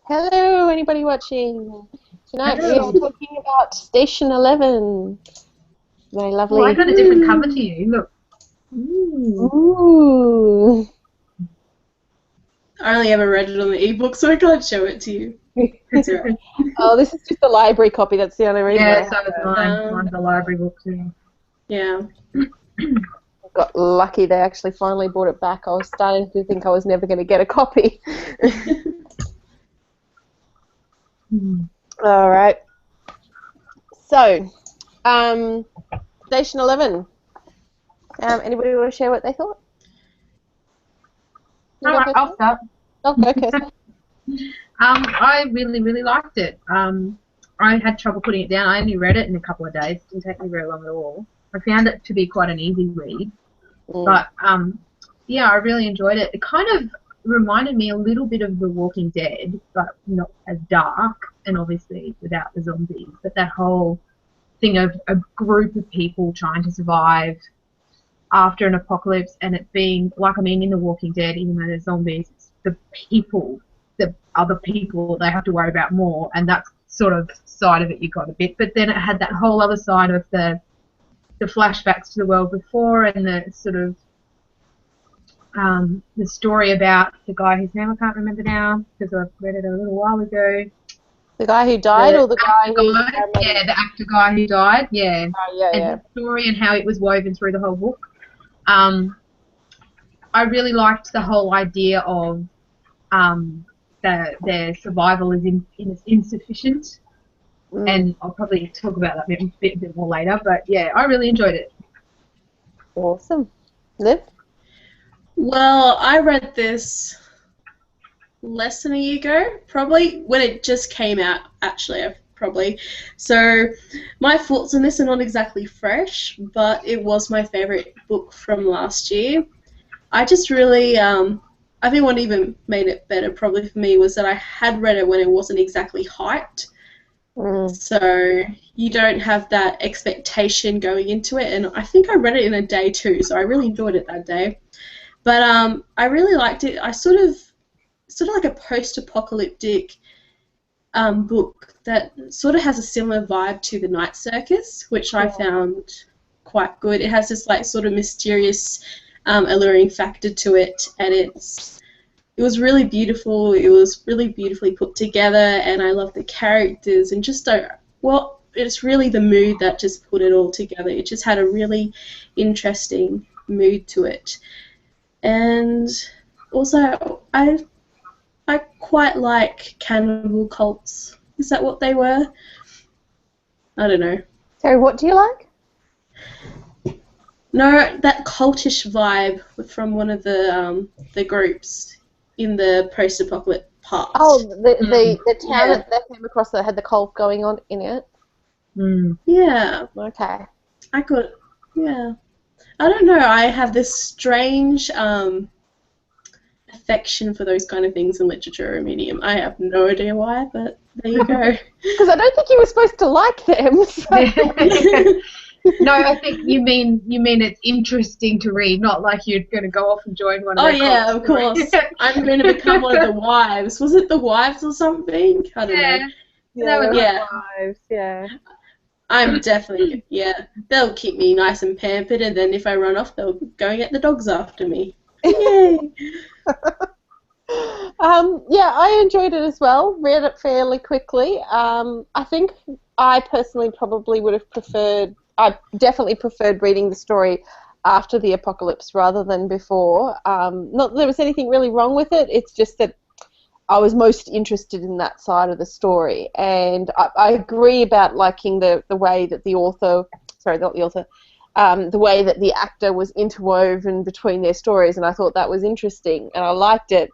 Hello, anybody watching? Tonight we are Hello. talking about Station 11. My Oh, I lovely. got a different cover to you. Look. Ooh. Ooh. I only ever read it on the ebook, so I can't show it to you. It's alright. Oh, this is just the library copy. That's the only reason I Yeah, have so is it. mine. Mine's a library book too. Yeah. Got lucky they actually finally brought it back. I was starting to think I was never going to get a copy. Hmm. All right. So, Station 11. Anybody want to share what they thought? You All go right, first? I'll start. Oh, go, Kirsty. I really, really liked it. I had trouble putting it down. I only read it in a couple of days. It didn't take me very long at all. I found it to be quite an easy read. Mm. But yeah, I really enjoyed it. It kind of reminded me a little bit of The Walking Dead, but not as dark, and obviously without the zombies. But that whole thing of a group of people trying to survive after an apocalypse, and it being like, I mean, in The Walking Dead, even though there's zombies, it's the people, the other people they have to worry about more, and that sort of side of it you got a bit. But then it had that whole other side of the flashbacks to the world before, and the sort of the story about the guy whose name I can't remember now because I've read it a little while ago. The guy who died The or the guy actor who... guy, yeah, the actor guy who died, yeah, Oh, yeah, and yeah. his story and how it was woven through the whole book. Um, I really liked the whole idea of their survival is insufficient, Mm. and I'll probably talk about that a bit more later. But yeah, I really enjoyed it. Awesome. Liv? Well, I read this less than a year ago, probably when it just came out. Actually, probably. So my thoughts on this are not exactly fresh, but it was my favorite book from last year. I just really, I think what even made it better probably for me was that I had read it when it wasn't exactly hyped. Mm. So you don't have that expectation going into it, and I think I read it in a day too, so I really enjoyed it that day. But I really liked it. I sort of like a post-apocalyptic book that sort of has a similar vibe to The Night Circus, which I found quite good. It has this like sort of mysterious, alluring factor to it, and it was really beautiful. It was really beautifully put together, and I love the characters and just well, it's really the mood that just put it all together. It just had a really interesting mood to it, and also I quite like cannibal cults. Is that what they were? I don't know. Sorry, what do you like? No, that cultish vibe from one of the groups in the post-apocalypse past. Oh, the town Yeah. that came across that had the cult going on in it. Mm. Yeah, Okay. I could. Yeah, I don't know. I have this strange affection for those kind of things in literature or medium. I have no idea why, but there you go. Because I don't think you were supposed to like them. So. No, I think you mean it's interesting to read, not like you're going to go off and join one of Oh their yeah, cults. of course. I'm going to become one of the wives. Was it the wives or something? I don't know. Yeah, was Yeah. wives, yeah. I'm definitely, yeah. They'll keep me nice and pampered, and then if I run off, they'll go and get the dogs after me. Yay! Yeah, I enjoyed it as well. Read it fairly quickly. I think I personally probably would have preferred. I definitely preferred reading the story after the apocalypse rather than before. Not that there was anything really wrong with it. It's just that I was most interested in that side of the story, and I agree about liking the way that the author, sorry, not the author, the way that the actor was interwoven between their stories, and I thought that was interesting, and I liked it.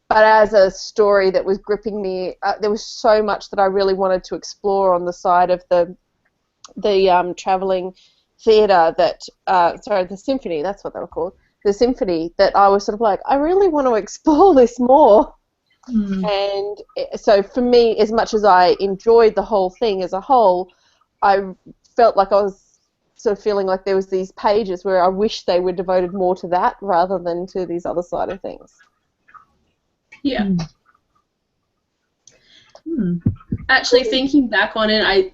But as a story that was gripping me, there was so much that I really wanted to explore on the side of the traveling theatre that, sorry, the symphony, that's what they were called, the symphony, that I was sort of like, I really want to explore this more. Mm. And so for me, as much as I enjoyed the whole thing as a whole, I felt like I was sort of feeling like there was these pages where I wish they were devoted more to that rather than to these other side of things. Yeah. Mm. Actually, thinking back on it, I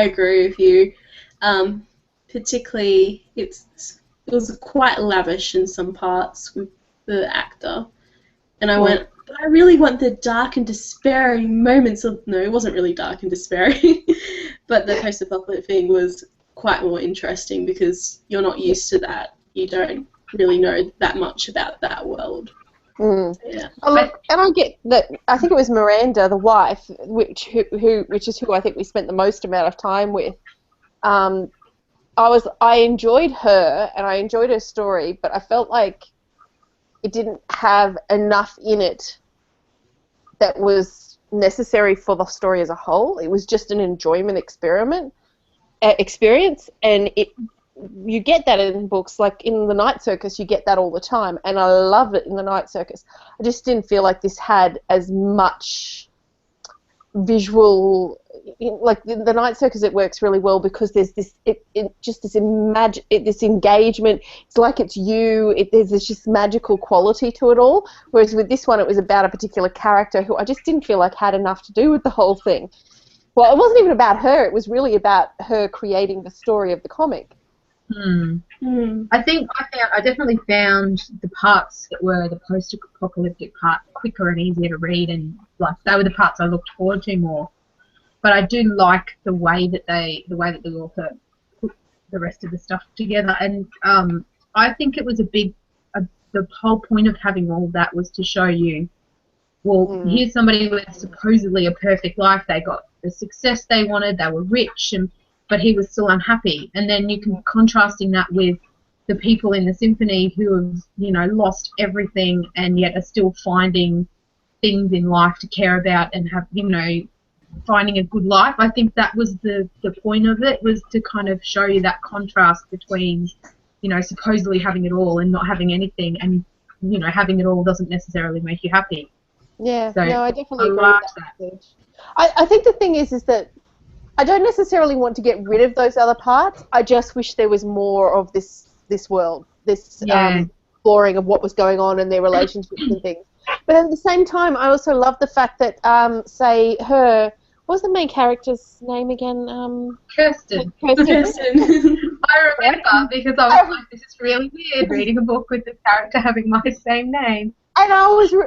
agree with you. Particularly, it was quite lavish in some parts with the actor, and I went, but I really want the dark and despairing moments of. No, it wasn't really dark and despairing, but the post-apocalyptic thing was quite more interesting because you're not used to that. You don't really know that much about that world. Yeah. And I get that. I think it was Miranda, the wife, which is who I think we spent the most amount of time with. I enjoyed her and I enjoyed her story, but I felt like it didn't have enough in it that was necessary for the story as a whole. It was just an enjoyment experience, and you get that in books, like in The Night Circus, you get that all the time, and I love it in The Night Circus. I just didn't feel like this had as much visual, like the Night Circus, it works really well because there's this, this engagement. It's like it's you. There's this just magical quality to it all. Whereas with this one, it was about a particular character who I just didn't feel like had enough to do with the whole thing. Well, it wasn't even about her. It was really about her creating the story of the comic. I think I definitely found the parts that were the post-apocalyptic part quicker and easier to read, and like they were the parts I looked forward to more. But I do like the way that the author put the rest of the stuff together, and I think it was the whole point of having all that was to show you, well, here's somebody with supposedly a perfect life. They got the success they wanted. They were rich, but he was still unhappy. And then you can contrasting that with the people in the symphony who have, lost everything and yet are still finding things in life to care about and have, finding a good life. I think that was the point of it, was to kind of show you that contrast between, supposedly having it all and not having anything, and, having it all doesn't necessarily make you happy. Yeah, so no, I definitely agree with that. I think the thing is that I don't necessarily want to get rid of those other parts. I just wish there was more of this world, this exploring of what was going on and their relationships and things. But at the same time, I also love the fact that, what was the main character's name again? Kirsten. I remember because I was like, this is really weird, reading a book with this character having my same name. And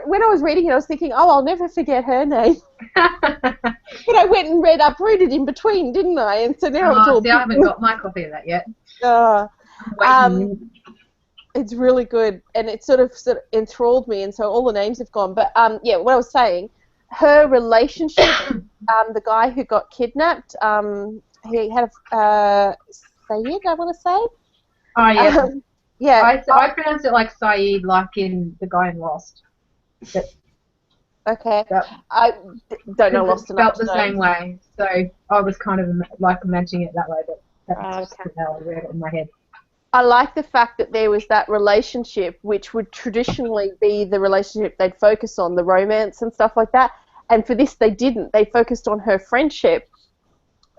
when I was reading it, I was thinking, oh, I'll never forget her name. But I went and read Uprooted in between, didn't I? And so now it's all. See, I haven't got my copy of that yet. It's really good, and it sort of enthralled me, and so all the names have gone. But what I was saying, her relationship, the guy who got kidnapped, he had Sayid, I want to say. Oh yeah. Yeah. I pronounced it like Saeed, like in the guy in Lost. Okay. I don't know Lost enough. Felt the same way, so I was kind of like imagining it that way, but that's just how I read it in my head. I like the fact that there was that relationship, which would traditionally be the relationship they'd focus on, the romance and stuff like that. And for this, they didn't. They focused on her friendship,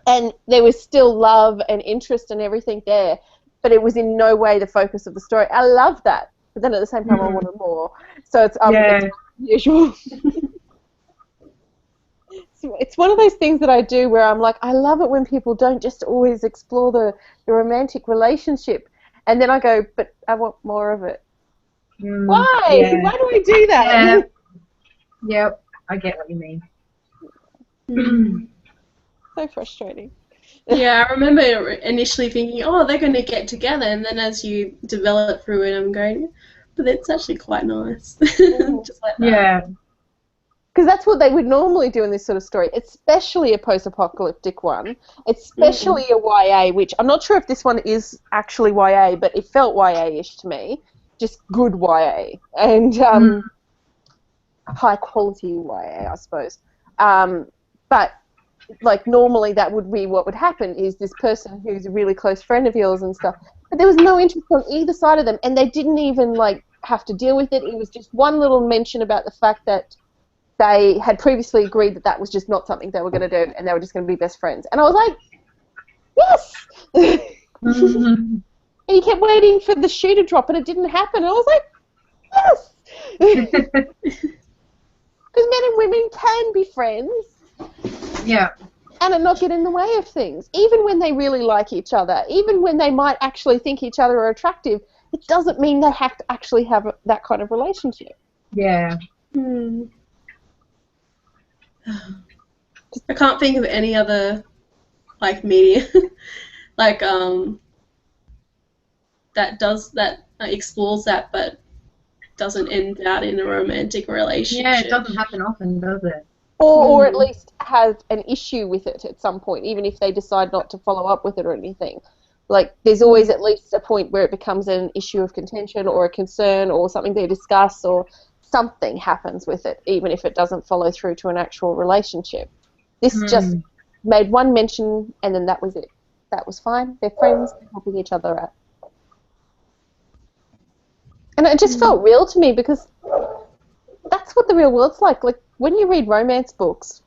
and there was still love and interest and everything there, but it was in no way the focus of the story. I love that, but then at the same time, I wanted more. So it's unusual. It's one of those things that I do where I'm like, I love it when people don't just always explore the romantic relationship. And then I go, but I want more of it. Why? Yeah. Why do I do that? Yep, I get what you mean. So frustrating. Yeah, I remember initially thinking, oh, they're going to get together, and then as you develop through it, I'm going, but it's actually quite nice. Just like that. Yeah. Because that's what they would normally do in this sort of story, especially a post-apocalyptic one, especially a YA, which I'm not sure if this one is actually YA, but it felt YA-ish to me. Just good YA. And high-quality YA, I suppose. But, like, normally that would be what would happen, is this person who's a really close friend of yours and stuff. But there was no interest on either side of them, and they didn't even, like, have to deal with it. It was just one little mention about the fact that they had previously agreed that was just not something they were going to do, and they were just going to be best friends. And I was like, yes! And you kept waiting for the shoe to drop, and it didn't happen. And I was like, yes! Because men and women can be friends. Yeah. And it not get in the way of things. Even when they really like each other, even when they might actually think each other are attractive, it doesn't mean they have to actually have that kind of relationship. Yeah. I can't think of any other like media like that explores that but doesn't end out in a romantic relationship. Yeah, it doesn't happen often, does it? Or at least have an issue with it at some point, even if they decide not to follow up with it or anything. Like, there's always at least a point where it becomes an issue of contention or a concern or something they discuss, or something happens with it, even if it doesn't follow through to an actual relationship. This just made one mention, and then that was it. That was fine. They're friends, they're helping each other out. And it just felt real to me, because that's what the real world's like. Like, when you read romance books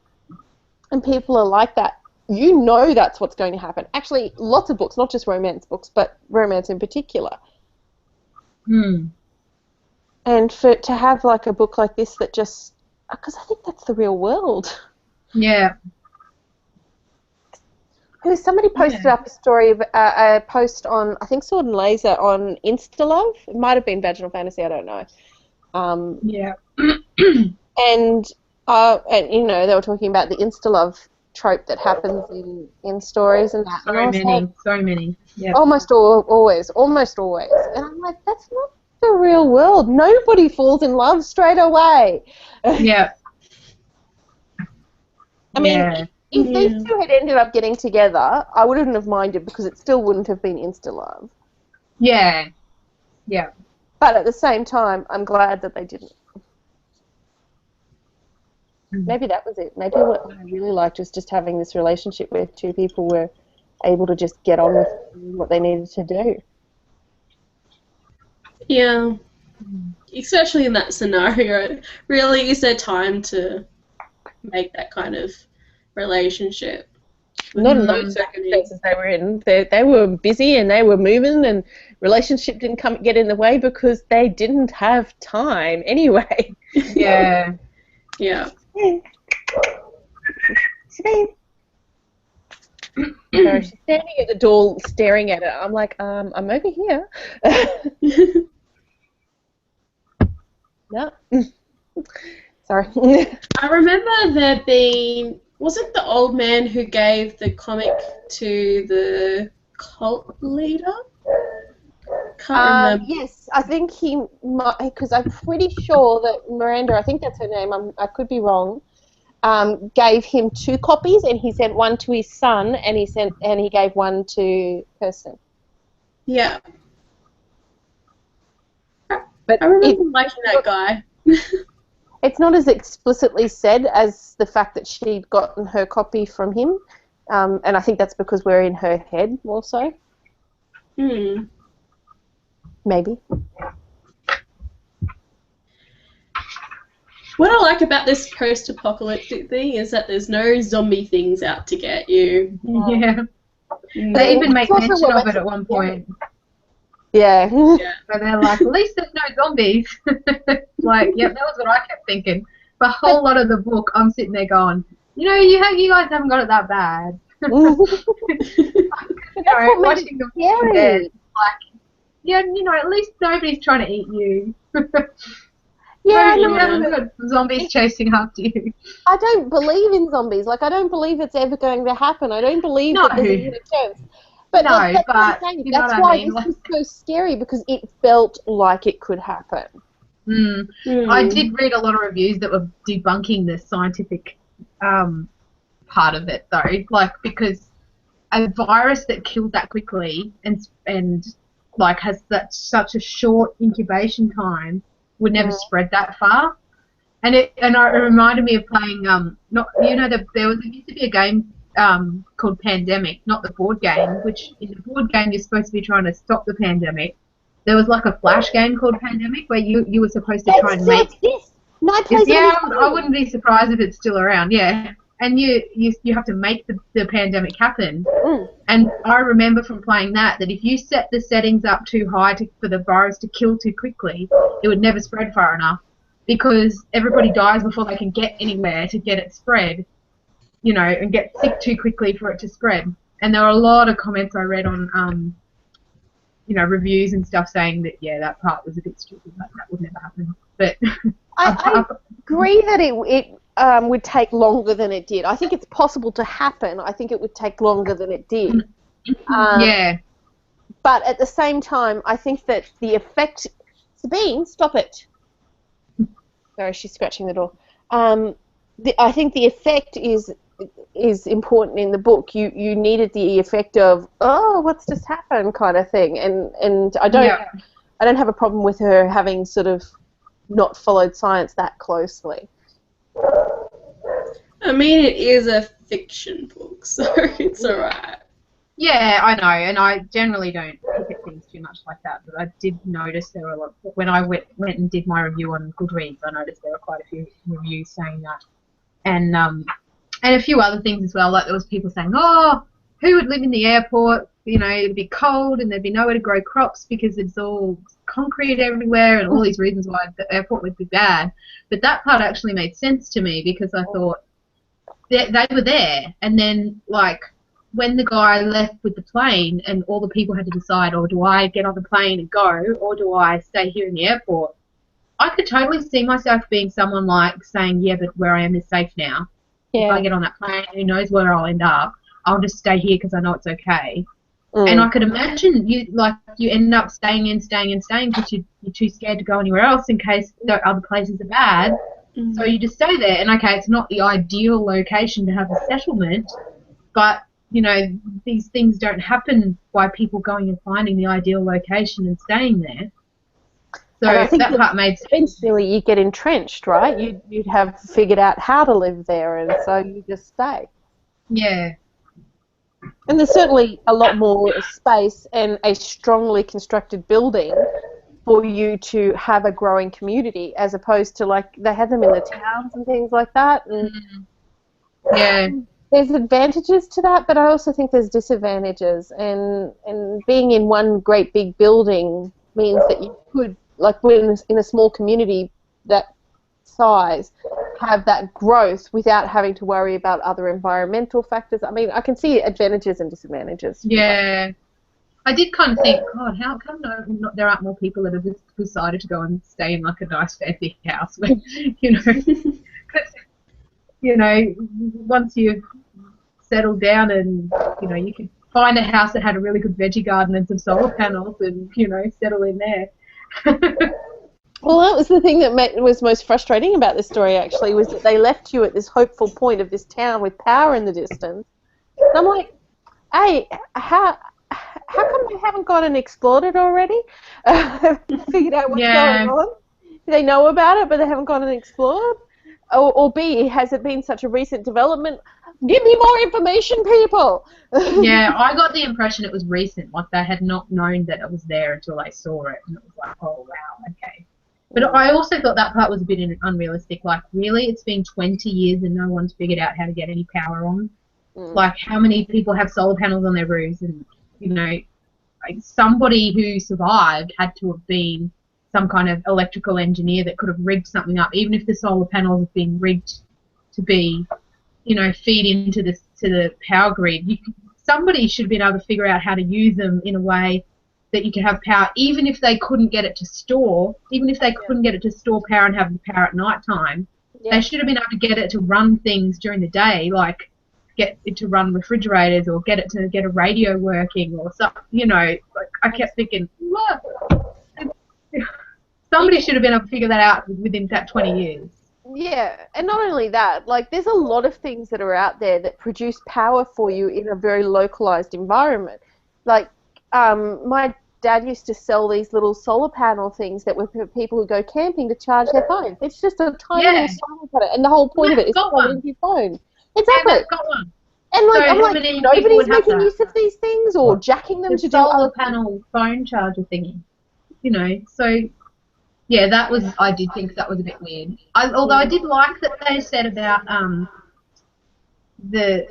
and people are like that, you know that's what's going to happen. Actually, lots of books, not just romance books, but romance in particular. And to have like a book like this that just, because I think that's the real world. Yeah. Somebody posted up a story of a post on, I think, Sword and Laser on InstaLove. It might have been Vaginal Fantasy, I don't know. Yeah. And you know, they were talking about the InstaLove trope that happens in stories and that. So many. Yeah. Almost always. And I'm like, that's not the real world. Nobody falls in love straight away. Yeah. I mean, if these two had ended up getting together, I wouldn't have minded, because it still wouldn't have been InstaLove. Yeah. Yeah. But at the same time, I'm glad that they didn't. Maybe that was it. Maybe what I really liked was just having this relationship where two people were able to just get on with what they needed to do. Yeah. Especially in that scenario, it really is their time to make that kind of relationship. Not in those circumstances they were in. They were busy and they were moving, and relationship didn't get in the way because they didn't have time anyway. Yeah. Yeah. So she's standing at the door staring at it. I'm like, I'm over here. No. Sorry. I remember there being, was it the old man who gave the comic to the cult leader? Can't remember. Yes, I think he might, because I'm pretty sure that Miranda, I think that's her name, I could be wrong, gave him 2 copies, and he sent one to his son, and he gave one to Kirsten. Yeah. But I remember liking that guy. It's not as explicitly said as the fact that she'd gotten her copy from him, and I think that's because we're in her head more so. Maybe. What I like about this post-apocalyptic thing is that there's no zombie things out to get you. Yeah. They even make mention of it at one point. Yeah. But they're like, at least there's no zombies. Like, yep, that was what I kept thinking. The whole lot of the book, I'm sitting there going, you know, you guys haven't got it that bad. Watching the Walking Dead, like, yeah, you know, at least nobody's trying to eat you. Yeah, you haven't got zombies chasing after you. I don't believe in zombies. Like, I don't believe it's ever going to happen. I don't believe that there's even a chance. But that's why this was so scary, because it felt like it could happen. I did read a lot of reviews that were debunking the scientific part of it, though. Like, because a virus that kills that quickly and like has such a short incubation time would never spread that far. And it reminded me of playing there used to be a game called Pandemic, not the board game, which in the board game you're supposed to be trying to stop the pandemic. There was like a flash game called Pandemic where you were supposed to try and make. I wouldn't be surprised if it's still around. Yeah, and you have to make the pandemic happen. And I remember from playing that if you set the settings up too high for the virus to kill too quickly, it would never spread far enough. because everybody dies before they can get anywhere to get it spread, you know, and get sick too quickly for it to spread. And there were a lot of comments I read on, you know, reviews and stuff saying that, yeah, that part was a bit stupid, like that would never happen. But I agree that it would take longer than it did. I think it's possible to happen. I think it would take longer than it did. Yeah. But at the same time, I think that the effect... Sabine, stop it. Sorry, she's scratching the door. I think the effect is important in the book. You needed the effect of, oh, what's just happened kind of thing. And I don't have a problem with her having sort of not followed science that closely. I mean, it is a fiction book, so it's alright. Yeah, I know, and I generally don't pick at things too much like that, but I did notice there were a lot, when I went and did my review on Goodreads, I noticed there were quite a few reviews saying that. And a few other things as well, like there was people saying, oh, who would live in the airport? You know, it'd be cold and there'd be nowhere to grow crops because it's all concrete everywhere and all these reasons why the airport would be bad. But that part actually made sense to me because I thought they were there, and then, like, when the guy left with the plane and all the people had to decide, oh, do I get on the plane and go or do I stay here in the airport? I could totally see myself being someone like saying, yeah, but where I am is safe now. Yeah. If I get on that plane, who knows where I'll end up. I'll just stay here because I know it's okay. And I could imagine you end up staying because you're too scared to go anywhere else in case the other places are bad. So you just stay there. And, okay, it's not the ideal location to have a settlement, but, you know, these things don't happen by people going and finding the ideal location and staying there. So that part made sense. Eventually you get entrenched, right? You'd have figured out how to live there, and so you just stay. Yeah. And there's certainly a lot more space and a strongly constructed building for you to have a growing community, as opposed to, like, they had them in the towns and things like that. And yeah. There's advantages to that, but I also think there's disadvantages. And being in one great big building means that you could, like, when in a small community that size, have that growth without having to worry about other environmental factors. I mean, I can see advantages and disadvantages. Yeah. I did kind of think, God, how come there aren't more people that have just decided to go and stay in, like, a nice fancy house where, you know, cause, you know, once you've settled down and, you know, you could find a house that had a really good veggie garden and some solar panels and, you know, settle in there. Well, that was the thing that was most frustrating about this story, actually, was that they left you at this hopeful point of this town with power in the distance. And I'm like, hey, how come they haven't gone and explored it already? Figured out what's going on? Do they know about it, but they haven't gone and explored? Or B, has it been such a recent development? Give me more information, people! Yeah, I got the impression it was recent, like they had not known that it was there until they saw it, and it was like, oh, wow, okay. But I also thought that part was a bit unrealistic. Like, really, it's been 20 years and no one's figured out how to get any power on? Like, how many people have solar panels on their roofs? And, you know, like, somebody who survived had to have been some kind of electrical engineer that could have rigged something up, even if the solar panels have been rigged to be, you know, feed into the power grid. Somebody should have been able to figure out how to use them in a way that you could have power, even if they couldn't get it to store, power and have the power at night time. They should have been able to get it to run things during the day, like get it to run refrigerators or get it to get a radio working or something, you know. Like, I kept thinking, what? Somebody should have been able to figure that out within that 20 years. Yeah, and not only that, like, there's a lot of things that are out there that produce power for you in a very localized environment. Like, my dad used to sell these little solar panel things that were for people who go camping to charge their phone. It's just a tiny little solar panel, and the whole point of it is to plug into your phone. Exactly. Yeah, got one. And, like, so I'm like, nobody's making use of these things or jacking them to do solar panel phone charger thingy. You know, so yeah, I did think that was a bit weird. Although I did like that they said about the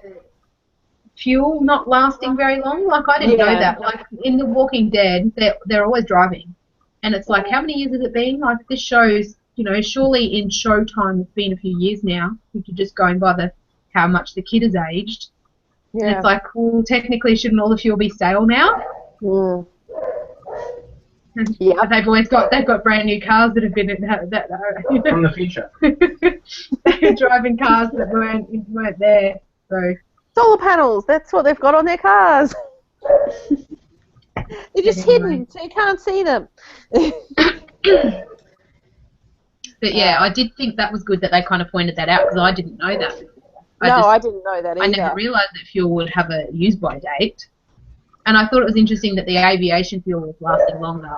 fuel not lasting very long. Like, I didn't know that. Like, in The Walking Dead, they're always driving. And it's like, how many years has it been? Like, this shows surely in Showtime, it's been a few years now, if you're just going by how much the kid has aged. And Yeah. it's like, well, technically, shouldn't all the fuel be stale now? Mm. Yeah. But they've got brand new cars that have been From the future. they're driving cars that weren't there. So Solar panels, that's what they've got on their cars. They're just hidden, so you can't see them. But yeah, I did think that was good that they kind of pointed that out because I didn't know that before. I didn't know that either. I never realised that fuel would have a use-by date. And I thought it was interesting that the aviation fuel was lasting longer.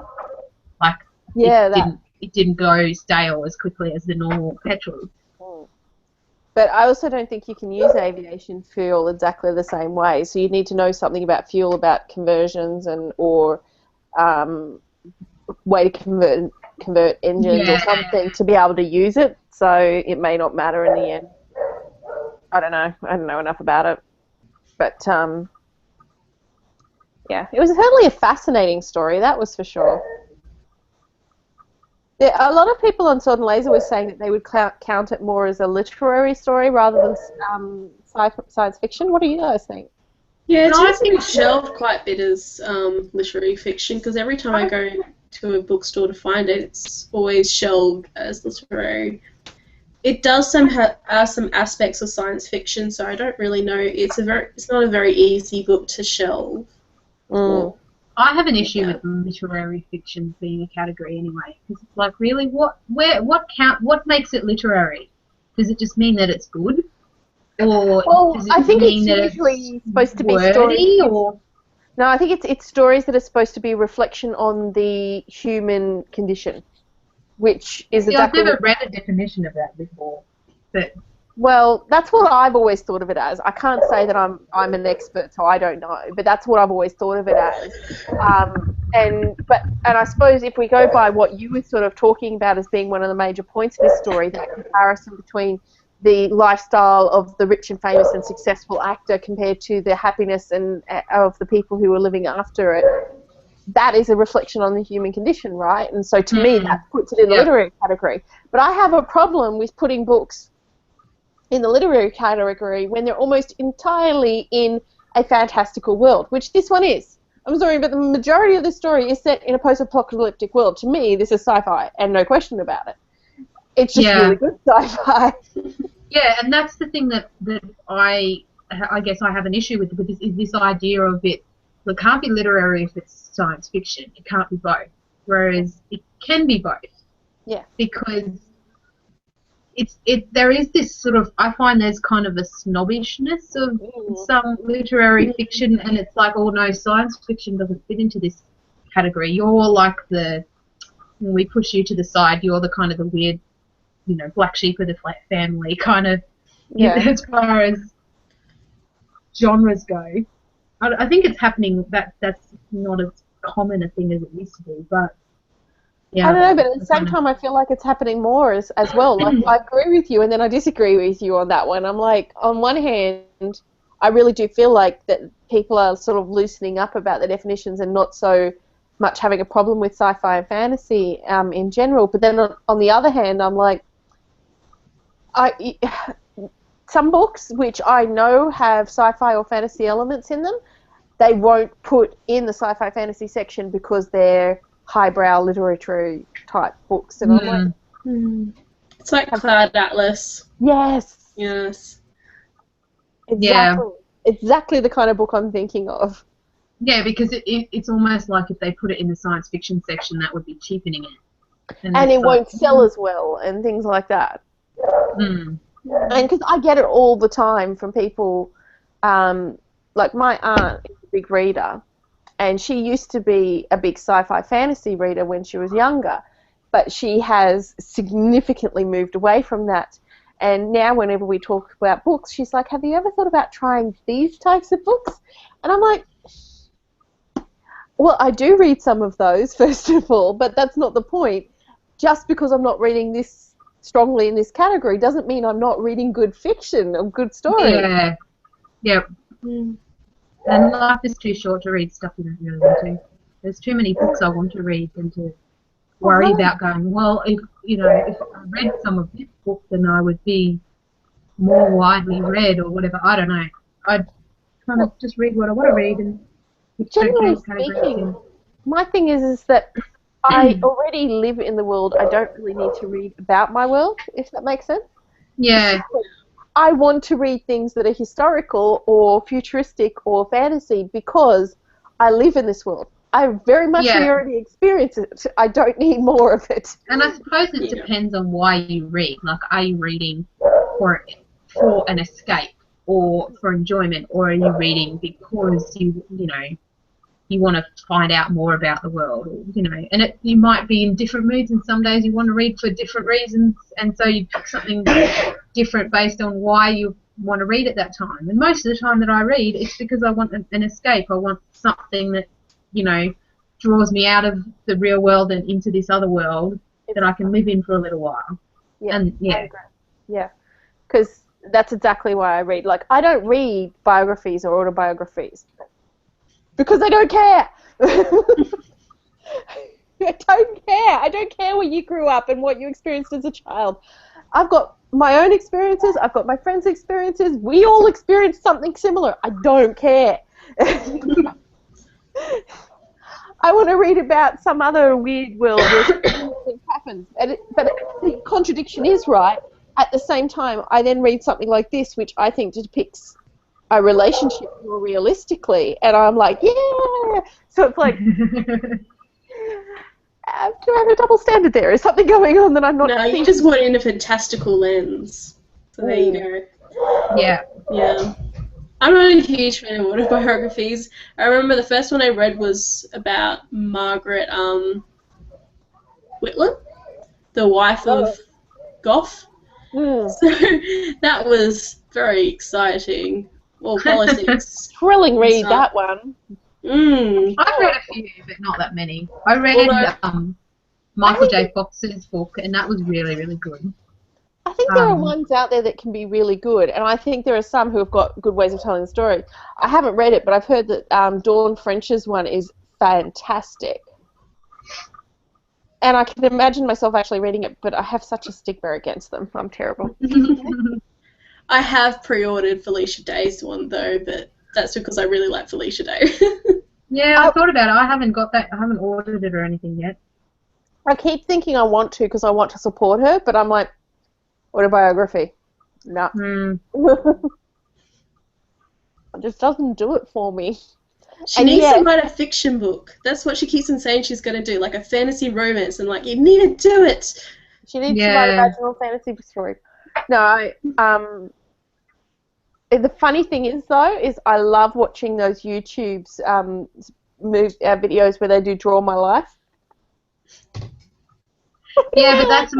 Like, it didn't go stale as quickly as the normal petrol. But I also don't think you can use aviation fuel exactly the same way. So you need to know something about fuel, about conversions or way to convert engines or something to be able to use it. So it may not matter in the end. I don't know. I don't know enough about it. But yeah, it was certainly a fascinating story. That was for sure. Yeah, a lot of people on Sword and Laser were saying that they would count it more as a literary story rather than science fiction. What do you guys think? Yeah, it's always been shelved quite a bit as literary fiction because every time I go to a bookstore to find it, it's always shelved as literary. It does have some aspects of science fiction, so I don't really know. It's not a very easy book to shelve. Mm. I have an issue with literary fiction being a category anyway, because it's like, really, what makes it literary? Does it just mean that it's good, or does it I think mean it's that usually supposed to be wordy, stories. or No, I think it's stories that are supposed to be a reflection on the human condition, which is exactly. I've never read a definition of that before, but. Well, that's what I've always thought of it as. I can't say that I'm an expert, so I don't know, but that's what I've always thought of it as. And I suppose if we go by what you were sort of talking about as being one of the major points of this story, that comparison between the lifestyle of the rich and famous and successful actor compared to the happiness of the people who were living after it, that is a reflection on the human condition, right? And so to me, that puts it in the literary category. But I have a problem with putting books in the literary category when they're almost entirely in a fantastical world, which this one is. I'm sorry, but the majority of the story is set in a post-apocalyptic world. To me, this is sci-fi, and no question about it. It's just really good sci-fi. Yeah, and that's the thing that I guess I have an issue with is this idea of it. Well, it can't be literary if it's science fiction. It can't be both. Whereas it can be both. Yeah. Because there is this sort of, I find there's kind of a snobbishness of some literary fiction, and it's like, oh no, science fiction doesn't fit into this category. You're like when we push you to the side, you're the kind of the weird, black sheep of the family kind of, as far as genres go. I think it's happening, that's not as common a thing as it used to be, but yeah, I don't know, but at the same time, I feel like it's happening more as well. Like, I agree with you, and then I disagree with you on that one. I'm like, on one hand, I really do feel like that people are sort of loosening up about the definitions and not so much having a problem with sci-fi and fantasy in general. But then on the other hand, I'm like, some books which I know have sci-fi or fantasy elements in them, they won't put in the sci-fi fantasy section because they're highbrow literary type books, and I'm like, it's like Cloud Atlas. Yes. Exactly the kind of book I'm thinking of. Yeah, because it's almost like if they put it in the science fiction section, that would be cheapening it, and it won't sell as well, and things like that. And because I get it all the time from people, like my aunt is a big reader. And she used to be a big sci-fi fantasy reader when she was younger, but she has significantly moved away from that. And now whenever we talk about books, she's like, have you ever thought about trying these types of books? And I'm like, well, I do read some of those, first of all, but that's not the point. Just because I'm not reading this strongly in this category doesn't mean I'm not reading good fiction or good stories. Yeah. And life is too short to read stuff you don't really want to. There's too many books I want to read than to worry about going, well, you know, if I read some of this book, then I would be more widely read or whatever. I don't know. I'd kind of just read what I want to read and Generally speaking, my thing is that I already live in the world. I don't really need to read about my world, if that makes sense. Yeah. I want to read things that are historical or futuristic or fantasy because I live in this world. I very much already experience it. I don't need more of it. And I suppose it depends on why you read. Like, are you reading for an escape or for enjoyment, or are you reading because you want to find out more about the world, or, you know? And you might be in different moods, and some days you want to read for different reasons, and so you pick something different based on why you want to read at that time. And most of the time that I read, it's because I want an escape. I want something that, you know, draws me out of the real world and into this other world that I can live in for a little while. Yeah, and I agree. Yeah, because that's exactly why I read. Like, I don't read biographies or autobiographies because I don't care. I don't care. I don't care where you grew up and what you experienced as a child. I've got my own experiences. I've got my friends' experiences. We all experienced something similar. I don't care. I want to read about some other weird world where something happens. But the contradiction is right. At the same time, I then read something like this, which I think depicts a relationship more realistically, and I'm like, yeah! So it's like, do I have a double standard there? Is something going on that I'm not thinking? You just want it in a fantastical lens. So there you go. Yeah. Yeah. I'm not a huge fan of autobiographies. I remember the first one I read was about Margaret Whitlam, the wife of Gough. Mm. So that was very exciting. Well, politics. Thrilling read, that one. I've read a few, but not that many. I read Michael J. Fox's book, and that was really, really good. I think there are ones out there that can be really good, and I think there are some who have got good ways of telling the story. I haven't read it, but I've heard that Dawn French's one is fantastic. And I can imagine myself actually reading it, but I have such a stigma against them. I'm terrible. I have pre-ordered Felicia Day's one, though, but that's because I really like Felicia Day. Yeah, I thought about it. I haven't got that. I haven't ordered it or anything yet. I keep thinking I want to because I want to support her, but I'm like, autobiography. No. It just doesn't do it for me. She needs to write a fiction book. That's what she keeps on saying she's going to do, like a fantasy romance, and like, you need to do it. She needs to write a vaginal fantasy story. No, the funny thing is, though, is I love watching those YouTube's videos where they do Draw My Life. Yeah, but that's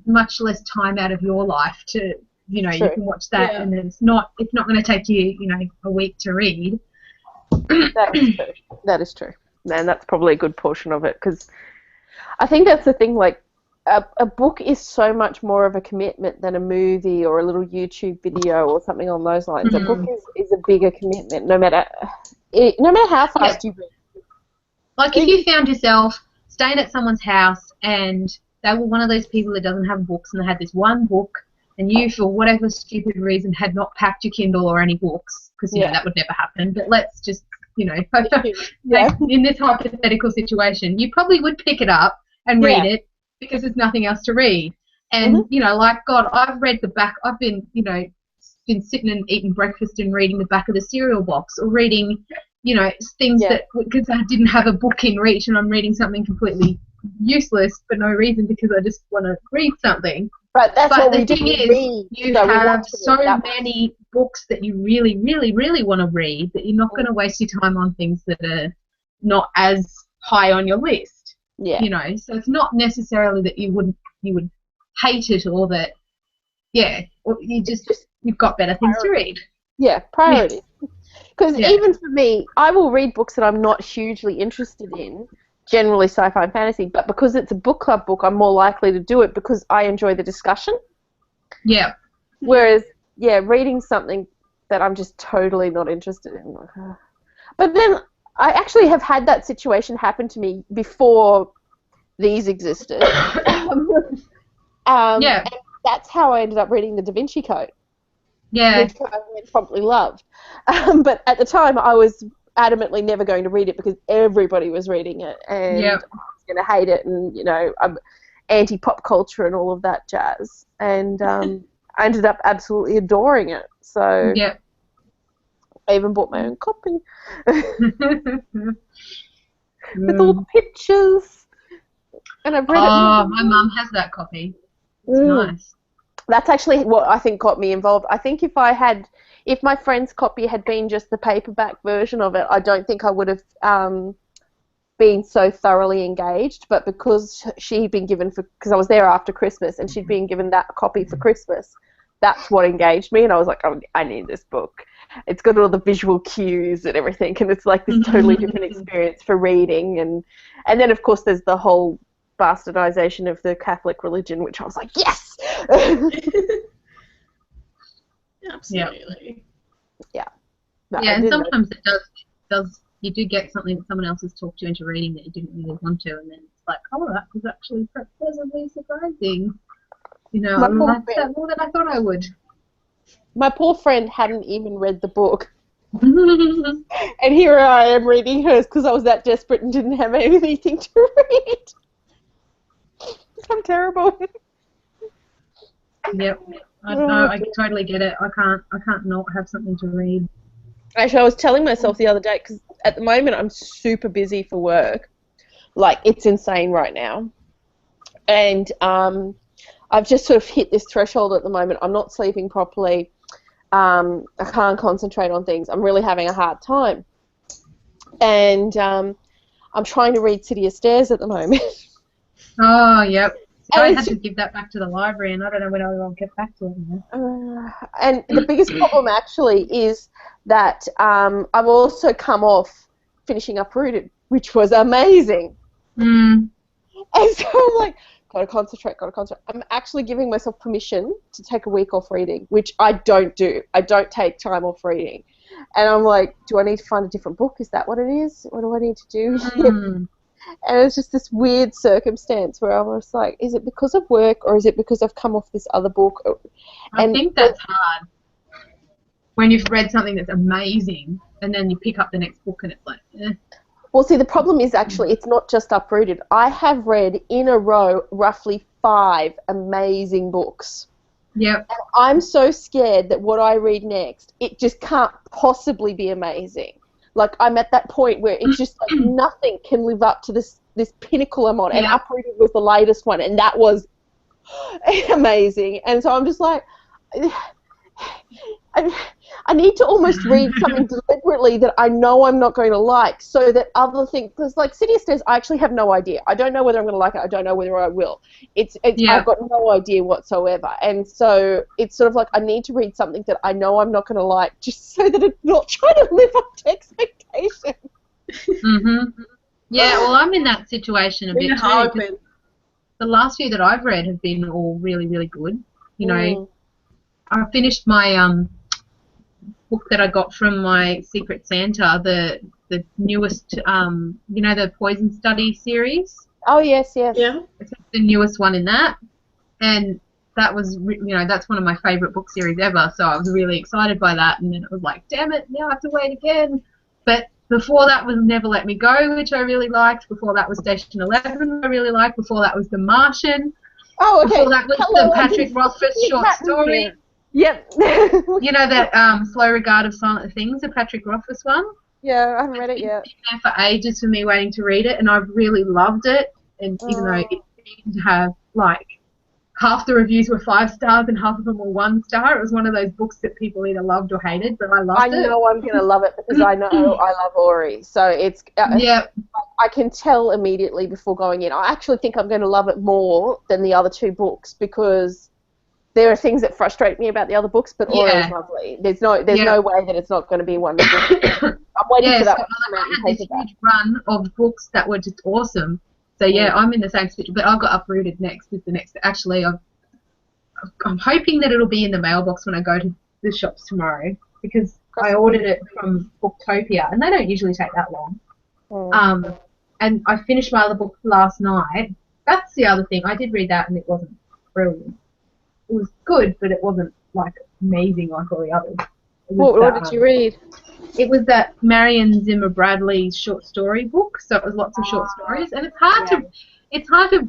much less time out of your life to, you know, you can watch that, and it's not going to take you, you know, a week to read. That is true. That is true. And that's probably a good portion of it, because I think that's the thing, like, a book is so much more of a commitment than a movie or a little YouTube video or something on those lines. A book is a bigger commitment, no matter how fast you read. Like, if you found yourself staying at someone's house and they were one of those people that doesn't have books, and they had this one book, and you, for whatever stupid reason, had not packed your Kindle or any books, because, you know, that would never happen, but let's just, you know, in this hypothetical situation, you probably would pick it up and read it, because there's nothing else to read. And, you know, like, God, I've read the back, I've been, you know, been sitting and eating breakfast and reading the back of the cereal box, or reading, you know, things that, because I didn't have a book in reach, and I'm reading something completely useless for no reason because I just want to read something. But the thing is, you have so many books that you really, really, really want to read that you're not going to waste your time on things that are not as high on your list. Yeah. You know, so it's not necessarily that you would hate it, or that, or you've got better things to read. Yeah, priority. Because even for me, I will read books that I'm not hugely interested in, generally sci-fi and fantasy, but because it's a book club book, I'm more likely to do it because I enjoy the discussion. Yeah. Whereas, reading something that I'm just totally not interested in. But then I actually have had that situation happen to me before these existed, Yeah. And that's how I ended up reading The Da Vinci Code, Yeah. which I promptly loved. But at the time, I was adamantly never going to read it because everybody was reading it, and Yep. I was going to hate it, and I'm anti-pop culture and all of that jazz. And I ended up absolutely adoring it. So Yep. I even bought my own copy with all the pictures, and I've read it. Oh, my mum has that copy. It's nice. That's actually what I think got me involved. I think if my friend's copy had been just the paperback version of it, I don't think I would have been so thoroughly engaged. But because she'd been given because I was there after Christmas and she'd been given that copy for Christmas, that's what engaged me, and I was like, oh, I need this book. It's got all the visual cues and everything, and it's like this totally different experience for reading. And then, of course, there's the whole bastardization of the Catholic religion, which I was like, yes! Absolutely. Yeah. And sometimes it does. You do get something that someone else has talked you into reading that you didn't really want to, and then it's like, oh, that was actually pleasantly surprising. I liked that more than I thought I would. My poor friend hadn't even read the book. And here I am reading hers because I was that desperate and didn't have anything to read. I'm terrible. Yep. I totally get it. I can't not have something to read. Actually, I was telling myself the other day, because at the moment I'm super busy for work. Like, it's insane right now. And I've just sort of hit this threshold at the moment. I'm not sleeping properly. I can't concentrate on things. I'm really having a hard time. And I'm trying to read City of Stairs at the moment. Oh, yep. And I had to give that back to the library, and I don't know when I'll get back to it. And the biggest problem, actually, is that I've also come off finishing Uprooted, which was amazing. And so I'm like, gotta concentrate. I'm actually giving myself permission to take a week off reading, which I don't do. I don't take time off reading. And I'm like, do I need to find a different book? Is that what it is? What do I need to do? And it's just this weird circumstance where I'm just like, is it because of work or is it because I've come off this other book? I think that's hard. When you've read something that's amazing and then you pick up the next book and it's like, eh. Well, see, the problem is actually it's not just Uprooted. I have read in a row roughly 5 amazing books. Yep. And I'm so scared that what I read next, it just can't possibly be amazing. Like, I'm at that point where it's just like nothing can live up to this pinnacle I'm on. And Uprooted was the latest one, and that was amazing. And so I'm just like, I need to almost read something deliberately that I know I'm not going to like, so that other things, because like City of Stairs, I actually have no idea. I don't know whether I'm going to like it. I don't know whether I will. I've got no idea whatsoever, and so it's sort of like I need to read something that I know I'm not going to like, just so that it's not trying to live up to expectations. Yeah, well, I'm in that situation a bit too. The last few that I've read have been all really, really good. I finished my book that I got from my Secret Santa, the newest, the Poison Study series. Oh, yes. Yeah. It's the newest one in that, and that was, that's one of my favourite book series ever, so I was really excited by that, and then it was like, damn it, now I have to wait again. But before that was Never Let Me Go, which I really liked. Before that was Station 11, I really liked. Before that was The Martian. Oh, okay. Before that was the Patrick Rothfuss short story. Yep. That Slow Regard of Silent Things, the Patrick Rothfuss one? Yeah, I haven't read it yet. It's been there for ages for me waiting to read it, and I've really loved it. And even though it seemed to have, like, half the reviews were 5 stars and half of them were 1 star, it was one of those books that people either loved or hated, but I loved it. I know I'm going to love it because I know I love Ori. So it's I can tell immediately before going in. I actually think I'm going to love it more than the other 2 books because there are things that frustrate me about the other books, but Ori is lovely. There's no way that it's not going to be wonderful. I'm waiting for that one to come out and take it back. Huge run of books that were just awesome. So I'm in the same situation, but I've got Uprooted next. Is the next. Actually, I'm hoping that it'll be in the mailbox when I go to the shops tomorrow because I ordered it from Booktopia, and they don't usually take that long. And I finished my other book last night, that's the other thing. I did read that and it wasn't brilliant. It was good, but it wasn't like amazing like all the others. What did you read? It was that Marion Zimmer Bradley's short story book, so it was lots of short stories, and it's hard to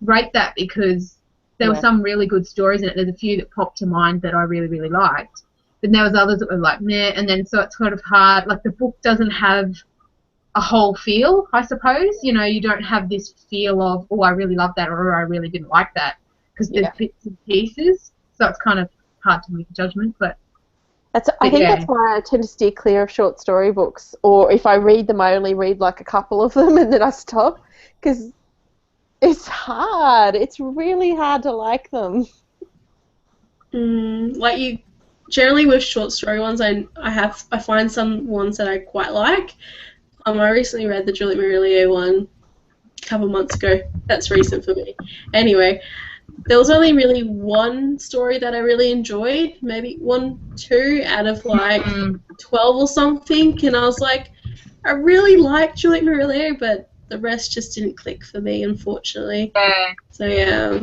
rate that because there were some really good stories in it. There's a few that popped to mind that I really, really liked, but there was others that were like meh, and then so it's sort of hard. Like the book doesn't have a whole feel, I suppose. You know, you don't have this feel of, oh, I really love that, or I really didn't like that, because there's bits and pieces, so it's kind of hard to make a judgment, but I think that's why I tend to steer clear of short story books, or if I read them, I only read like a couple of them and then I stop, because it's hard. It's really hard to like them. Like you, generally with short story ones, I find some ones that I quite like. I recently read the Juliet Marillier one a couple months ago. That's recent for me. Anyway. There was only really one story that I really enjoyed, maybe 1, 2 out of like 12 or something, and I was like, I really like Juliet Marillier, but the rest just didn't click for me, unfortunately. Yeah. So yeah.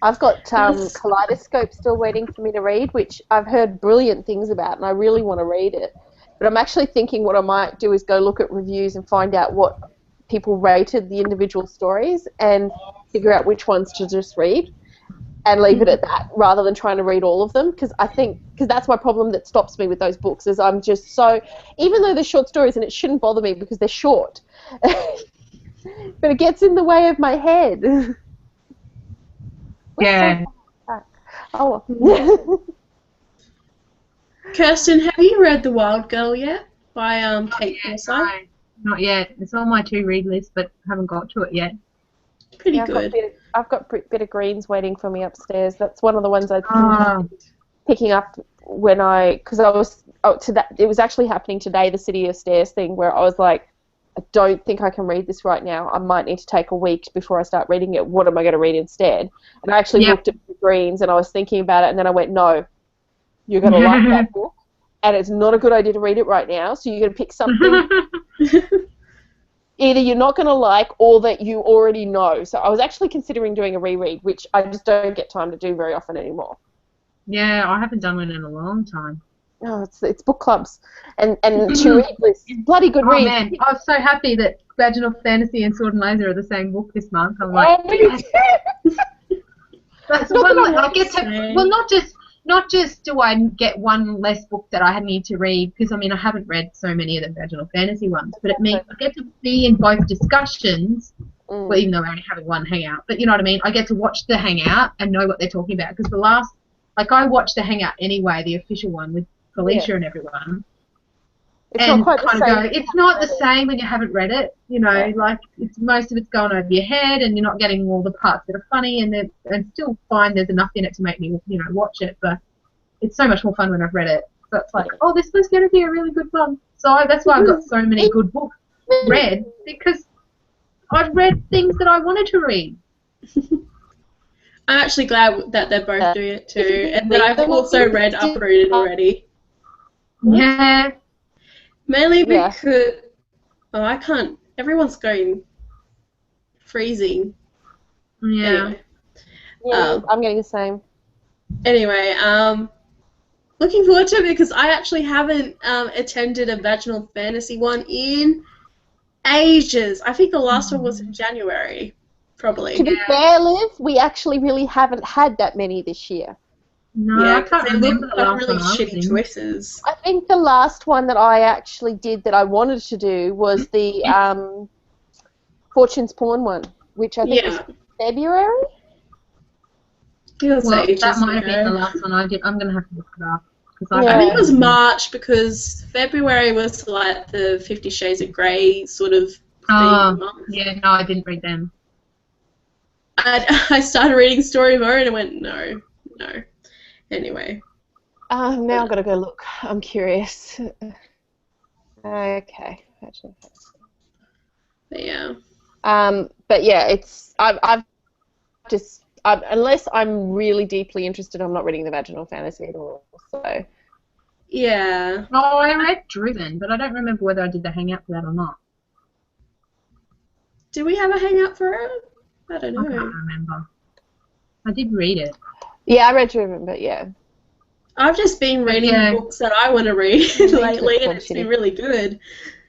I've got Kaleidoscope still waiting for me to read, which I've heard brilliant things about, and I really want to read it. But I'm actually thinking what I might do is go look at reviews and find out what people rated the individual stories and figure out which ones to just read and leave it at that rather than trying to read all of them, because that's my problem that stops me with those books is I'm just so, even though they're short stories and it shouldn't bother me because they're short, but it gets in the way of my head. Yeah. Kirsten, have you read The Wild Girl yet by Kate Forsyth? No, not yet. It's on my to-read list, but haven't got to it yet. Pretty good. I've got Bit of Greens waiting for me upstairs. That's one of the ones I'm picking up when because I was it was actually happening today, the City of Stairs thing, where I was like, I don't think I can read this right now. I might need to take a week before I start reading it. What am I going to read instead? And I actually looked at Bit of Greens and I was thinking about it, and then I went, no, you're going to like that book, and it's not a good idea to read it right now, so you're going to pick something either you're not going to like or that you already know. So I was actually considering doing a reread, which I just don't get time to do very often anymore. Yeah, I haven't done one in a long time. Oh, it's book clubs and to read lists. Bloody good read. Man, I was so happy that Vaginal Fantasy and Sword and Laser are the same book this month. I'm like, that's one I get to. Well, not just do I get one less book that I need to read, because I mean I haven't read so many of the Vaginal Fantasy ones, but it means I get to be in both discussions, well, even though we're only having one hangout, but you know what I mean, I get to watch the hangout and know what they're talking about, because I watched the hangout anyway, the official one with Felicia and everyone, it's not the same when you haven't read it, you know, like most of it's going over your head and you're not getting all the parts that are funny, and still fine, there's enough in it to make me, you know, watch it, but it's so much more fun when I've read it. So it's like, oh, this was going to be a really good one. So that's why I've got so many good books read, because I've read things that I wanted to read. I'm actually glad that they're both doing it too, and that I've also read Uprooted already. Yeah. Mainly because I can't. Everyone's going freezing. Yeah. Yeah, I'm getting the same. Anyway, looking forward to it because I actually haven't attended a Vaginal Fantasy one in ages. I think the last one was in January, probably. To be fair, Liv, we actually really haven't had that many this year. No, yeah, I can't they remember look the like last really one I've shitty seen. choices. I think the last one that I actually did that I wanted to do was the Fortune's Pawn one, which I think was February. Well, that might have been the last one I did. I'm going to have to look it up. I think it was March, because February was like the 50 Shades of Grey sort of theme month. Yeah, no, I didn't read them. I started reading Story of Mode and I went, no. Anyway. Now I've got to go look. I'm curious. Okay. But yeah. But yeah, unless I'm really deeply interested, I'm not reading the Vaginal Fantasy at all. So. Yeah. Oh, I read Driven, but I don't remember whether I did the hangout for that or not. Do we have a hangout for it? I don't I can't know. remember. I did read it. Yeah, I read Driven, but yeah. I've just been reading Yeah. books that I want to read lately, and it's been really good.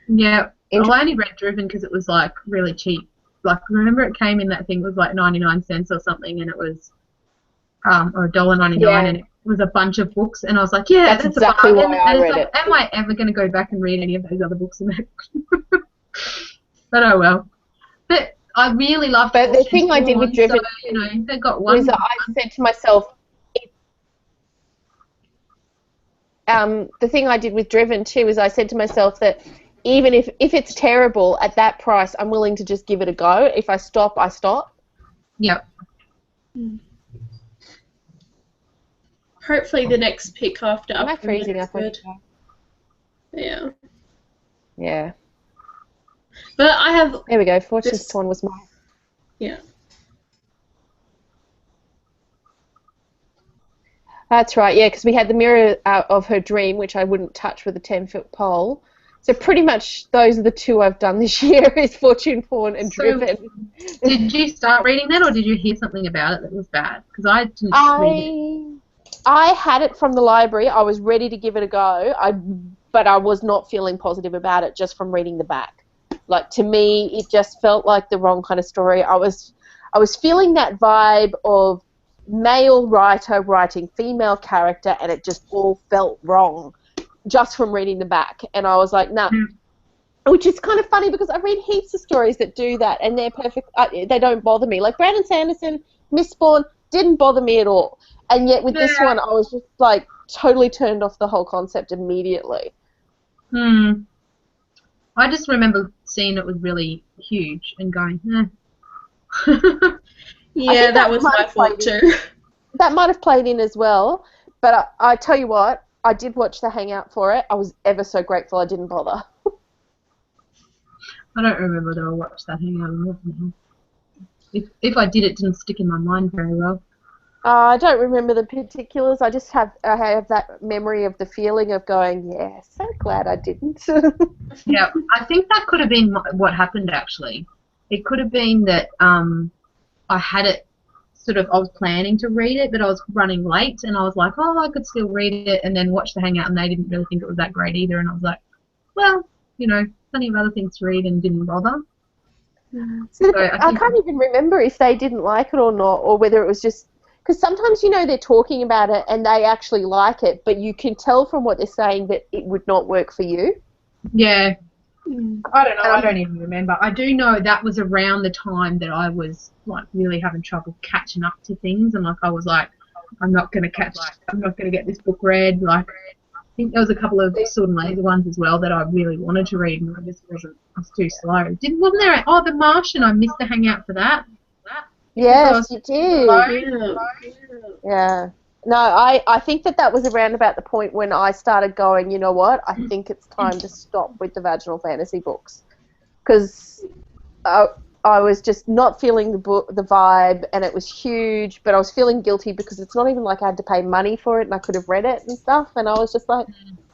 Yeah. Inter- I only read Driven because it was like really cheap. Like, remember it came in that thing, it was like 99 cents or something, and it was or $1.99, Yeah. and it was a bunch of books, and I was like, yeah, That's that's exactly a bargain. why I And it's read like, it. am I ever going to go back and read any of those other books in that? But oh well. But I really loved. But the thing I did with Driven, so, you know, they got one. was that I said to myself, the thing I did with Driven too is I said to myself that even if it's terrible at that price, I'm willing to just give it a go. If I stop, I stop. Yep. Hopefully the next pick after Am I Up freezing is up? good. Yeah. Yeah. But I have, There we go. Fortune's This- Torn was mine. yeah. That's right, yeah, because we had the Mirror of Her Dream, which I wouldn't touch with a 10-foot pole. So pretty much those are the two I've done this year, is Fortune Torn and So- Driven. Did you start reading that, or did you hear something about it that was bad? Because I didn't read it. I had it from the library. I was ready to give it a go, but I was not feeling positive about it just from reading the back. Like, to me, it just felt like the wrong kind of story. I was feeling that vibe of male writer writing female character, and it just all felt wrong just from reading the back. And I was like, nah. Which is kind of funny because I read heaps of stories that do that, and they're perfect. They don't bother me. Like Brandon Sanderson, Mistborn didn't bother me at all. And yet with this one, I was just like totally turned off the whole concept immediately. I just remember seeing it was really huge and going, eh. Yeah, that was might my have fault played too. That might have played in as well, but I tell you what, I did watch the Hangout for it. I was ever so grateful I didn't bother. I don't remember that I watched that hangout. If I did, it didn't stick in my mind very well. I don't remember the particulars. I have that memory of the feeling of going, yeah, so glad I didn't. Yeah, I think that could have been what happened actually. It could have been that I had it I was planning to read it, but I was running late, and I was like, oh, I could still read it, and then watch the hangout, and they didn't really think it was that great either, and I was like, well, you know, plenty of other things to read, and didn't bother. So I I think- can't even remember if they didn't like it or not, or whether it was just because sometimes they're talking about it and they actually like it, but you can tell from what they're saying that it would not work for you. Yeah. I don't know. I don't even remember. I do know that was around the time that I was like really having trouble catching up to things, and like I was like, I'm not gonna get this book read. Like, I think there was a couple of Sword and Laser ones as well that I really wanted to read, and I just wasn't. I was too slow. Wasn't there? Oh, The Martian. I missed the hangout for that. Yes, you did. Yeah. Yeah. No, I think that was around about the point when I started going, you know what, I think it's time to stop with the vaginal fantasy books. Because I was just not feeling the vibe, and it was huge, but I was feeling guilty because it's not even like I had to pay money for it and I could have read it and stuff, and I was just like,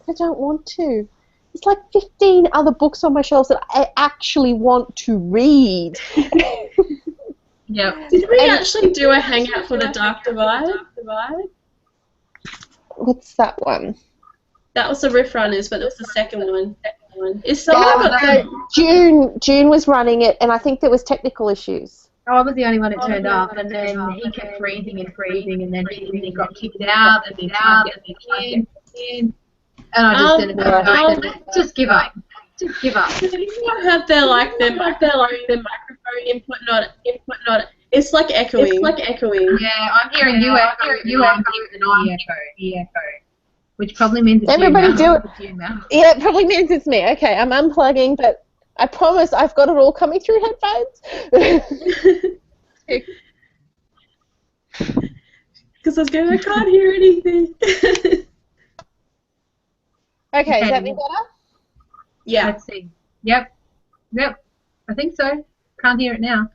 I don't want to. There's like 15 other books on my shelves that I actually want to read. Yep. Did we actually do a hangout for the Dark Divide? What's that one? That was the Riff Runners, but it was the second one. Is someone got June was running it, and I think there was technical issues. I was the only one that turned up, and then he kept freezing, and then he got kicked out, and then tried to get back in, and I just didn't know. Just give up. Just give up. Did anyone have their microphone input not? It's like echoing. Yeah, I'm hearing you echo, I'm hearing the echo. Which probably means it's Everybody you do now. it. It's you now. Yeah, it probably means it's me. Okay, I'm unplugging, but I promise I've got it all coming through headphones. Because I was going, I can't hear anything. Okay, is that any better? Yeah. Let's see. Yep. I think so. Can't hear it now.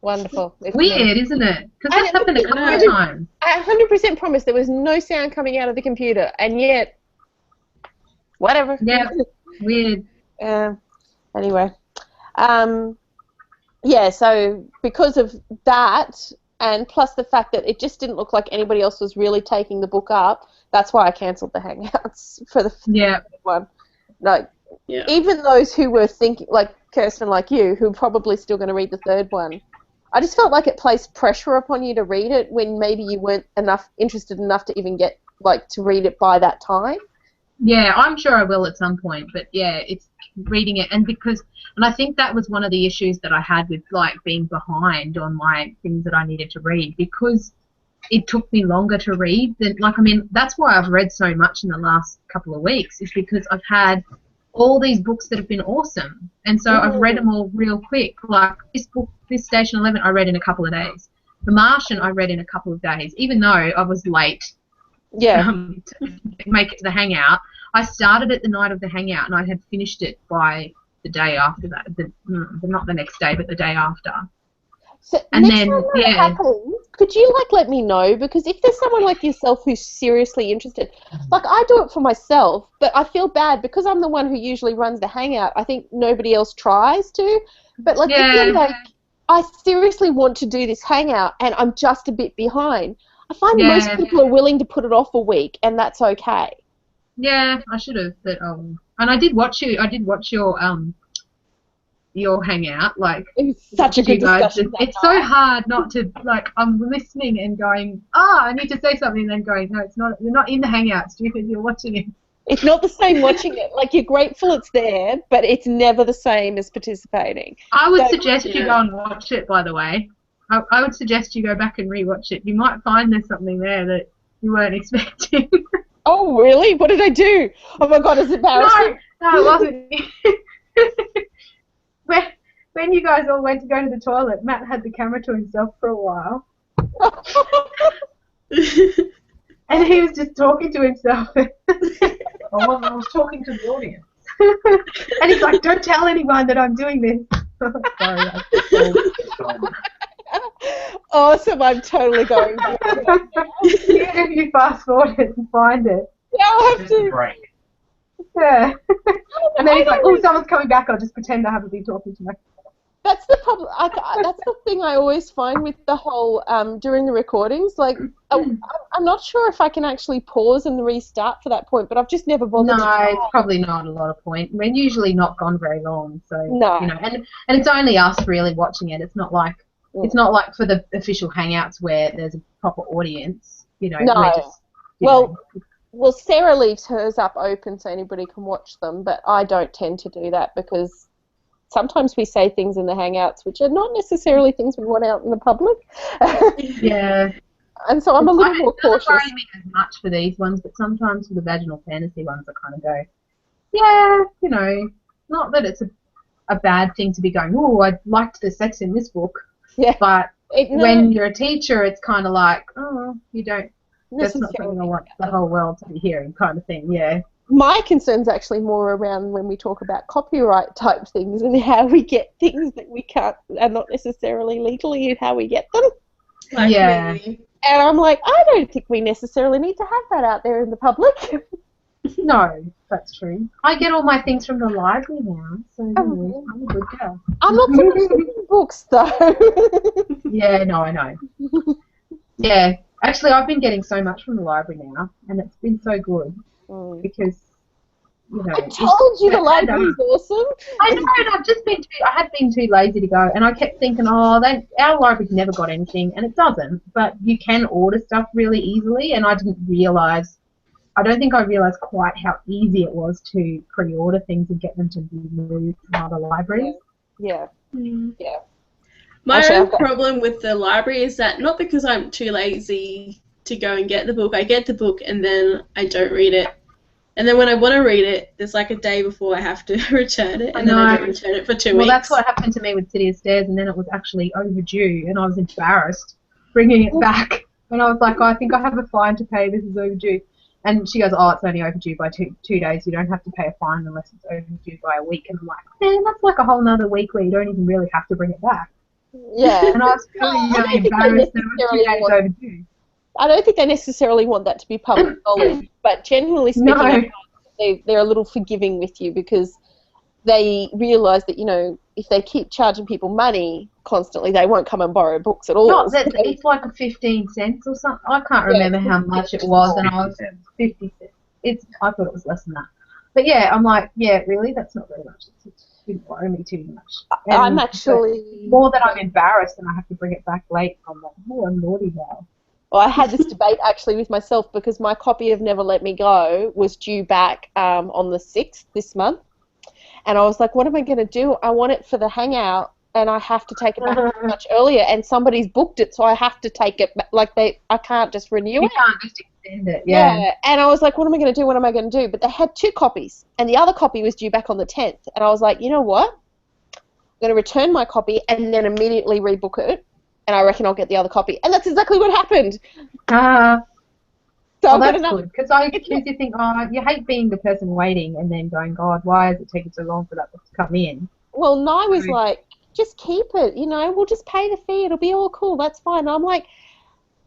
Wonderful. It's Weird, me. isn't it? Because that's happened a couple of times. I 100% promise there was no sound coming out of the computer, and yet, whatever. Yeah. Weird. Anyway, yeah, so because of that, and plus the fact that it just didn't look like anybody else was really taking the book up, that's why I cancelled the Hangouts for the Yeah. one. Like, Yeah. even those who were thinking, like Kirsten, like you, who are probably still going to read the third one, I just felt like it placed pressure upon you to read it when maybe you weren't interested enough to even get, like, to read it by that time. Yeah, I'm sure I will at some point, but yeah, it's reading it, and I think that was one of the issues that I had with, like, being behind on my things that I needed to read, because it took me longer to read than, like, I mean, that's why I've read so much in the last couple of weeks, is because I've had all these books that have been awesome, and so I've read them all real quick. Like, this book, this Station 11, I read in a couple of days. The Martian I read in a couple of days, even though I was late. Yeah. To make it to the Hangout. I started it the night of the Hangout, and I had finished it by the day after that. Not the next day, but the day after. So And next then, time that yeah. happens, could you, like, let me know? Because if there's someone like yourself who's seriously interested, like, I do it for myself, but I feel bad because I'm the one who usually runs the Hangout. I think nobody else tries to. But, like, if you're like, I seriously want to do this Hangout, and I'm just a bit behind, I find most people are willing to put it off a week, and that's okay. Yeah, I should have, but and I did watch you. I did watch your Hangout. Like, it was such a good discussion. It's so hard not to, like, I'm listening and going, I need to say something, and then going, no, it's not. You're not in the Hangout, stupid. You're watching it. It's not the same watching it. Like, you're grateful it's there, but it's never the same as participating. I would suggest you go and watch it, by the way. I would suggest you go back and rewatch it. You might find there's something there that you weren't expecting. Oh, really? What did I do? Oh, my God, it's embarrassing. No, it wasn't. when you guys all went to go to the toilet, Matt had the camera to himself for a while. And he was just talking to himself. I was talking to the audience. And he's like, don't tell anyone that I'm doing this. Sorry, Awesome, I'm totally going back. Even if you fast forward it and find it. Yeah, I'll have to. Break. Yeah. And then he's like, oh, someone's coming back, I'll just pretend I haven't been talking to myself. That's the problem. That's the thing I always find with the whole during the recordings. Like, I'm not sure if I can actually pause and restart for that point, but I've just never bothered. No, it's probably not a lot of point. We're usually not gone very long, so no. You know, and it's only us really watching it. It's not like for the official Hangouts where there's a proper audience. You know, no. we're just, well, Sarah leaves hers up open so anybody can watch them, but I don't tend to do that because sometimes we say things in the Hangouts which are not necessarily things we want out in the public. Yeah. And so I'm a little more cautious. It doesn't worry me as much for these ones, but sometimes for the vaginal fantasy ones I kind of go, yeah, you know, not that it's a bad thing to be going, oh, I liked the sex in this book. Yeah. But when you're a teacher, it's kind of like, oh, you don't, that's not something I want the whole world to be hearing kind of thing, yeah. My concern's actually more around when we talk about copyright type things and how we get things that we can't, are not necessarily legally, how we get them. Like yeah. Me. And I'm like, I don't think we necessarily need to have that out there in the public. No, that's true. I get all my things from the library now, so you know, I'm a good girl. I'm not so much reading books, though. Yeah, no, I know. Yeah, actually, I've been getting so much from the library now, and it's been so good because, you know. I told you the library's awesome. I know, and I had been too lazy to go, and I kept thinking, our library's never got anything, and it doesn't. But you can order stuff really easily, and I don't think I realised quite how easy it was to pre-order things and get them to be moved from other libraries. Yeah. Yeah. My own problem with the library is that not because I'm too lazy to go and get the book, I get the book and then I don't read it. And then when I want to read it, there's like a day before I have to return it, and then I don't return it for 2 weeks. Well, that's what happened to me with City of Stairs, and then it was actually overdue, and I was embarrassed bringing it back. And I was like, I think I have a fine to pay, this is overdue. And she goes, oh, it's only overdue by two days. You don't have to pay a fine unless it's overdue by a week. And I'm like, man, that's like a whole nother week where you don't even really have to bring it back. Yeah. And I was really embarrassed that it was 2 days overdue. I don't think they necessarily want that to be public knowledge, but generally speaking, they're a little forgiving with you because they realise that, you know, if they keep charging people money constantly, they won't come and borrow books at all. Not that it's like a 15 cents or something. I can't remember how much it was, and I was 50 cents. I thought it was less than that. But yeah, I'm like, yeah, really, that's not very much. It didn't worry me too much. And I'm actually more that I'm embarrassed and I have to bring it back late. I'm like, oh, I'm naughty now. Well, I had this debate actually with myself because my copy of Never Let Me Go was due back on the 6th this month. And I was like, what am I going to do? I want it for the hangout, and I have to take it back much earlier. And somebody's booked it, so I have to take it back. Like, I can't just renew it. You can't just extend it, yeah. And I was like, what am I going to do? What am I going to do? But they had 2 copies, and the other copy was due back on the 10th. And I was like, you know what? I'm going to return my copy and then immediately rebook it, and I reckon I'll get the other copy. And that's exactly what happened. So well, that's good, because you think, oh, you hate being the person waiting and then going, God, why is it taking so long for that book to come in? Well, Nye was like, just keep it, we'll just pay the fee, it'll be all cool, that's fine. And I'm like,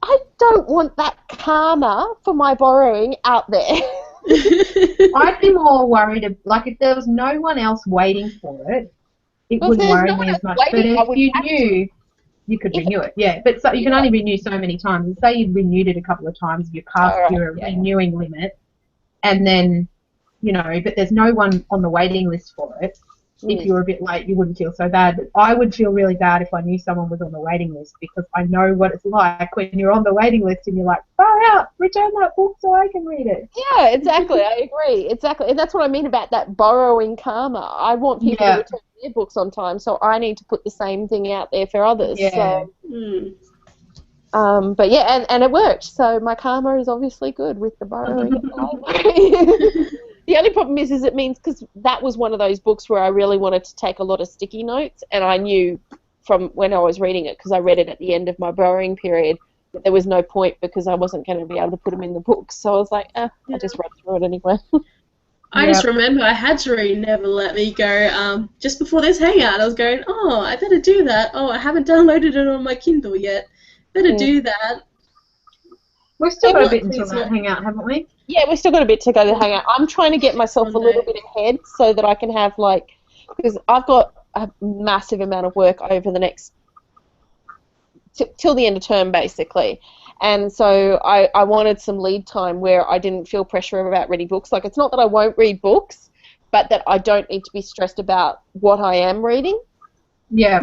I don't want that karma for my borrowing out there. I'd be more worried, like, if there was no one else waiting for it, it wouldn't worry me as much. But if you knew, you could renew it, yeah. But so you can only renew so many times. And say you'd renewed it a couple of times, you're past your renewing limit, and then, but there's no one on the waiting list for it. If you were a bit late, you wouldn't feel so bad. But I would feel really bad if I knew someone was on the waiting list, because I know what it's like when you're on the waiting list and you're like, far out, return that book so I can read it. Yeah, exactly. I agree. Exactly. And that's what I mean about that borrowing karma. I want people to return their books on time, so I need to put the same thing out there for others. Yeah. So, but yeah, and it worked. So my karma is obviously good with the borrowing. The only problem is it means, because that was one of those books where I really wanted to take a lot of sticky notes, and I knew from when I was reading it, because I read it at the end of my borrowing period, that there was no point because I wasn't going to be able to put them in the book. So I was like, I just read through it anyway. I just remember I had to read Never Let Me Go just before this hangout. I was going, oh, I better do that. Oh, I haven't downloaded it on my Kindle yet. Better do that. We've still got a bit until that hangout, haven't we? Yeah, we've still got a bit to go to hang out. I'm trying to get myself a little bit ahead so that I can have, because I've got a massive amount of work over the next, till the end of term, basically. And so I wanted some lead time where I didn't feel pressure about reading books. Like, it's not that I won't read books, but that I don't need to be stressed about what I am reading. Yeah.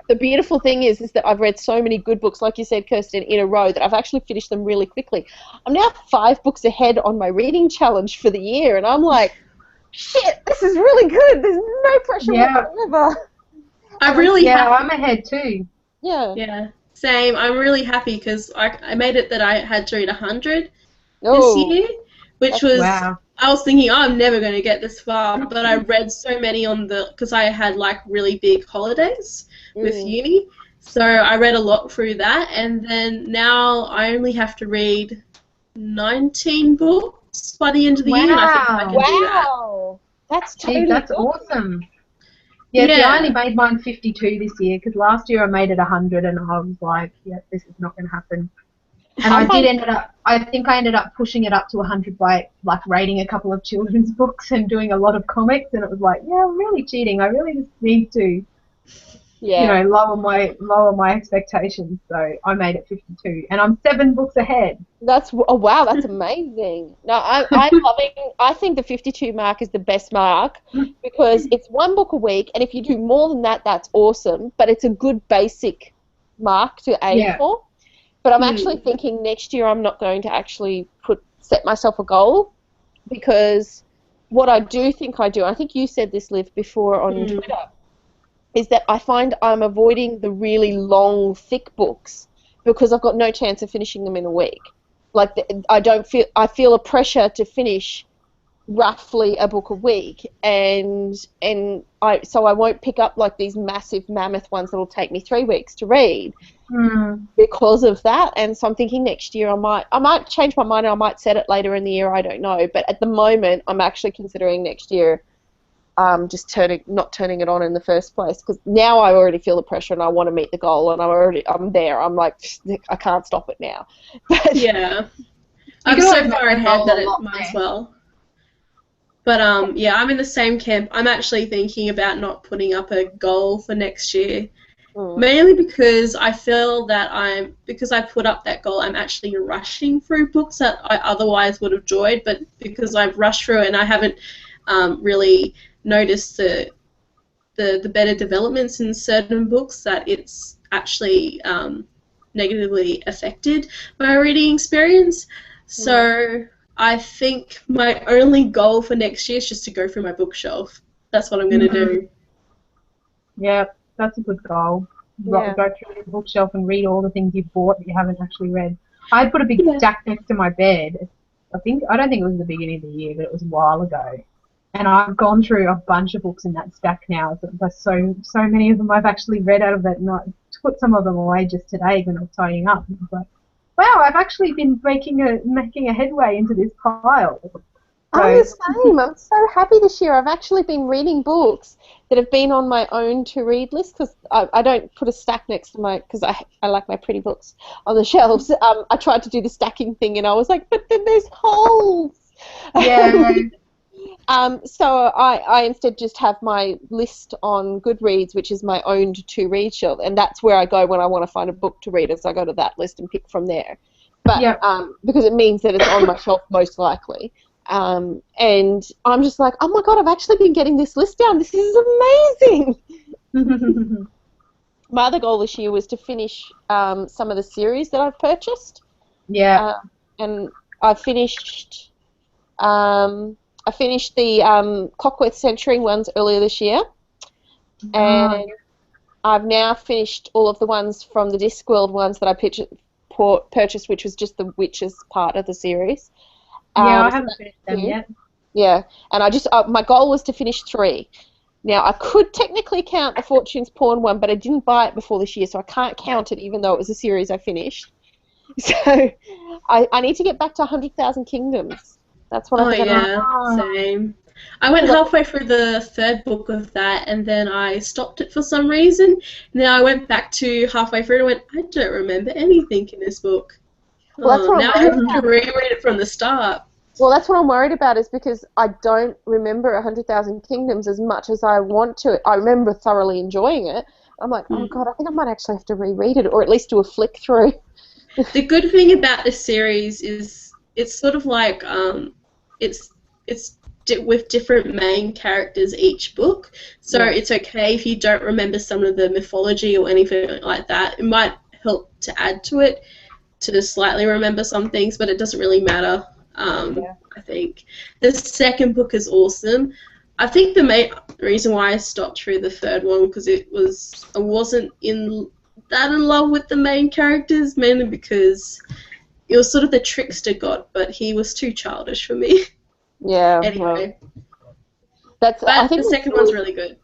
The beautiful thing is that I've read so many good books, like you said, Kirsten, in a row, that I've actually finished them really quickly. I'm now 5 books ahead on my reading challenge for the year, and I'm like, shit, this is really good. There's no pressure whatsoever. I'm ahead too. Yeah. Yeah. Same. I'm really happy because I made it that I had to read 100 this year, which was... Wow. I was thinking, I'm never going to get this far, but I read so many because I had really big holidays with uni, so I read a lot through that, and then now I only have to read 19 books by the end of the year, and I think I can do that. That's totally that's awesome. Yeah, see, I only made mine 52 this year, because last year I made it 100, and I was like, this is not going to happen. And I think I ended up pushing it up to 100 by rating a couple of children's books and doing a lot of comics, and it was like, I'm really cheating. I really just need to, lower my expectations. So I made it 52, and I'm 7 books ahead. Wow, that's amazing. No, I'm loving. I think the 52 mark is the best mark because it's 1 book a week, and if you do more than that, that's awesome. But it's a good basic mark to aim for. But I'm actually thinking next year I'm not going to actually set myself a goal, because what I do think I do, I think you said this, Liv, before on Twitter, is that I find I'm avoiding the really long, thick books because I've got no chance of finishing them in a week. I feel a pressure to finish roughly a book a week, and so I won't pick up these massive mammoth ones that'll take me 3 weeks to read because of that. And so I'm thinking next year I might change my mind, and I might set it later in the year, I don't know, but at the moment I'm actually considering next year just not turning it on in the first place, because now I already feel the pressure and I want to meet the goal, and I'm there. I'm like, I can't stop it now. But I'm so far ahead that it might as well. But yeah, I'm in the same camp. I'm actually thinking about not putting up a goal for next year. Mainly because I feel that because I put up that goal, I'm actually rushing through books that I otherwise would have enjoyed, but because I've rushed through it and I haven't really noticed the better developments in certain books, that it's actually negatively affected my reading experience. So I think my only goal for next year is just to go through my bookshelf. That's what I'm going to do. Yeah, that's a good goal. Yeah. Go through your bookshelf and read all the things you've bought that you haven't actually read. I put a big stack next to my bed. I don't think it was the beginning of the year, but it was a while ago. And I've gone through a bunch of books in that stack now. There's so many of them I've actually read out of that, and I put some of them away just today when I was tidying up. And I was like, wow, I've actually been making a headway into this pile. I'm the same. I'm so happy this year. I've actually been reading books that have been on my own to-read list, because I don't put a stack next to because I like my pretty books on the shelves. I tried to do the stacking thing, and I was like, but then there's holes. Yeah. So I instead just have my list on Goodreads, which is my own to-read shelf, and that's where I go when I want to find a book to read, so I go to that list and pick from there. But because it means that it's on my shelf most likely. And I'm just like, oh my god, I've actually been getting this list down. This is amazing. My other goal this year was to finish some of the series that I've purchased. Yeah. And I finished the Clockwork Century ones earlier this year. And I've now finished all of the ones from the Discworld ones that I purchased, which was just the Witches part of the series. Yeah, I haven't finished them yet. Yeah, and I just my goal was to finish 3. Now, I could technically count the Fortune's Pawn one, but I didn't buy it before this year, so I can't count it, even though it was a series I finished. So I need to get back to 100,000 Kingdoms. That's what I think. Same. I went halfway through the 3rd book of that, and then I stopped it for some reason. And then I went back to halfway through and went, I don't remember anything in this book. Well, now I have to reread it from the start. Well, that's what I'm worried about, is because I don't remember 100,000 Kingdoms as much as I want to. I remember thoroughly enjoying it. I'm like, oh god, I think I might actually have to reread it, or at least do a flick through. The good thing about this series is it's sort of like it's with different main characters each book, so it's okay if you don't remember some of the mythology or anything like that. It might help to add to it to slightly remember some things, but it doesn't really matter. I think the 2nd book is awesome. I think the main reason why I stopped through the 3rd one because I wasn't in love with the main characters, mainly because it was sort of the trickster god, but he was too childish for me. Yeah. Anyway, I think the 2nd one's really good.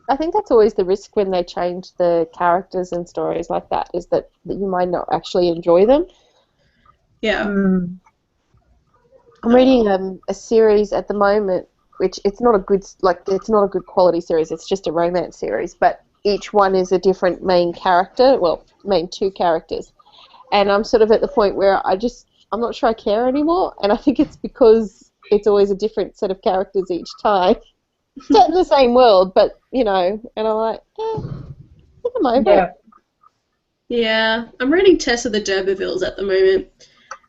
I think that's always the risk when they change the characters and stories like that, is that you might not actually enjoy them. Yeah. I'm reading a series at the moment, which it's not a good quality series. It's just a romance series, but each one is a different main character. Well, main 2 characters, and I'm sort of at the point where I'm not sure I care anymore, and I think it's because it's always a different set of characters each time, set in the same world, but and I'm like, I think I'm over it. Yeah, I'm reading Tess of the D'Urbervilles at the moment.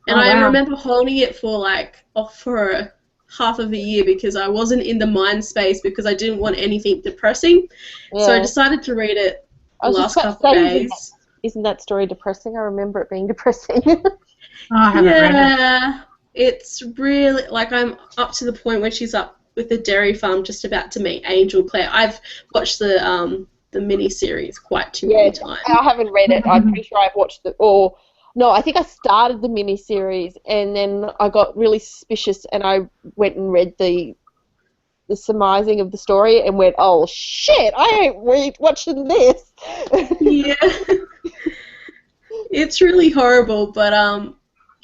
And I remember holding it for for half of a year because I wasn't in the mind space because I didn't want anything depressing. Yeah. So I decided to read it the last couple of days. Isn't that story depressing? I remember it being depressing. I haven't read it. It's really, I'm up to the point where she's up with the dairy farm just about to meet Angel Claire. I've watched the mini-series quite too many times. I haven't read it. I'm pretty sure I've watched it, no, I think I started the mini-series and then I got really suspicious and I went and read the surmising of the story and went, oh shit, I ain't watching this. Yeah. It's really horrible, but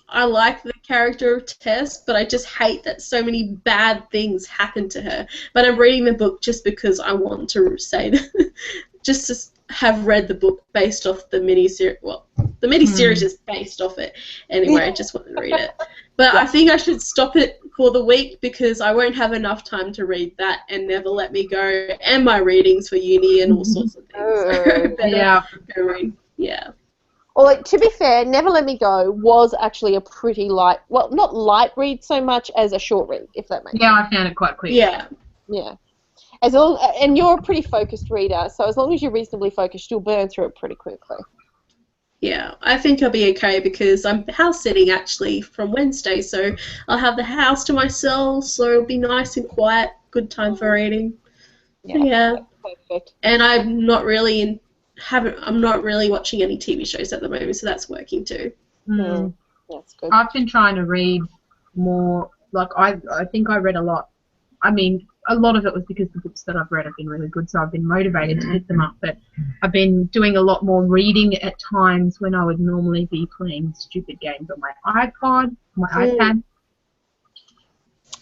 I like the character of Tess, but I just hate that so many bad things happen to her. But I'm reading the book just because I want to say that, just to have read the book based off the mini-series. Well, the mini-series is based off it. Anyway, I just wanted to read it. But I think I should stop it for the week because I won't have enough time to read that and Never Let Me Go and my readings for uni and all sorts of things. So better Yeah. go read. Yeah. Well, like, to be fair, Never Let Me Go was actually a pretty light, well, not light read so much as a short read, if that makes sense. Yeah, I found it quite quick. Yeah. Yeah. And you're a pretty focused reader, so as long as you're reasonably focused, you'll burn through it pretty quickly. Yeah, I think I'll be okay because I'm house sitting actually from Wednesday, so I'll have the house to myself, so it'll be nice and quiet, good time for reading. Yeah. Perfect. And I'm not really watching any TV shows at the moment, so that's working too. Mm. That's good. I've been trying to read more. Like, I think I read a lot. I mean, a lot of it was because the books that I've read have been really good, so I've been motivated to pick them up. But I've been doing a lot more reading at times when I would normally be playing stupid games on my iPod, my iPad.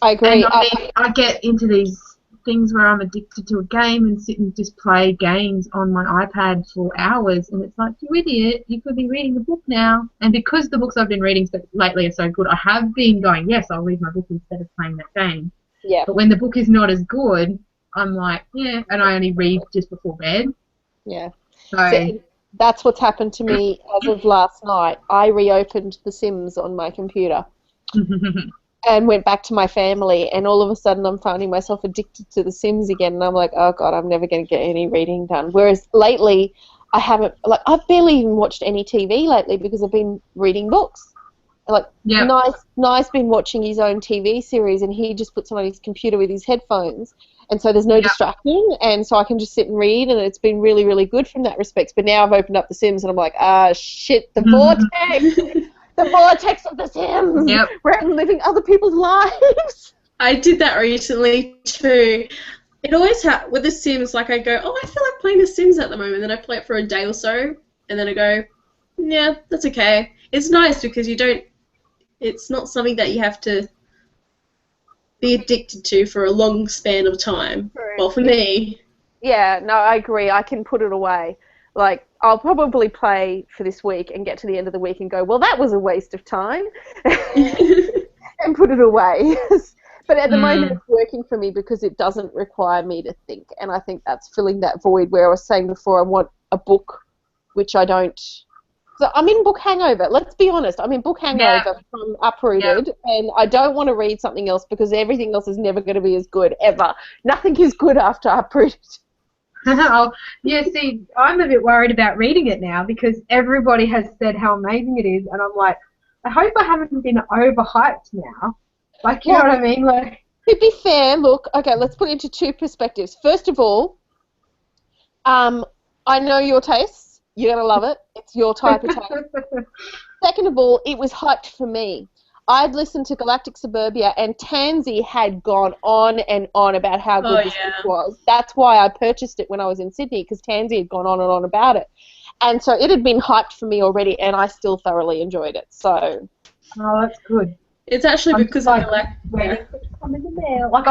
I agree. And I get into these things where I'm addicted to a game and sit and just play games on my iPad for hours, and it's like, you idiot, you could be reading the book now. And because the books I've been reading lately are so good, I have been going, yes, I'll read my book instead of playing that game. Yeah. But when the book is not as good, I'm like, yeah, and I only read just before bed. Yeah. So that's what's happened to me as of last night. I reopened The Sims on my computer and went back to my family, and all of a sudden I'm finding myself addicted to The Sims again, and I'm like, oh God, I'm never going to get any reading done. Whereas lately, I've barely even watched any TV lately because I've been reading books. Like, Nice been watching his own TV series, and he just puts on his computer with his headphones, and so there's no distraction, and so I can just sit and read, and it's been really, really good from that respect. But now I've opened up The Sims, and I'm like, shit, the vortex! The vortex of The Sims! Yep. Where I'm living other people's lives! I did that recently too. It always with The Sims, like I go, oh, I feel like playing The Sims at the moment, then I play it for a day or so, and then I go, yeah, that's okay. It's nice because it's not something that you have to be addicted to for a long span of time. True. Well, for me. Yeah, no, I agree. I can put it away. Like, I'll probably play for this week and get to the end of the week and go, well, that was a waste of time, and put it away. But at the moment, it's working for me because it doesn't require me to think, and I think that's filling that void where I was saying before I want a book, which I don't. So I'm in book hangover. Let's be honest. I'm in book hangover from Uprooted, and I don't want to read something else because everything else is never going to be as good, ever. Nothing is good after Uprooted. Yeah, see, I'm a bit worried about reading it now because everybody has said how amazing it is, and I'm like, I hope I haven't been overhyped now. Like, you know what I mean? Like, to be fair, look, okay, let's put it into two perspectives. First of all, I know your tastes. You're going to love it. It's your type of taste. Second of all, it was hyped for me. I'd listened to Galactic Suburbia, and Tansy had gone on and on about how good this book was. That's why I purchased it when I was in Sydney, because Tansy had gone on and on about it. And so it had been hyped for me already, and I still thoroughly enjoyed it. So, oh, that's good. It's actually because of Galactic. Like,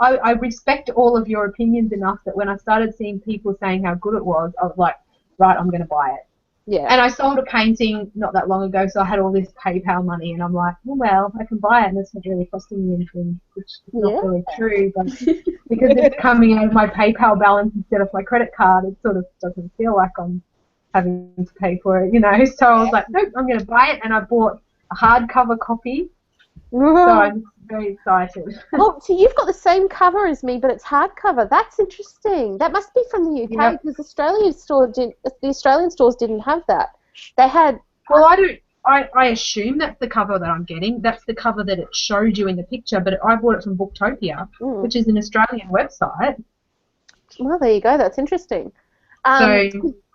I respect all of your opinions enough that when I started seeing people saying how good it was, I was like, right, I'm going to buy it. Yeah. And I sold a painting not that long ago, so I had all this PayPal money, and I'm like, well, I can buy it, and it's not really costing me anything, which is not really true, but because it's coming out of my PayPal balance instead of my credit card, it sort of doesn't feel like I'm having to pay for it, you know. So I was like, nope, I'm going to buy it, and I bought a hardcover copy, so I'm very excited. Oh, so you've got the same cover as me, but it's hardcover. That's interesting. That must be from the UK because the Australian stores didn't have that. They had. Well, I assume that's the cover that I'm getting. That's the cover that it showed you in the picture, but I bought it from Booktopia, which is an Australian website. Well, there you go. That's interesting. So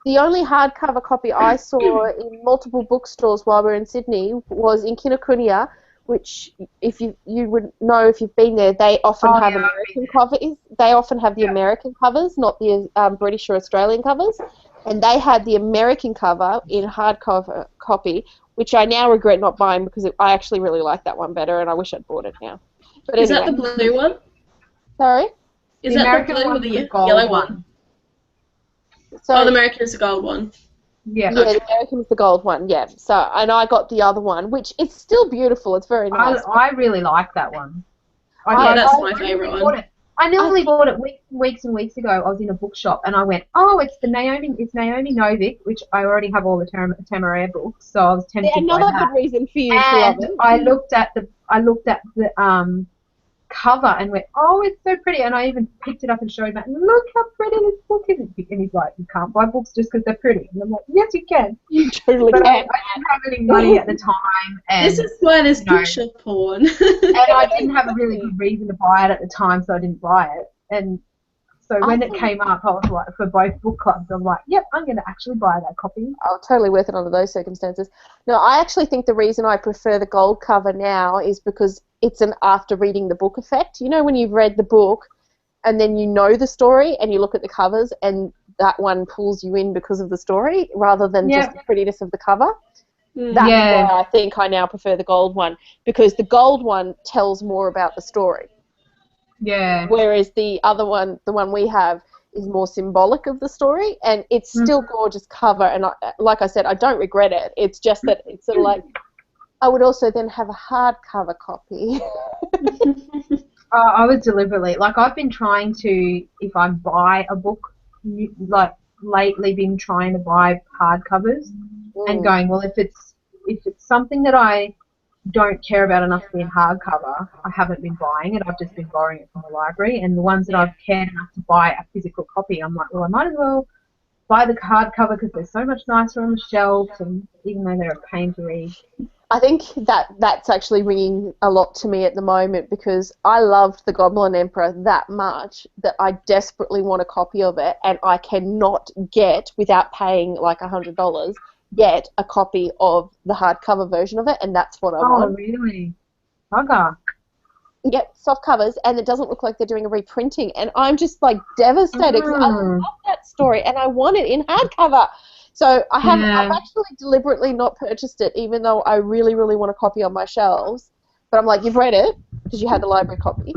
the only hardcover copy I saw in multiple bookstores while we were in Sydney was in Kinokuniya, which, if you would know if you've been there, they often have American covers. They often have the American covers, not the British or Australian covers. And they had the American cover in hardcover copy, which I now regret not buying because I actually really like that one better, and I wish I'd bought it now. But Is anyway. that the blue one? Sorry? Is that the blue or the yellow one? So, the American is the gold one. Yeah. Yeah, the American's the gold one. Yeah. So, and I got the other one, which is still beautiful. It's very nice. I really like that one. Yeah, that's I my nearly favourite bought one. it. I nearly bought it weeks and weeks ago. I was in a bookshop and I went, oh, it's Naomi Novik, which I already have all the Tamaria books, so I was tempted by Another that. good reason for you to love And it. I looked at the cover and went, oh, it's so pretty. And I even picked it up and showed Matt, look how pretty this book is. And he's like, you can't buy books just because they're pretty. And I'm like, yes, you can. You totally But I can. didn't have any money at the time. And, This is why there's you know, picture porn. and I didn't have a really good reason to buy it at the time, so I didn't buy it. And so when it came up, I was like, for both book clubs, I'm like, yep, I'm going to actually buy that copy. Oh, totally worth it under those circumstances. No, I actually think the reason I prefer the gold cover now is because it's an after reading the book effect. You know, when you've read the book and then you know the story and you look at the covers and that one pulls you in because of the story rather than just the prettiness of the cover. That's why I think I now prefer the gold one, because the gold one tells more about the story. Yeah. Whereas the other one, the one we have, is more symbolic of the story, and it's still gorgeous cover. And like I said, I don't regret it. It's just that it's sort of like I would also then have a hardcover copy. I was deliberately, like, I've been trying to, if I buy a book, like lately been trying to buy hardcovers and going, well, if it's something that I don't care about enough to be in hardcover, I haven't been buying it. I've just been borrowing it from the library. And the ones that I've cared enough to buy a physical copy, I'm like, well, I might as well buy the hardcover because they're so much nicer on the shelf, and even though they're a pain to read. I think that's actually ringing a lot to me at the moment, because I loved The Goblin Emperor that much that I desperately want a copy of it, and I cannot get, without paying like $100, get a copy of the hardcover version of it, and that's what I want. Oh, really? Bugger. Yep, soft covers, and it doesn't look like they're doing a reprinting, and I'm just like devastated because I love that story and I want it in hardcover. So I've actually deliberately not purchased it, even though I really, really want a copy on my shelves. But I'm like, you've read it because you had the library copy.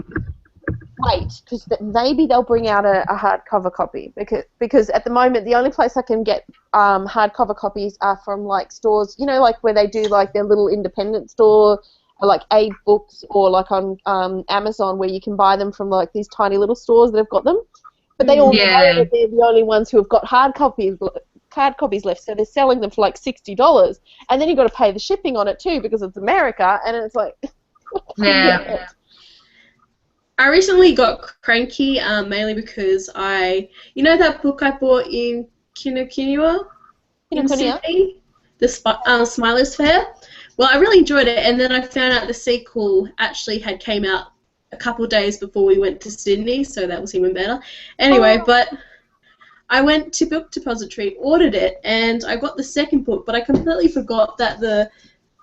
Wait, because maybe they'll bring out a hardcover copy, because at the moment the only place I can get hardcover copies are from like stores, you know, like where they do like their little independent store, or like Abe Books, or like on Amazon, where you can buy them from like these tiny little stores that have got them. But they all know that they're the only ones who have got hard copies left, so they're selling them for like $60, and then you've got to pay the shipping on it too because it's America, and it's like I recently got cranky, mainly because you know that book I bought in Kinokuniwa in Sydney, the Smilers Fair? Well, I really enjoyed it, and then I found out the sequel actually had came out a couple of days before we went to Sydney, so that was even better. Anyway, but I went to Book Depository, ordered it, and I got the second book, but I completely forgot that the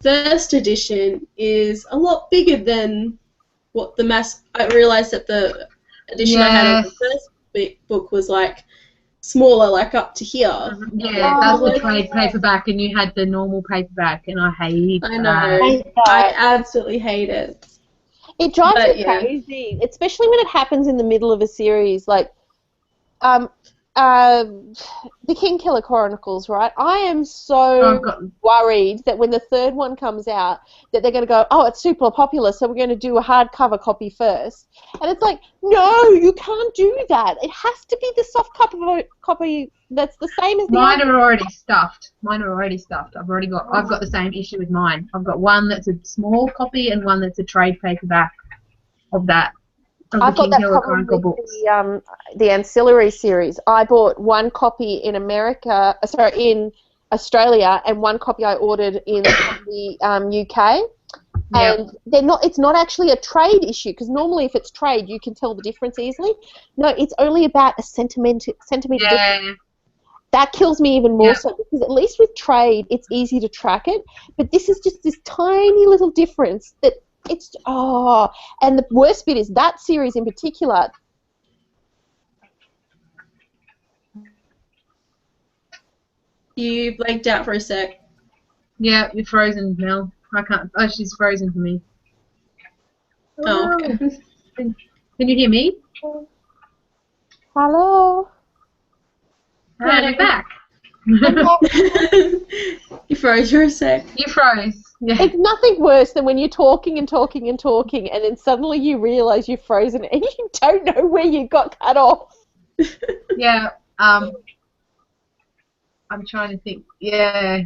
first edition is a lot bigger than what the mass. I realised that the edition I had on the first book was like smaller, like up to here. Yeah, that's the trade paperback, and you had the normal paperback, and I hate I know. I absolutely hate it. It drives me crazy, especially when it happens in the middle of a series, like the Kingkiller Chronicles, right? I am so worried that when the third one comes out, that they're going to go, oh, it's super popular, so we're going to do a hardcover copy first. And it's like, no, you can't do that. It has to be the soft copy that's the same as the Mine are already stuffed. I've got the same issue with mine. I've got one that's a small copy and one that's a trade paperback of that. I've got that problem with the ancillary series. I bought one copy in in Australia, and one copy I ordered in the UK. And they're not. It's not actually a trade issue, because normally if it's trade, you can tell the difference easily. No, it's only about a centimetre difference. That kills me even more so, because at least with trade, it's easy to track it. But this is just this tiny little difference that. And the worst bit is that series in particular. You blanked out for a sec. Yeah, you're frozen, Mel. I can't. Oh, she's frozen for me. Oh, okay. Can you hear me? Hello. You're back. You froze for a sec. You froze. Yeah. It's nothing worse than when you're talking and talking and talking, and then suddenly you realise you've frozen and you don't know where you got cut off. Yeah. I'm trying to think. Yeah.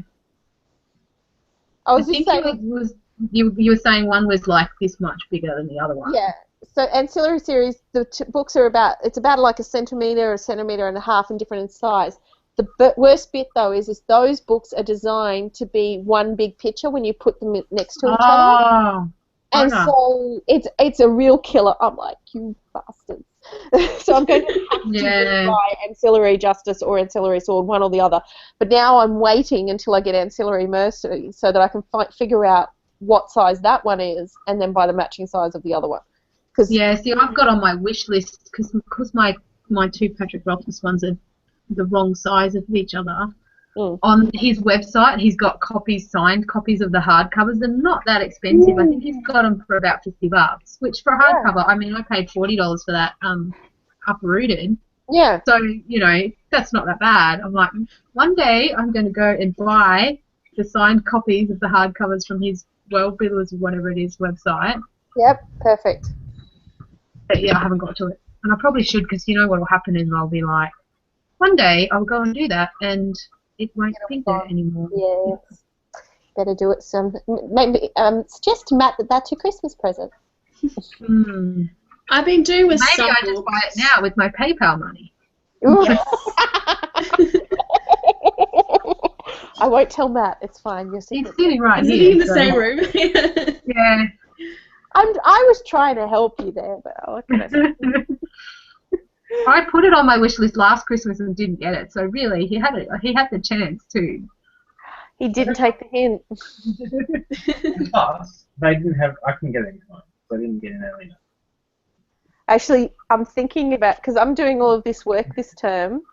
I I was just think saying. it was you were saying one was like this much bigger than the other one. Yeah. So ancillary series, the books are about like a centimetre and a half, and different in size. The worst bit though is those books are designed to be one big picture when you put them next to each other, Oh. and okay. so it's a real killer. I'm like, you bastards. So I'm going to have to buy Ancillary Justice or Ancillary Sword, one or the other. But now I'm waiting until I get Ancillary Mercy so that I can figure out what size that one is, and then buy the matching size of the other one. Yeah, see, I've got on my wish list because my two Patrick Rothfuss ones are the wrong size of each other. On his website, he's got signed copies of the hardcovers. They're not that expensive. I think he's got them for about $50, which for a hardcover, I mean, I paid $40 for that Uprooted. Yeah. So, that's not that bad. I'm like, one day I'm going to go and buy the signed copies of the hardcovers from his World Builders or whatever it is website. Yep, perfect. But yeah, I haven't got to it. And I probably should, because you know what will happen is I'll be like, one day I'll go and do that and it won't be there anymore. Yes. Better do it maybe suggest to Matt that that's your Christmas present. I've been doing with maybe some I just buy it now with my PayPal money. I won't tell Matt. It's fine. You're He's sitting right here. Is he in the same room? Yeah. I was trying to help you there, but what can I say? I put it on my wish list last Christmas and didn't get it. So really, he had the chance too. He didn't take the hint. Plus, they didn't have. I couldn't get it in time, so I didn't get in early enough. Actually, I'm thinking about, because I'm doing all of this work this term,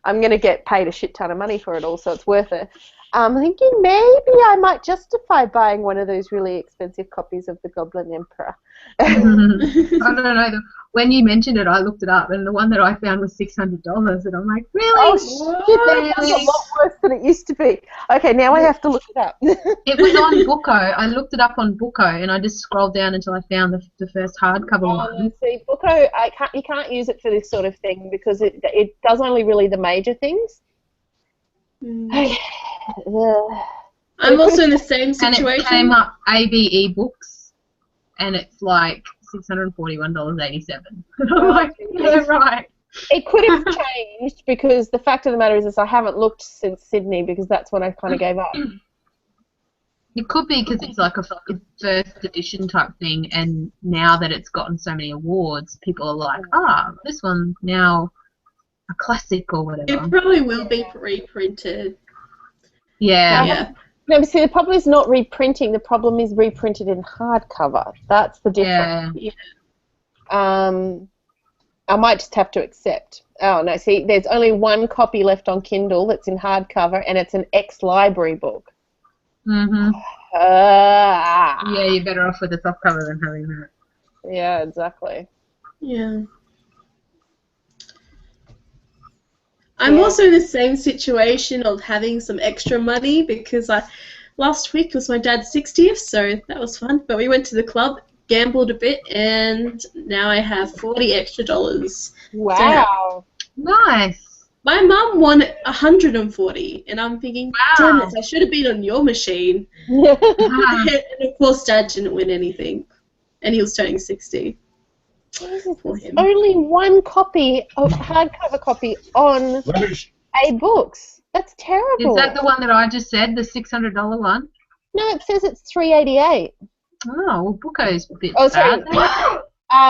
I'm going to get paid a shit ton of money for it all, so it's worth it. I'm thinking maybe I might justify buying one of those really expensive copies of The Goblin Emperor. I don't know. When you mentioned it, I looked it up, and the one that I found was $600, and I'm like, really? Oh, shit, that's a lot worse than it used to be. Okay, now I have to look it up. It was on Booko. I looked it up on Booko, and I just scrolled down until I found the first hardcover one. See, Booko, you can't use it for this sort of thing because it does only really the major things. Okay. I'm also in the same situation. And it came up ABE Books, and it's like $641.87. I'm like, yeah, right. It could have changed because the fact of the matter is I haven't looked since Sydney because that's when I kind of gave up. It could be because it's like a first edition type thing, and now that it's gotten so many awards, people are like, this one's now a classic or whatever. It probably will be reprinted. Yeah. No, but see, the problem is not reprinting. The problem is reprinted in hardcover. That's the difference. Yeah. I might just have to accept. Oh, no, see, there's only one copy left on Kindle that's in hardcover, and it's an ex-library book. Yeah, you're better off with the softcover than having that. Yeah, exactly. Yeah. I'm also in the same situation of having some extra money because last week was my dad's 60th, so that was fun. But we went to the club, gambled a bit, and now I have $40 extra. Wow. So, Nice. my mum won 140, and I'm thinking, damn it, I should have been on your machine. And of course, Dad didn't win anything, and he was turning 60. Jesus, there's only one copy of hardcover copy on A Books. That's terrible. Is that the one that I just said, the $600 one? No, it says it's $388. Oh, well, Booko's a bit sorry. bad.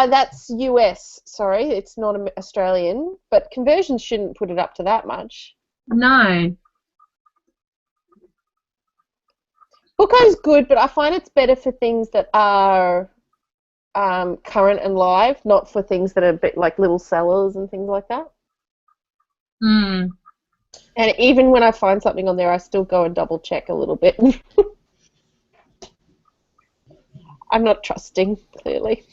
That's US. Sorry, it's not Australian. But conversions shouldn't put it up to that much. No. Booko's good, but I find it's better for things that are current and live, not for things that are a bit like little sellers and things like that. And even when I find something on there, I still go and double check a little bit. I'm not trusting, clearly.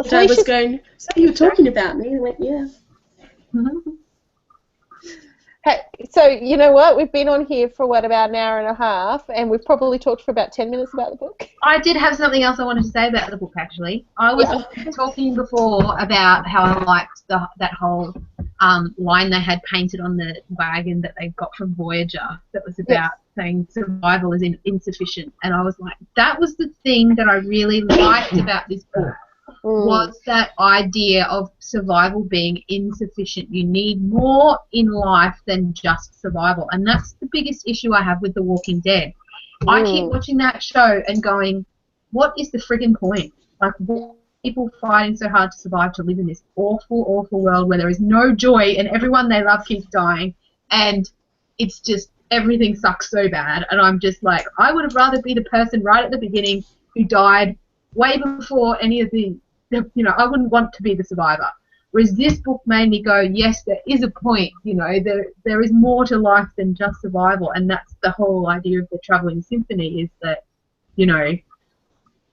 Dad was going, so you were talking about me? I went, yeah. Hey, so you know what? We've been on here for about an hour and a half, and we've probably talked for about 10 minutes about the book. I did have something else I wanted to say about the book, actually. I was talking before about how I liked that whole line they had painted on the wagon that they got from Voyager that was about saying survival is insufficient. And I was like, that was the thing that I really liked about this book, was that idea of survival being insufficient. You need more in life than just survival. And that's the biggest issue I have with The Walking Dead. I keep watching that show and going, what is the friggin' point? Like, people fighting so hard to survive, to live in this awful, awful world where there is no joy and everyone they love keeps dying, and it's just, everything sucks so bad. And I'm just like, I would have rather be the person right at the beginning who died way before any of the, you know, I wouldn't want to be the survivor. Whereas this book made me go, yes, there is a point, you know, there is more to life than just survival. And that's the whole idea of the Travelling Symphony, is that, you know,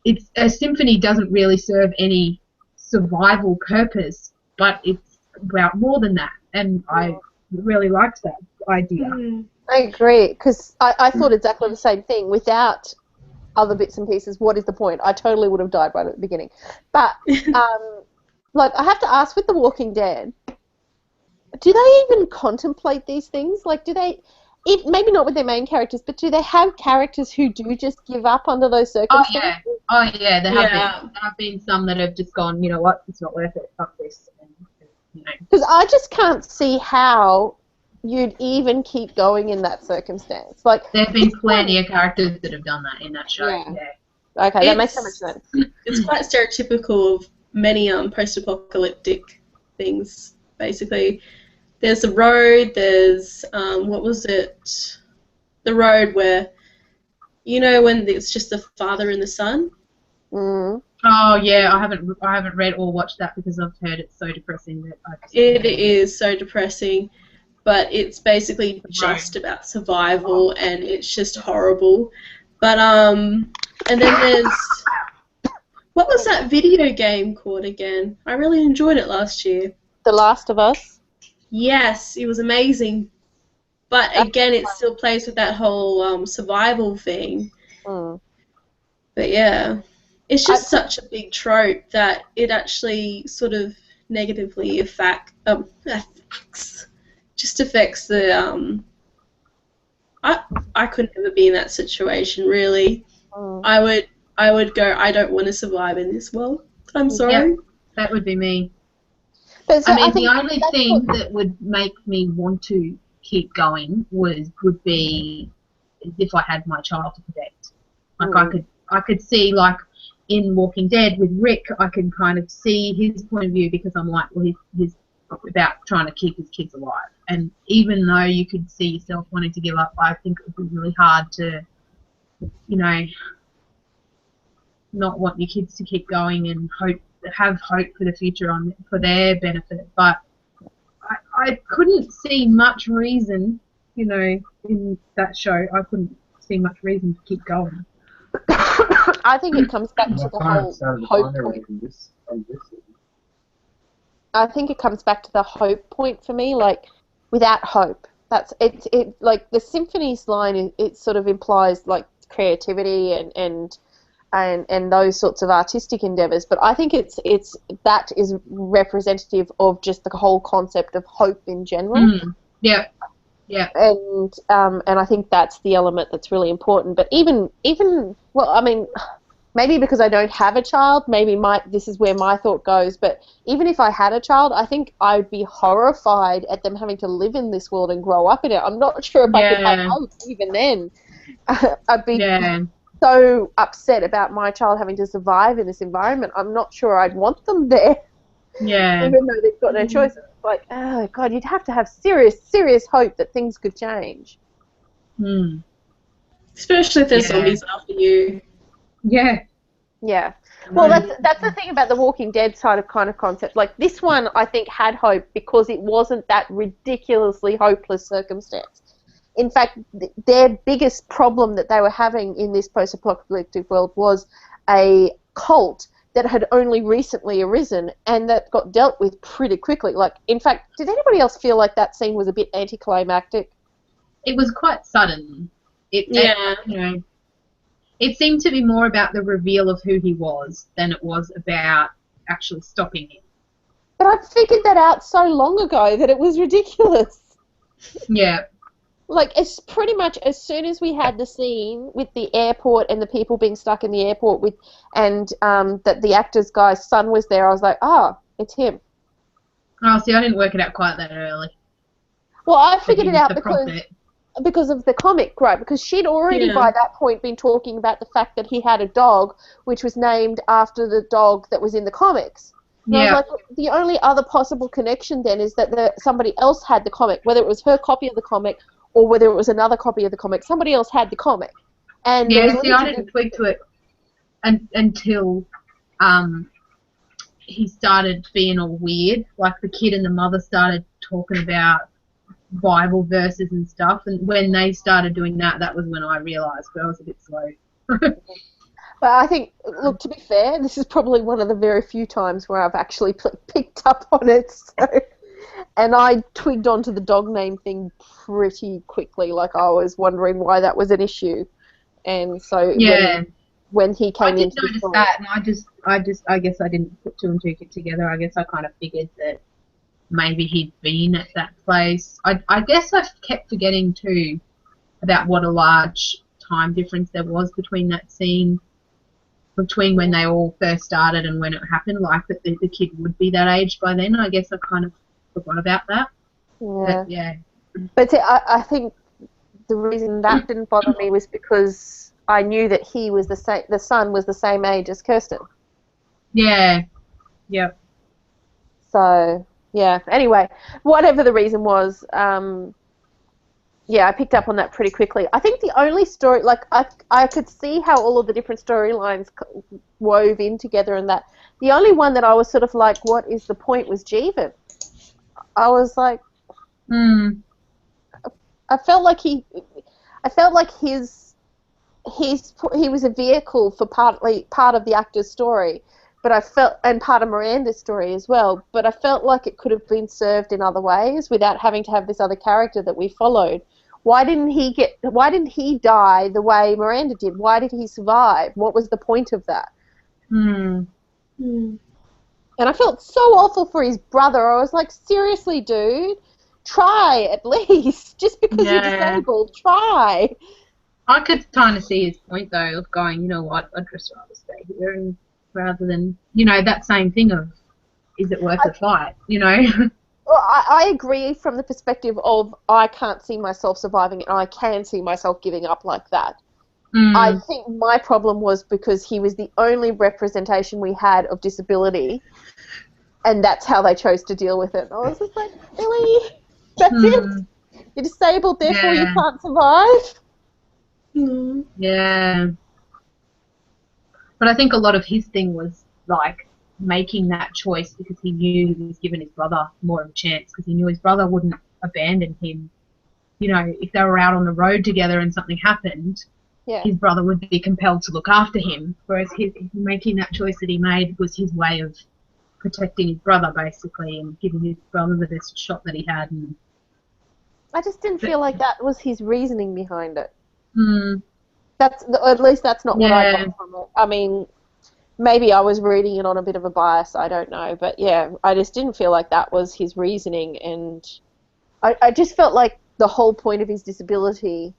it's a symphony doesn't really serve any survival purpose, but it's about more than that. And I really liked that idea. I agree, because I thought exactly the same thing. Without other bits and pieces, what is the point? I totally would have died right at the beginning. But, like, I have to ask, with The Walking Dead, do they even contemplate these things? Like, do they, maybe not with their main characters, but do they have characters who do just give up under those circumstances? Oh, yeah, there have been some that have just gone, you know what, it's not worth it, fuck this. Because I just can't see how you'd even keep going in that circumstance. Like, there have been plenty of characters that have done that in that show. Yeah. Okay, that makes so much sense. It's quite stereotypical of many post-apocalyptic things, basically. There's the road, there's, what was it? The road where, you know, when it's just the father and the son? Oh yeah, I haven't read or watched that because I've heard it's so depressing that It is so depressing, but it's basically just about survival, and it's just horrible. But and then there's, what was that video game called again? I really enjoyed it last year. The Last of Us? Yes, it was amazing. But again, it still plays with that whole survival thing. But yeah, it's just such a big trope that it actually sort of negatively affects the. I could never be in that situation, really. I would go, I don't want to survive in this world. I'm sorry. Yeah, that would be me. But so I mean, think the only thing that would make me want to keep going would be if I had my child to protect. Like I could see, like in Walking Dead with Rick, I can kind of see his point of view, because I'm like, well, he's about trying to keep his kids alive. And even though you could see yourself wanting to give up, I think it would be really hard to, you know, not want your kids to keep going and have hope for the future for their benefit. But I couldn't see much reason, you know, in that show. I couldn't see much reason to keep going. I think it comes back to the whole hope point. I think it comes back to the hope point for me. Like, without hope, that's it. Like the symphony's line, it sort of implies like creativity and those sorts of artistic endeavors. But I think that is representative of just the whole concept of hope in general. Yeah. And I think that's the element that's really important. But even well, I mean, maybe because I don't have a child, maybe this is where my thought goes. But even if I had a child, I think I'd be horrified at them having to live in this world and grow up in it. I'm not sure if I could have hope even then. I'd be so upset about my child having to survive in this environment. I'm not sure I'd want them there. Yeah. Even though they've got no choice. It's like, oh God, you'd have to have serious hope that things could change. Especially if there's zombies after you. Yeah. Yeah. Well, that's the thing about the Walking Dead kind of concept. Like, this one, I think, had hope because it wasn't that ridiculously hopeless circumstance. In fact, their biggest problem that they were having in this post-apocalyptic world was a cult that had only recently arisen and that got dealt with pretty quickly. Like, in fact, did anybody else feel like that scene was a bit anticlimactic? It was quite sudden. Yeah. It seemed to be more about the reveal of who he was than it was about actually stopping him. But I figured that out so long ago that it was ridiculous. Yeah. Like, it's pretty much as soon as we had the scene with the airport and the people being stuck in the airport and that the actor's guy's son was there, I was like, it's him. Oh, see, I didn't work it out quite that early. Well, I figured it out The prophet. because of the comic, right? Because she'd already by that point been talking about the fact that he had a dog which was named after the dog that was in the comics. And I was like, the only other possible connection then is that somebody else had the comic, whether it was her copy of the comic or whether it was another copy of the comic. Somebody else had the comic. And see, I didn't tweak to it until he started being all weird. Like, the kid and the mother started talking about Bible verses and stuff, and when they started doing that, that was when I realised, but I was a bit slow. But I think, look, to be fair, this is probably one of the very few times where I've actually picked up on it. So, and I twigged onto the dog name thing pretty quickly. Like, I was wondering why that was an issue. And so when he came into the story, that, and I guess I didn't put two and two together. I guess I kind of figured that maybe he'd been at that place. I guess I kept forgetting too about what a large time difference there was between that scene, between when they all first started and when it happened, like that the kid would be that age by then. I guess I kind of forgot about that. But I think the reason that didn't bother me was because I knew that he was the son was the same age as Kirsten. Yeah. So, yeah. Anyway, whatever the reason was, I picked up on that pretty quickly. I think the only story, like, I could see how all of the different storylines wove in together and that. The only one that I was sort of like, what is the point, was Jeevan. I was like, I felt like he was a vehicle for part of the actor's story, but and part of Miranda's story as well, but I felt like it could have been served in other ways without having to have this other character that we followed. Why didn't he die the way Miranda did? Why did he survive? What was the point of that? And I felt so awful for his brother. I was like, seriously, dude, try at least. Just because you're disabled, try. I could kind of see his point, though, of going, you know what, I'd just rather stay here, and rather than, that same thing of, is it worth the fight, Well, I agree from the perspective of I can't see myself surviving and I can see myself giving up like that. I think my problem was because he was the only representation we had of disability, and that's how they chose to deal with it. I was just like, really? That's it? You're disabled, therefore you can't survive? Yeah. But I think a lot of his thing was, like, making that choice because he knew he was giving his brother more of a chance, because he knew his brother wouldn't abandon him. If they were out on the road together and something happened, his brother would be compelled to look after him, whereas making that choice that he made was his way of protecting his brother, basically, and giving his brother the best shot that he had. And I just didn't feel like that was his reasoning behind it. At least that's not what I got from it. I mean, maybe I was reading it on a bit of a bias, I don't know. But, I just didn't feel like that was his reasoning. And I just felt like the whole point of his disability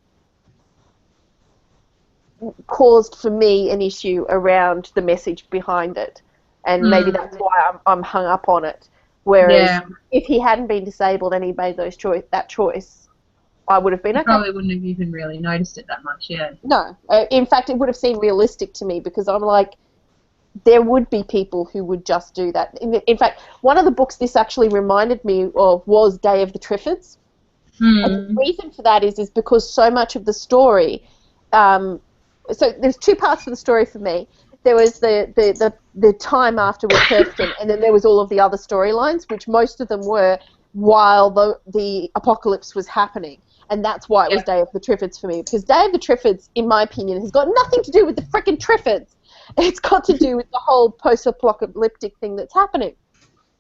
caused, for me, an issue around the message behind it. And maybe that's why I'm hung up on it. Whereas if he hadn't been disabled and he made that choice, I would have been okay. Probably wouldn't have even really noticed it that much, No. In fact, it would have seemed realistic to me, because I'm like, there would be people who would just do that. In fact, one of the books this actually reminded me of was Day of the Triffids. And the reason for that is because so much of the story, so there's two parts to the story for me. There was the time after with Kirsten, and then there was all of the other storylines, which most of them were while the apocalypse was happening. And that's why it was Day of the Triffids for me, because Day of the Triffids, in my opinion, has got nothing to do with the frickin' Triffids. It's got to do with the whole post-apocalyptic thing that's happening.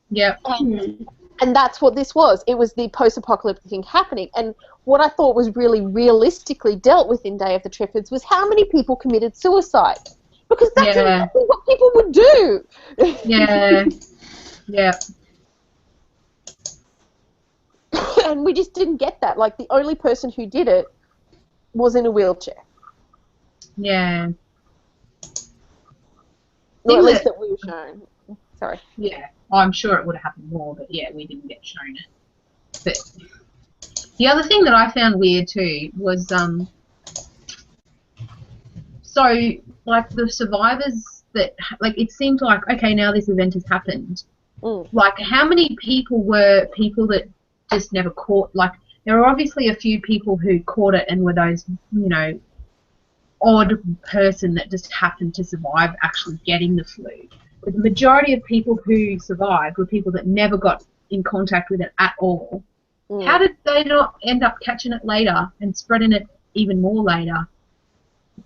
Yep. And that's what this was. It was the post-apocalyptic thing happening. And what I thought was really realistically dealt with in Day of the Triffids was how many people committed suicide. Because that's exactly what people would do. Yeah. Yeah. And we just didn't get that. Like, the only person who did it was in a wheelchair. Yeah. Or at least that we were shown. Sorry. Yeah. I'm sure it would have happened more, but yeah, we didn't get shown it. But the other thing that I found weird too was, so, like, the survivors that, like, it seemed like, okay, now this event has happened. Like, how many people were people that just never caught, like, there were obviously a few people who caught it and were those, you know, odd person that just happened to survive actually getting the flu. But the majority of people who survived were people that never got in contact with it at all. How did they not end up catching it later and spreading it even more later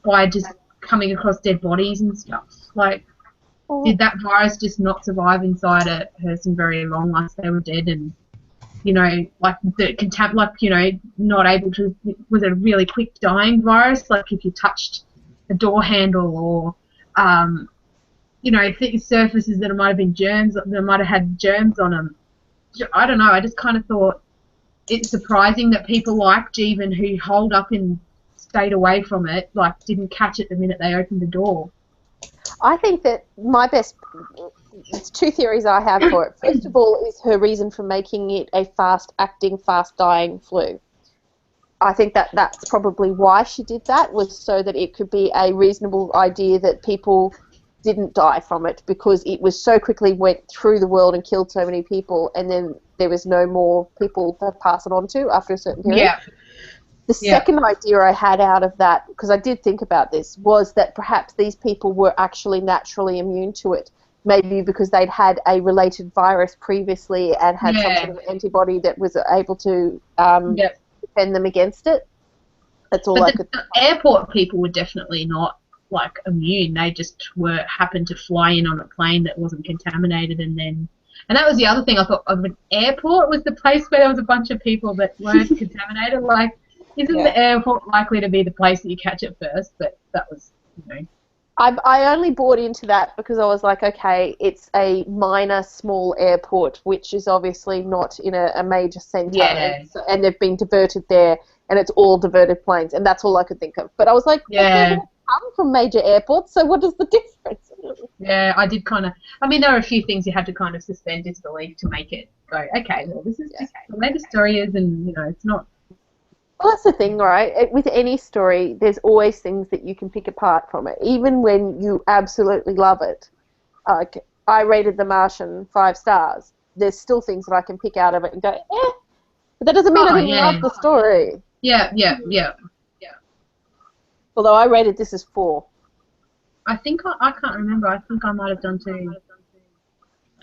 by just coming across dead bodies and stuff? Like, did that virus just not survive inside a person very long once they were dead? And, you know, like, you know, not able to, was it a really quick dying virus? Like, if you touched a door handle or, you know, surfaces that might have been germs, that might have had germs on them. I don't know, I just kind of thought it's surprising that people like Jeevan who holed up and stayed away from it, like, didn't catch it the minute they opened the door. I think that it's two theories I have for it. First of all is her reason for making it a fast-acting, fast-dying flu. I think that that's probably why she did that, was so that it could be a reasonable idea that people didn't die from it, because it was so quickly went through the world and killed so many people, and then there was no more people to pass it on to after a certain period. Yeah. The second idea I had out of that, because I did think about this, was that perhaps these people were actually naturally immune to it, maybe because they'd had a related virus previously and had some sort of antibody that was able to defend them against it. That's all I could think. The airport people were definitely not, like, immune. They just happened to fly in on a plane that wasn't contaminated, and that was the other thing I thought of. An airport was the place where there was a bunch of people that weren't contaminated. Like, isn't the airport likely to be the place that you catch it first? But that was, you know. I only bought into that because I was like, okay, it's a minor, small airport, which is obviously not in a major centre, and they've been diverted there, and it's all diverted planes, and that's all I could think of. But I was like, they come from major airports, so what is the difference? Yeah, I did kind of. I mean, there are a few things you had to kind of suspend disbelief to make it go, okay, well, this is just the way the story is, and, you know, it's not. Well, that's the thing, right? With any story, there's always things that you can pick apart from it, even when you absolutely love it. Like, I rated The Martian 5 stars. There's still things that I can pick out of it and go, but that doesn't mean I didn't love the story. Yeah. Although I rated this as 4. I think I can't remember. I think I might have done 2.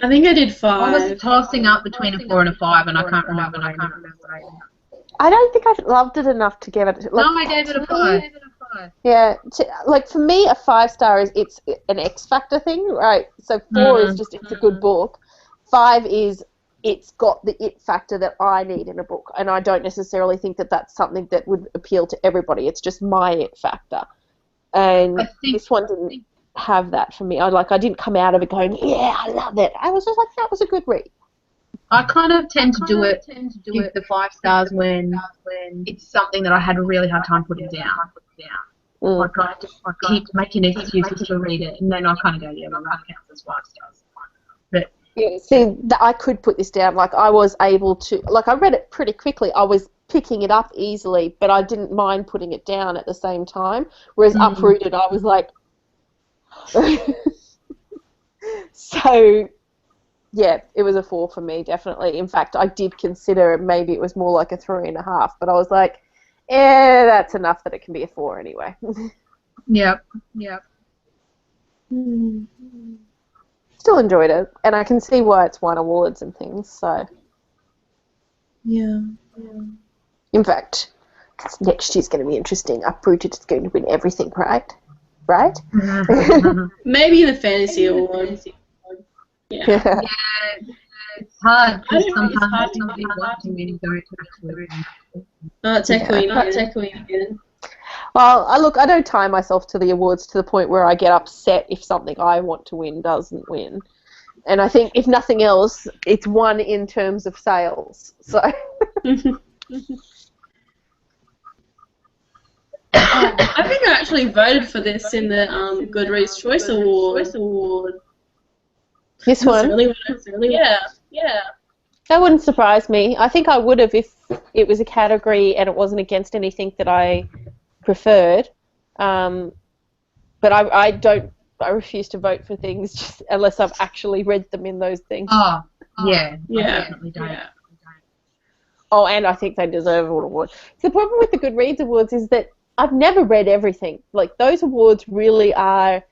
I think I did 5. I was tossing up between a 4 and a 5, and I can't remember. I don't think I loved it enough to give it. Like, no, I gave it a 5. Yeah, like, for me, a 5-star is it's an X Factor thing, right? So 4 is just it's a good book. 5 is it's got the it factor that I need in a book, and I don't necessarily think that that's something that would appeal to everybody. It's just my it factor, and this one didn't have that for me. I didn't come out of it going, yeah, I love it. I was just like, that was a good read. I kind of tend to do it the 5 stars when it's something that I had a really hard time putting down. Like, I keep making excuses to read it, and then I kind of go, yeah, well, that counts as 5 stars. But yeah, see, I could put this down. Like, I was able to, like, I read it pretty quickly. I was picking it up easily, but I didn't mind putting it down at the same time. Whereas Uprooted, I was like, so. Yeah, it was a 4 for me, definitely. In fact, I did consider maybe it was more like a 3.5, but I was like, that's enough that it can be a 4 anyway. Yep. Still enjoyed it, and I can see why it's won awards and things, so. Yeah. In fact, next year's going to be interesting. Uprooted is going to win everything, right? right? Maybe the fantasy award. Yeah. Yeah, it's hard I because don't know, it's sometimes hard things you watching and you don't actually. Oh, it's echoing. It's echoing again. Well, I don't tie myself to the awards to the point where I get upset if something I want to win doesn't win. And I think, if nothing else, it's won in terms of sales. So. I think I actually voted for this in the Goodreads Choice Award. This one? Yeah. That wouldn't surprise me. I think I would have if it was a category and it wasn't against anything that I preferred. But I refuse to vote for things just unless I've actually read them in those things. Oh, yeah. I Yeah. definitely don't. Yeah. Oh, and I think they deserve an award. The problem with the Goodreads Awards is that I've never read everything. Like, those awards really are,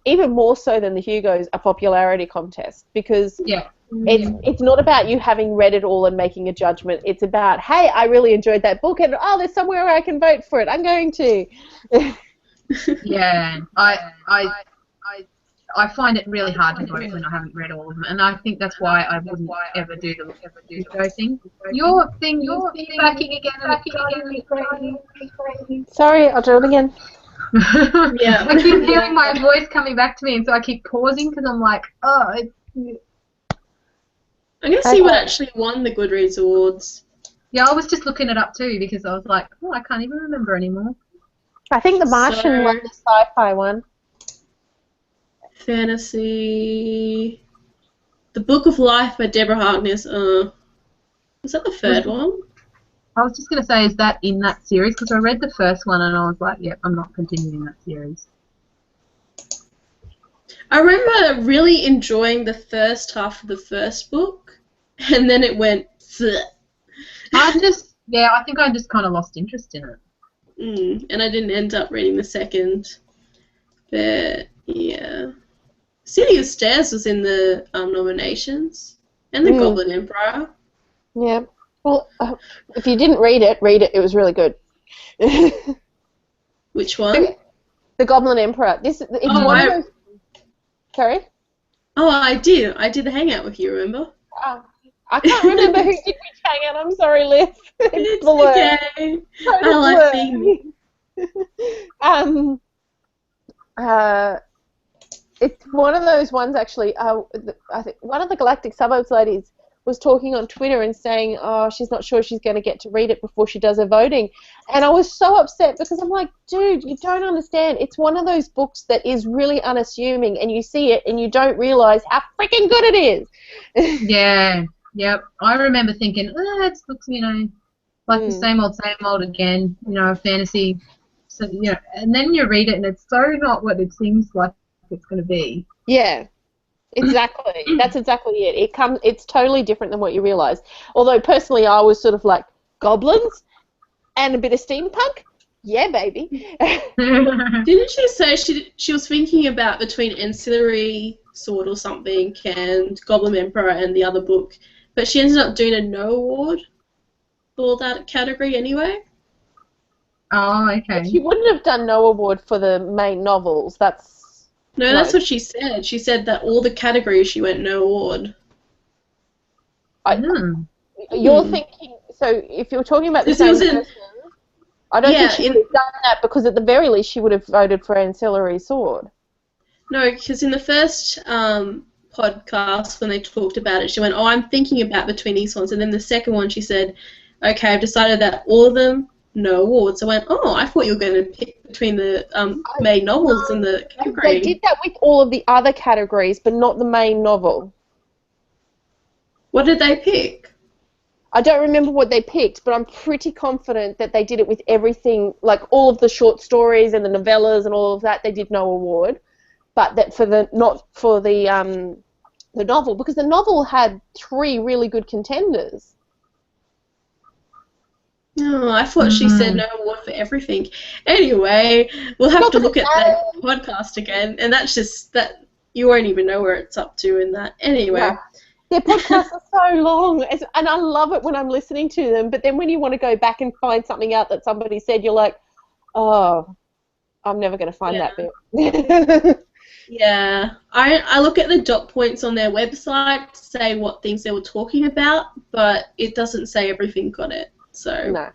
even more so than the Hugos, a popularity contest, because Yeah. it's not about you having read it all and making a judgment. It's about, hey, I really enjoyed that book, and there's somewhere where I can vote for it. I'm going to. Yeah. I find it really hard to vote when I haven't read all of them, and I think that's why I wouldn't ever do the Hugo thing. Your thing, you're backing again, and it's driving me crazy. Sorry, I'll do it again. Yeah. I keep hearing my voice coming back to me, and so I keep pausing because I'm like, I'm going to see what actually won the Goodreads Awards. yeah. I was just looking it up too because I was like, oh, I can't even remember anymore. I think The Martian won the sci-fi one. Fantasy. The Book of Life by Deborah Harkness. Was that the third one? I was just going to say, is that in that series? Because I read the first one and I was like, yep, I'm not continuing that series. I remember really enjoying the first half of the first book, and then it went. I think I just kind of lost interest in it. And I didn't end up reading the second. But yeah, City of Stairs was in the nominations, and the Goblin Emperor. Yeah. Well, if you didn't read it. It was really good. Which one? The Goblin Emperor. It's one of those. Sorry? Oh, I did. I did the hangout with you, remember? I can't remember who did which hangout. I'm sorry, Liv. It's okay. I like being it's one of those ones, actually. I think one of the Galactic Suburbs ladies was talking on Twitter and saying, she's not sure she's going to get to read it before she does her voting. And I was so upset because I'm like, dude, you don't understand. It's one of those books that is really unassuming, and you see it and you don't realise how freaking good it is. Yeah, yep. I remember thinking, it looks, like the same old again, fantasy. So, and then you read it and it's so not what it seems like it's going to be. Yeah. Exactly. That's exactly it. It's totally different than what you realise. Although personally I was sort of like, goblins and a bit of steampunk? Yeah, baby. Didn't she say she was thinking about between Ancillary Sword or something and Goblin Emperor and the other book, but she ended up doing a no award for that category anyway? Oh, okay. She wouldn't have done no award for the main novels. That's what she said. She said that all the categories she went no award. You're thinking, so if you're talking about the same person, I don't think she would have done that, because at the very least she would have voted for Ancillary Sword. No, because in the first podcast when they talked about it, she went, I'm thinking about between these ones. And then the second one she said, okay, I've decided that all of them, no awards. I went, I thought you were going to pick between the main novels and the category. They did that with all of the other categories, but not the main novel. What did they pick? I don't remember what they picked, but I'm pretty confident that they did it with everything, like all of the short stories and the novellas and all of that. They did no award, but that not for the novel, because the novel had 3 really good contenders. Oh, I thought she said no award for everything. Anyway, we'll have to look at that podcast again, and that's just that you won't even know where it's up to in that. Anyway. Yeah. Their podcasts are so long, and I love it when I'm listening to them, but then when you want to go back and find something out that somebody said, you're like, oh, I'm never going to find Yeah. that bit. Yeah, I look at the dot points on their website to say what things they were talking about, but it doesn't say everything on it. So No.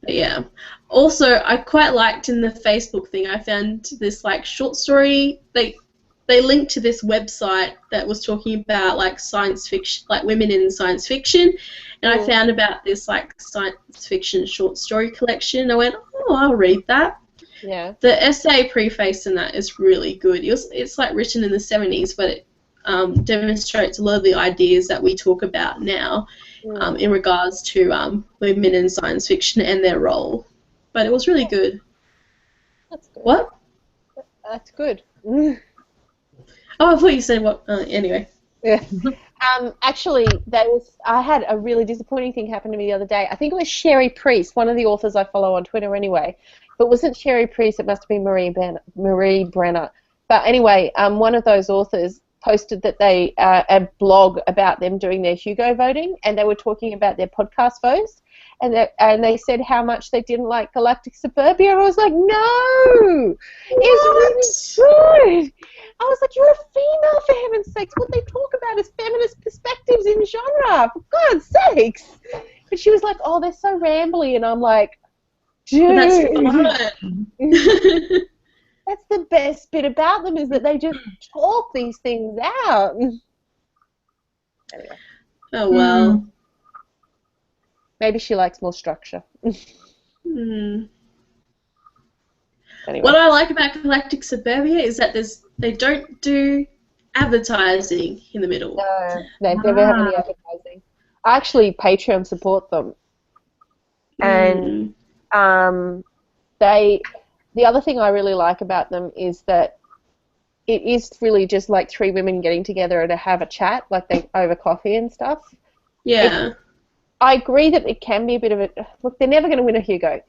but yeah. Also, I quite liked in the Facebook thing. I found this like short story. They linked to this website that was talking about like science fiction, like women in science fiction, and I found about this like science fiction short story collection. I went, oh, I'll read that. Yeah. The essay preface in that is really good. It's like written in the 70s, but it demonstrates a lot of the ideas that we talk about now in regards to women in science fiction and their role. But it was really good. That's good. What? That's good. Oh, I thought you said what? Anyway. Yeah. Actually, I had a really disappointing thing happen to me the other day. I think it was Sherry Priest, one of the authors I follow on Twitter anyway. If it wasn't Sherry Priest, it must have been Marie Brenner. But anyway, one of those authors posted that they a blog about them doing their Hugo voting, and they were talking about their podcast votes, and they said how much they didn't like Galactic Suburbia, and I was like, no, it's really good. I was like, you're a female, for heaven's sakes. What they talk about is feminist perspectives in genre, for God's sakes. And she was like, oh, they're so rambly, and I'm like, dude. That's fun. That's the best bit about them, is that they just talk these things out. Anyway. Oh, well. Maybe she likes more structure. Anyway. Anyway. What I like about Galactic Suburbia is that they don't do advertising in the middle. No, they never have any advertising. I actually Patreon support them. And the other thing I really like about them is that it is really just like three women getting together to have a chat, like over coffee and stuff. Yeah. I agree that it can be a bit of a... Look, they're never going to win a Hugo.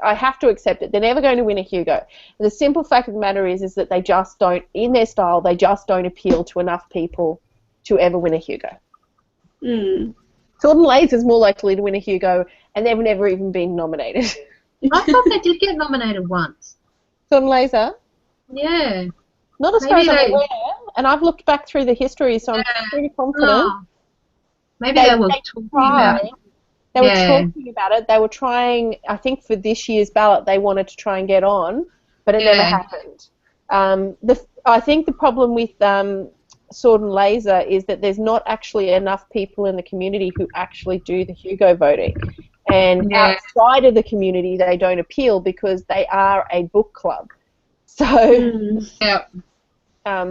I have to accept it. They're never going to win a Hugo. The simple fact of the matter is that they just don't, in their style, they just don't appeal to enough people to ever win a Hugo. Sword and Laser is more likely to win a Hugo, and they've never even been nominated. I thought they did get nominated once. Sword and Laser? Yeah. Not as far as I'm aware, and I've looked back through the history, so I'm pretty confident. Oh. Maybe they were talking about it. They were talking about it. They were trying, I think for this year's ballot, they wanted to try and get on, but it never happened. I think the problem with Sword and Laser is that there's not actually enough people in the community who actually do the Hugo voting. And outside of the community, they don't appeal because they are a book club. So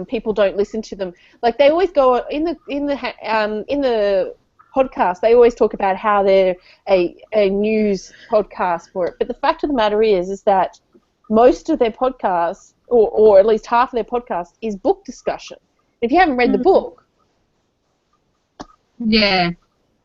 people don't listen to them. Like they always go in the podcast. They always talk about how they're a news podcast for it. But the fact of the matter is that most of their podcasts, or at least half of their podcast, is book discussion. If you haven't read the book,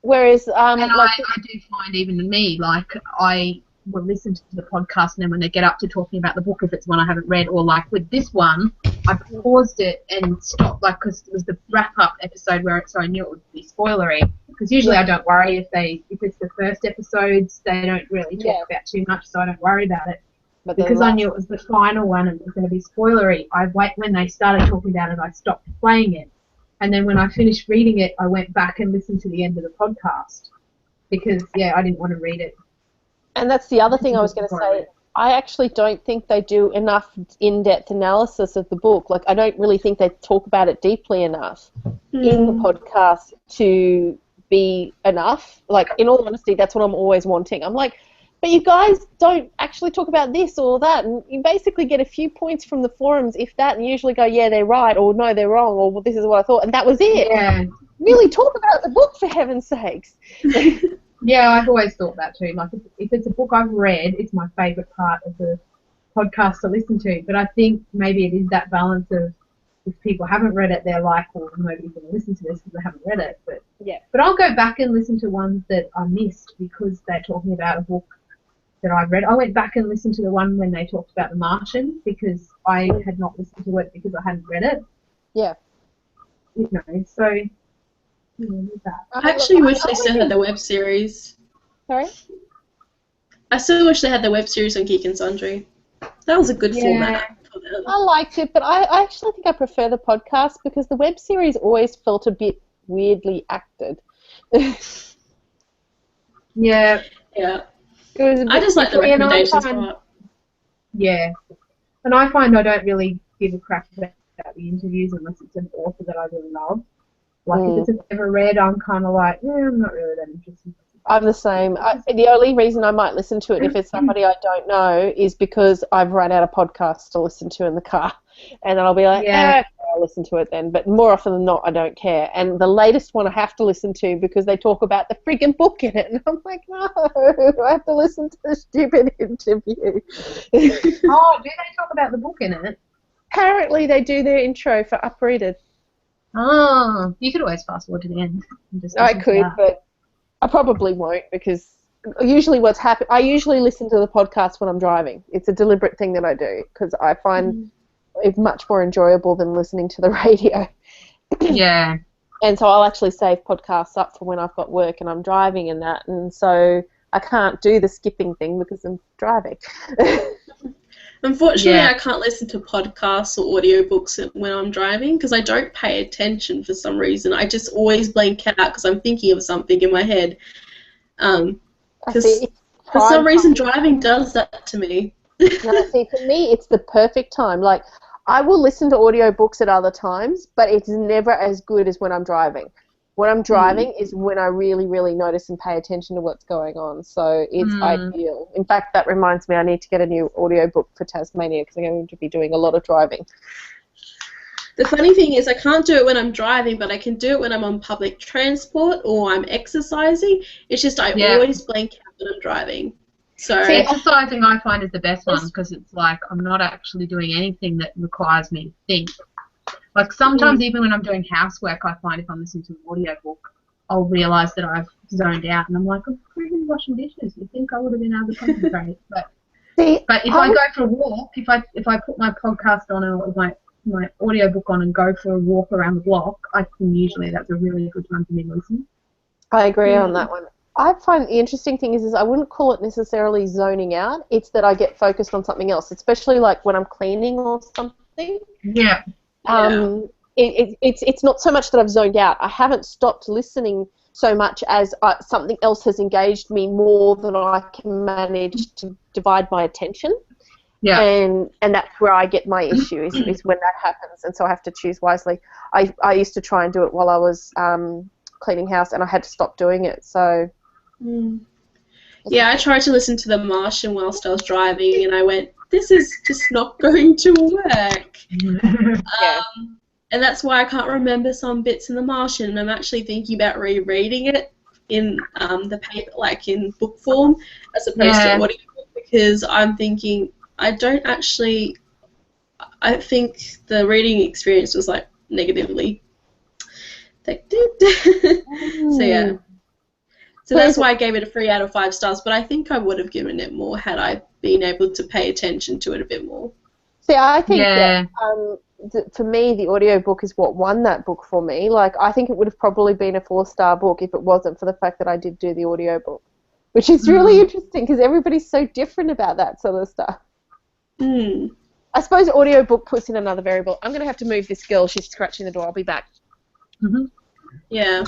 Whereas, and I do find even me, like I will listen to the podcast, and then when they get up to talking about the book, if it's one I haven't read, or like with this one, I paused it and stopped, like, because it was the wrap-up episode so I knew it would be spoilery. Because usually I don't worry if it's the first episodes, they don't really talk about too much, so I don't worry about it. But because I knew it was the final one and it was going to be spoilery, when they started talking about it, I stopped playing it. And then when I finished reading it, I went back and listened to the end of the podcast because, I didn't want to read it. And that's the other thing I was going to say. I actually don't think they do enough in-depth analysis of the book. Like, I don't really think they talk about it deeply enough in the podcast to be enough. Like, in all honesty, that's what I'm always wanting. I'm like, but you guys don't actually talk about this or that, and you basically get a few points from the forums, if that, and usually go, yeah, they're right, or no, they're wrong, or well, this is what I thought, and that was it. Yeah. Really talk about the book, for heaven's sakes. Yeah, I've always thought that too. Like, if it's a book I've read, it's my favourite part of the podcast to listen to. But I think maybe it is that balance of, if people haven't read it, they're like, well, nobody's going to listen to this because they haven't read it. But I'll go back and listen to ones that I missed because they're talking about a book that I've read. I went back and listened to the one when they talked about The Martian because I had not listened to it because I hadn't read it. Yeah. You know, so... I actually wish they still had the web series. Sorry? I still wish they had the web series on Geek and Sundry. That was a good Yeah. format for them. I liked it, but I actually think I prefer the podcast because the web series always felt a bit weirdly acted. Yeah, Yeah. It was a I bit just like the Yeah, and I recommendations find- part. yeah. And I find I don't really give a crap about the interviews unless it's an author that I really love. Like, if it's an ever read, I'm kind of like, I'm not really that interested. I'm the same. The only reason I might listen to it if it's somebody I don't know is because I've run out of podcasts to listen to in the car. And then I'll be like, Yeah. I'll listen to it then. But more often than not, I don't care. And the latest one I have to listen to because they talk about the friggin' book in it. And I'm like, no, I have to listen to the stupid interview. Oh, do they talk about the book in it? Apparently they do their intro for Uprooted. Oh, you could always fast forward to the end. And just I listen to could, that. but I probably won't because usually what's happened, I usually listen to the podcast when I'm driving. It's a deliberate thing that I do because I find it much more enjoyable than listening to the radio. Yeah. And so I'll actually save podcasts up for when I've got work and I'm driving and that. And so I can't do the skipping thing because I'm driving. Unfortunately, Yeah. I can't listen to podcasts or audiobooks when I'm driving because I don't pay attention for some reason. I just always blank out because I'm thinking of something in my head. I 'Cause see, it's For prime some reason, time. driving does that to me. No, see, for me, it's the perfect time. Like, I will listen to audiobooks at other times, but it's never as good as when I'm driving. When I'm driving is when I really, really notice and pay attention to what's going on. So it's ideal. In fact, that reminds me I need to get a new audiobook for Tasmania because I'm going to be doing a lot of driving. The funny thing is I can't do it when I'm driving, but I can do it when I'm on public transport or I'm exercising. It's just I always blank out when I'm driving. So See, exercising I find is the best one because it's like I'm not actually doing anything that requires me to think. Like sometimes even when I'm doing housework, I find if I'm listening to an audiobook, I'll realise that I've zoned out and I'm like, I'm freaking washing dishes. You think I would have been able to concentrate? But if I go for a walk, if I put my podcast on or my audiobook on and go for a walk around the block, I can usually, that's a really good time for me to listen. I agree on that one. I find the interesting thing is I wouldn't call it necessarily zoning out. It's that I get focused on something else, especially like when I'm cleaning or something. Yeah. It's not so much that I've zoned out. I haven't stopped listening so much as something else has engaged me more than I can manage to divide my attention. Yeah. And that's where I get my issue is when that happens, and so I have to choose wisely. I used to try and do it while I was cleaning house, and I had to stop doing it. So. Yeah, I tried to listen to The Martian whilst I was driving, and I went, this is just not going to work. And that's why I can't remember some bits in The Martian, and I'm actually thinking about rereading it in the paper, like in book form, as opposed to audiobook, because I'm thinking I think the reading experience was like negatively affected. So yeah. So that's why I gave it a 3 out of 5 stars, but I think I would have given it more had I been able to pay attention to it a bit more. See, I think that for me, the audiobook is what won that book for me. Like, I think it would have probably been a 4-star book if it wasn't for the fact that I did do the audiobook, which is really interesting because everybody's so different about that sort of stuff. I suppose audiobook puts in another variable. I'm going to have to move this girl. She's scratching the door. I'll be back. Yeah.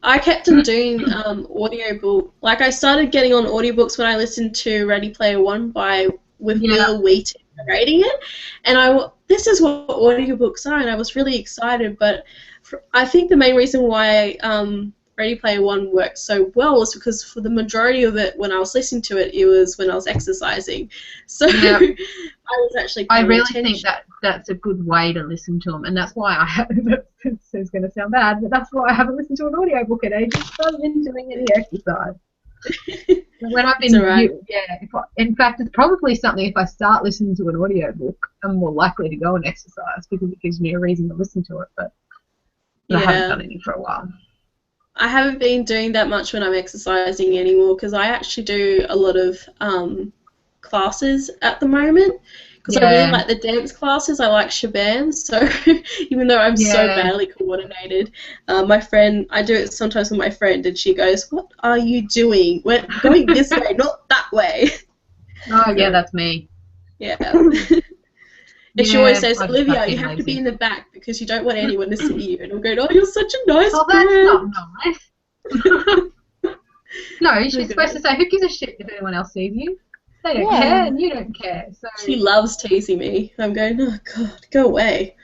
I kept on doing audiobook. Like, I started getting on audiobooks when I listened to Ready Player One with Will Wheaton narrating it, and this is what audiobooks are, and I was really excited. But I think the main reason why Ready Player One worked so well was because for the majority of it, when I was listening to it, it was when I was exercising. So I was actually paying attention. Think that's a good way to listen to them, and that's why I haven't. It's going to sound bad, but that's why I haven't listened to an audiobook in ages. I've been doing any exercise. When I've been, in fact, it's probably something. If I start listening to an audiobook, I'm more likely to go and exercise because it gives me a reason to listen to it. But I haven't done any for a while. I haven't been doing that much when I'm exercising anymore because I actually do a lot of classes at the moment because I really like the dance classes. I like Shaban, so even though I'm so badly coordinated, I do it sometimes with my friend, and she goes, "What are you doing? We're going this way, not that way." Oh yeah, that's me. Yeah. And she always says, I just Olivia, like you being have to be lazy. in the back because you don't want anyone to see you. And I'm going, oh, you're such a nice Oh, that's friend. not nice. No, she's Okay. supposed to say, who gives a shit if anyone else sees you? They don't Yeah. care, and you don't care. So She loves teasing me. I'm going, oh, God, go away.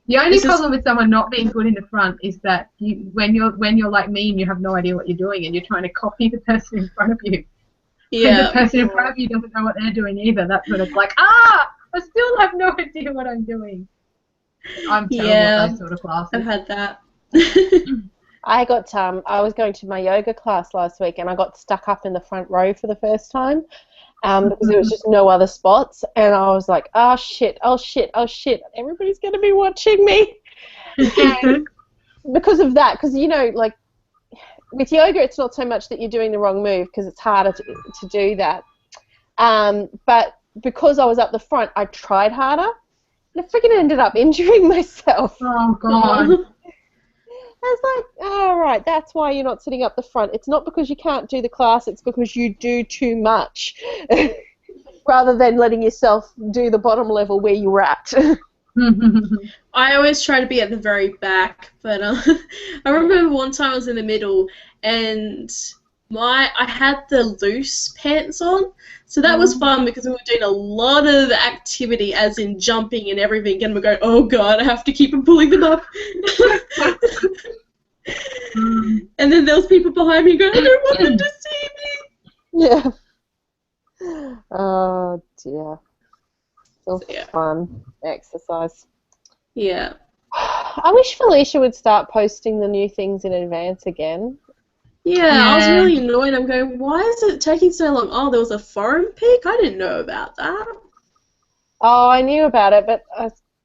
the only This is- problem with someone not being good in the front is that when you're like me and you have no idea what you're doing and you're trying to copy the person in front of you. And the Yeah. person in front of you doesn't know what they're doing either. That's when it's like, I still have no idea what I'm doing. I'm terrible Yeah. at those sort of classes. I've had that. I got I was going to my yoga class last week and I got stuck up in the front row for the first time because there was just no other spots, and I was like, oh shit, everybody's going to be watching me. And because of that, because like with yoga it's not so much that you're doing the wrong move because it's harder to do that, but because I was up the front I tried harder and I freaking ended up injuring myself. Oh, God. I was like, oh, right, that's why you're not sitting up the front. It's not because you can't do the class, it's because you do too much rather than letting yourself do the bottom level where you were at. I always try to be at the very back, but I remember one time I was in the middle and I had the loose pants on, so that was fun because we were doing a lot of activity, as in jumping and everything, and we're going, oh God, I have to keep on pulling them up. And then there was people behind me going, I don't want them to see me. Yeah. Oh, dear. Still Yeah. fun exercise. Yeah. I wish Felicia would start posting the new things in advance again. Yeah, I was Yeah. really annoyed. I'm going, why is it taking so long? Oh, there was a forum pic? I didn't know about that. Oh, I knew about it, but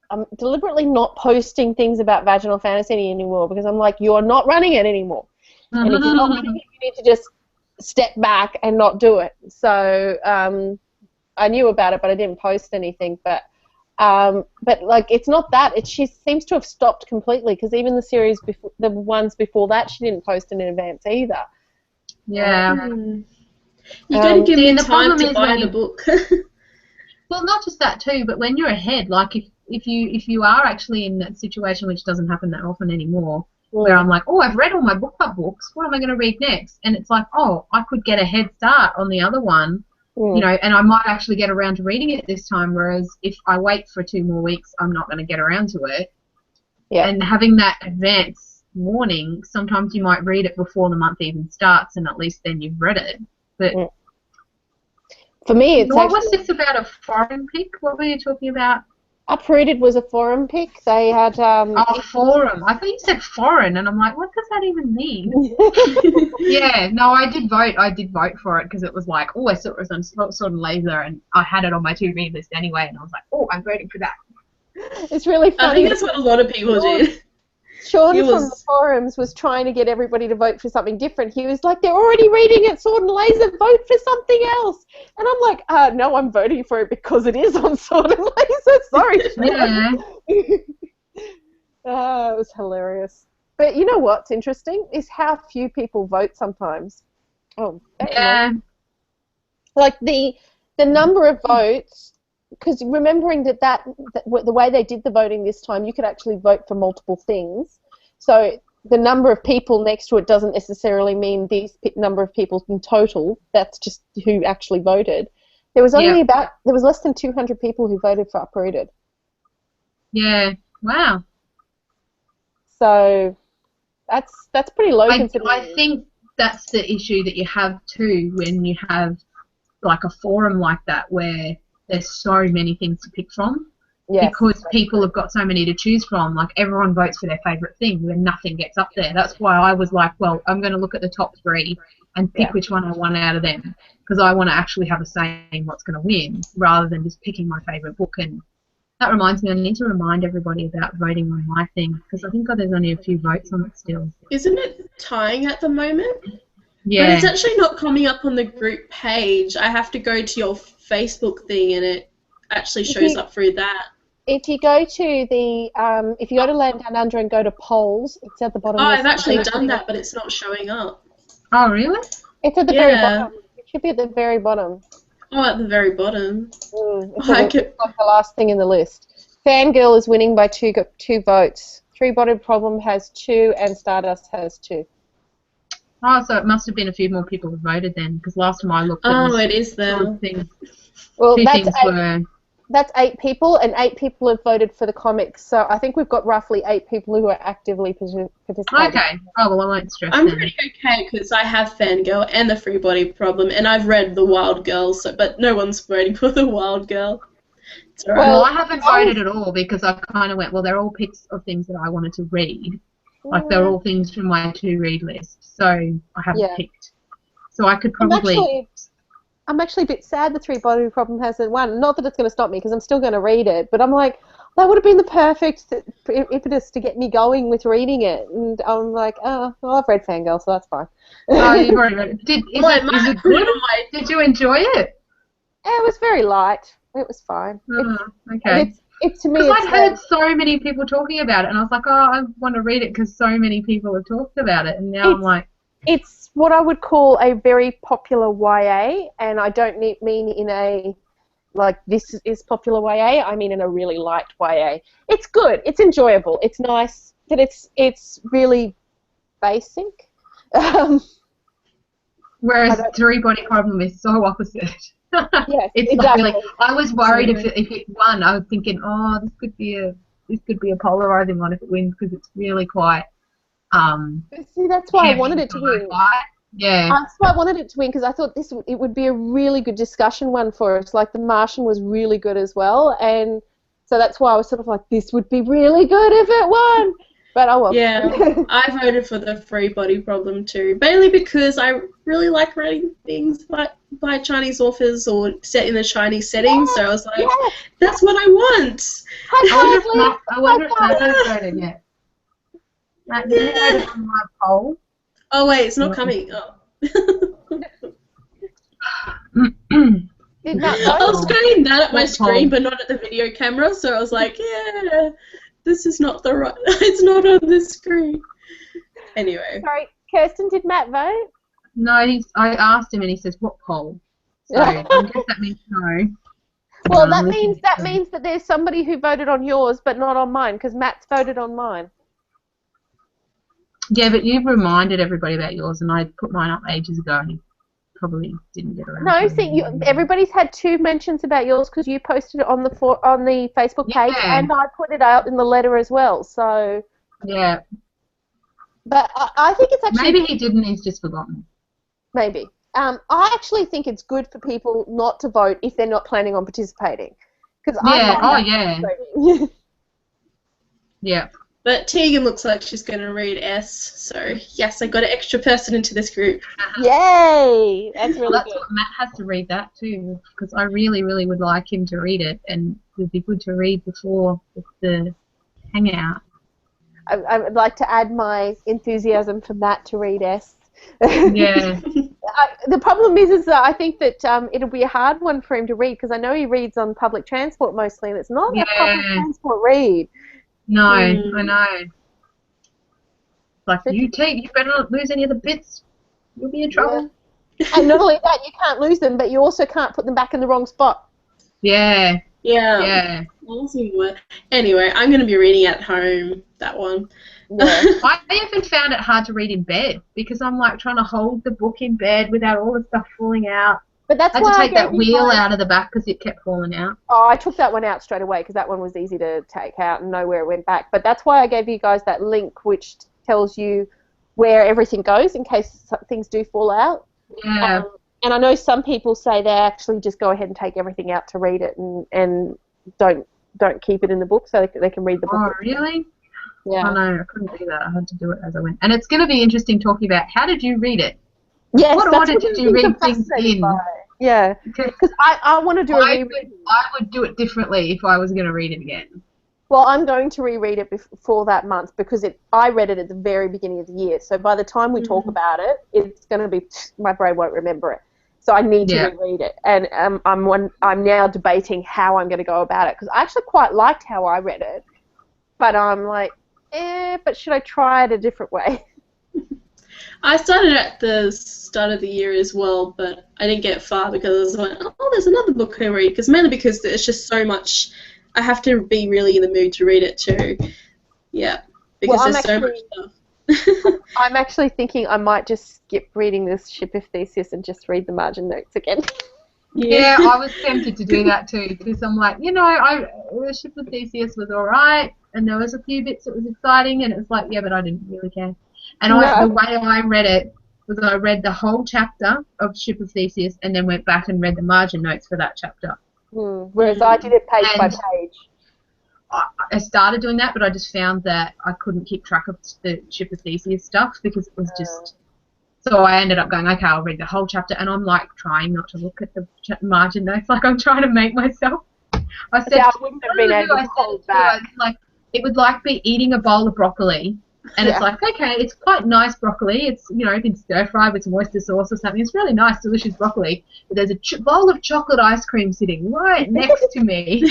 I'm deliberately not posting things about Vaginal Fantasy anymore because I'm like, you're not running it anymore. And if you're not running it, you need to just step back and not do it. So I knew about it, but I didn't post anything. But like, it's not that. She seems to have stopped completely because even the series before, the ones before that, she didn't post in advance either. Yeah. You gotta give See, me and the time problem to is buy when the you- book. Well, not just that too, but when you're ahead, like if you are actually in that situation, which doesn't happen that often anymore, where I'm like, oh, I've read all my book club books, what am I going to read next? And it's like, oh, I could get a head start on the other one, you know, and I might actually get around to reading it this time, whereas if I wait for 2 more weeks, I'm not going to get around to it. Yeah. And having that advance warning, sometimes you might read it before the month even starts, and at least then you've read it. But For me, it's what actually... was this about, a foreign pick? What were you talking about? Uprooted was a forum pick. They had... Oh, forum. I thought you said foreign, and I'm like, what does that even mean? Yeah, no, I did vote. I did vote for it because it was like, oh, I saw it was on Sword and Laser, and I had it on my to-read list anyway, and I was like, oh, I'm voting for that. It's really I funny. think that's what a lot of people did. Sean It from was- the forums was trying to get everybody to vote for something different. He was like, they're already reading it, Sword and Laser, vote for something else. And I'm like, no, I'm voting for it because it is on Sword and Laser. Sorry, Sean. Yeah. It was hilarious. But you know what's interesting is how few people vote sometimes. Oh, that Yeah. like the number of votes, because remembering that the way they did the voting this time, you could actually vote for multiple things. So the number of people next to it doesn't necessarily mean these number of people in total. That's just who actually voted. There was only there was less than 200 people who voted for Uprooted. Yeah. Wow. So that's pretty low considering. I think that's the issue that you have too when you have like a forum like that where there's so many things to pick from. Yes. Because people have got so many to choose from. Like, everyone votes for their favourite thing when nothing gets up there. That's why I was like, well, I'm going to look at the top 3 and pick which one I want out of them, because I want to actually have a say in what's going to win rather than just picking my favourite book. And that reminds me, I need to remind everybody about voting on my thing, because I think there's only a few votes on it still. Isn't it tying at the moment? Yeah. But it's actually not coming up on the group page. I have to go to your Facebook thing and it actually shows up through that. If you go to the if you go to Land Down Under and go to polls, it's at the bottom. Oh, of the I've actually screen. done that, but it's not showing up. Oh, really? It's at the very Yeah. bottom. It should be at the very bottom. Oh, at the very bottom. It's I like could, the last thing in the list. Fangirl is winning by two votes. Three Bodied Problem has 2, and Stardust has 2. Oh, so it must have been a few more people who voted then, because last time I looked, it is two there. things. Well, Two that's things 8. were. That's 8 people, and 8 people have voted for the comics. So I think we've got roughly 8 people who are actively participating. Okay. Oh, well, I won't stress I'm then. pretty okay because I have Fangirl and the Free Body Problem, and I've read The Wild Girl, but no one's voting for The Wild Girl. It's all right. Well, I haven't voted at all because I kind of went, well, they're all picks of things that I wanted to read. Like, they're all things from my to-read list. So I haven't picked. So I could probably... I'm actually a bit sad the Three Body Problem hasn't won. Not that it's going to stop me because I'm still going to read it, but I'm like, that would have been the perfect impetus to get me going with reading it. And I'm like, oh, well, I've read Fangirl, so that's fine. Oh, you've already read it. Is it good? Did you enjoy it? Yeah, it was very light. It was fine. Okay. It's to me. Because I'd heard so many people talking about it, and I was like, oh, I want to read it because so many people have talked about it, and now I'm like... It's what I would call a very popular YA, and I don't mean in a, like, this is popular YA, I mean in a really light YA. It's good, it's enjoyable, it's nice, but it's really basic. Whereas Three Body Problem is so opposite. Yes, it's exactly. Like, I was worried if it won, I was thinking, oh, this could be a polarizing one if it wins because it's really quite... See, that's why I wanted it to win. Yeah. That's why I wanted it to win because I thought it would be a really good discussion one for us. Like The Martian was really good as well, and so that's why I was sort of like, this would be really good if it won. But oh well. Yeah, I voted for the Free Body Problem too, mainly because I really like reading things by Chinese authors or set in a Chinese setting. So I was like, that's what I want. I wonder if Matt has voted yet. Matt, did you vote on my poll? Oh wait, it's not coming. Oh. Did Matt I was vote? screening that at my What screen, poll? but not at the video camera. So I was like, yeah, this is not the right. It's not on the screen. Anyway. Sorry, Kirsten, did Matt vote? No, I asked him and he says, what poll? So I guess that means no. Well, that means that there's somebody who voted on yours but not on mine because Matt's voted on mine. Yeah, but you've reminded everybody about yours, and I put mine up ages ago, and he probably didn't get around. No, see, everybody's had 2 mentions about yours because you posted it on the Facebook page, and I put it out in the letter as well. So. Yeah. But I think it's actually. Maybe he didn't. He's just forgotten. Maybe. I actually think it's good for people not to vote if they're not planning on participating. Yeah. Yeah. But Tegan looks like she's going to read S, so yes, I got an extra person into this group. Yay! That's really That's good. what Matt has to read that too, because I really, really would like him to read it, and it would be good to read before the hangout. I would like to add my enthusiasm for Matt to read S. Yeah. The problem is that I think that it'll be a hard one for him to read because I know he reads on public transport mostly, and it's not a public transport read. No, I know. Like, you better not lose any of the bits. You'll be in trouble. Yeah. And not only that, you can't lose them, but you also can't put them back in the wrong spot. Yeah. Yeah. Anyway, I'm going to be reading at home, that one. Yeah. I even found it hard to read in bed because I'm like trying to hold the book in bed without all the stuff falling out. But that's I why had to take that wheel out of the back because it kept falling out. Oh, I took that one out straight away because that one was easy to take out and know where it went back. But that's why I gave you guys that link which tells you where everything goes in case things do fall out. Yeah. And I know some people say they actually just go ahead and take everything out to read it and don't keep it in the book so they can read the book. Oh, really? Yeah. Oh, no, I couldn't do that. I had to do it as I went. And it's going to be interesting talking about how did you read it? Yes, what order did you read things in? Yeah, because I want to do a reread. I would do it differently if I was going to read it again. Well, I'm going to reread it before that month because I read it at the very beginning of the year. So by the time we talk about it, it's going to be my brain won't remember it. So I need to reread it, and I'm now debating how I'm going to go about it because I actually quite liked how I read it, but I'm like, but should I try it a different way? I started at the start of the year as well, but I didn't get far because I went, oh, there's another book to read. Mainly because there's just so much. I have to be really in the mood to read it too. Yeah, because there's so much stuff. I'm actually thinking I might just skip reading this Ship of Theseus and just read the margin notes again. Yeah, I was tempted to do that too, because I'm like, the Ship of Theseus was alright, and there was a few bits that was exciting, and it was like, yeah, but I didn't really care. And the way I read it was I read the whole chapter of Ship of Theseus and then went back and read the margin notes for that chapter. Whereas I did it page by page. I started doing that, but I just found that I couldn't keep track of the Ship of Theseus stuff because it was just... So I ended up going, okay, I'll read the whole chapter, and I'm like trying not to look at the margin notes, like I'm trying to make myself. I said, I wouldn't have been able to hold back. Like, it would like be eating a bowl of broccoli, and it's like, okay, it's quite nice broccoli. It's been stir fried with some oyster sauce or something. It's really nice, delicious broccoli. But there's a bowl of chocolate ice cream sitting right next to me.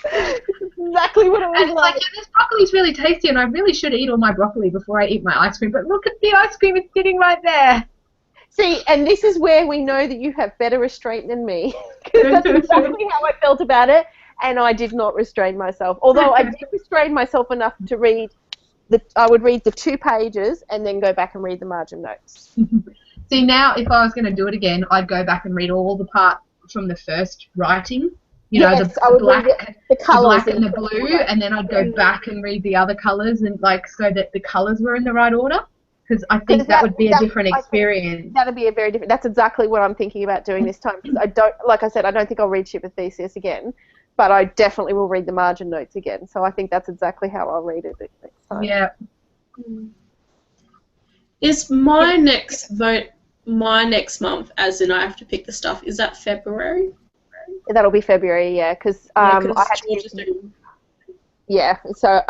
Exactly what it was. And it's like, yeah, this broccoli's really tasty, and I really should eat all my broccoli before I eat my ice cream. But look at the ice cream; it's sitting right there. See, and this is where we know that you have better restraint than me, because that's exactly how I felt about it, and I did not restrain myself. Although I did restrain myself enough to read. I would read the 2 pages and then go back and read the margin notes. See, now if I was going to do it again, I'd go back and read all the part from the first writing. The black and the blue, and then I'd go back and read the other colours, and so that the colours were in the right order. Because I think that would be a different experience. That would be a very different. That's exactly what I'm thinking about doing this time. Because I don't think I'll read Ship of Theseus again, but I definitely will read the margin notes again. So I think that's exactly how I'll read it next time. Yeah. Is my next month, as in I have to pick the stuff, is that February? That'll be February, yeah, because I had to. Yeah, so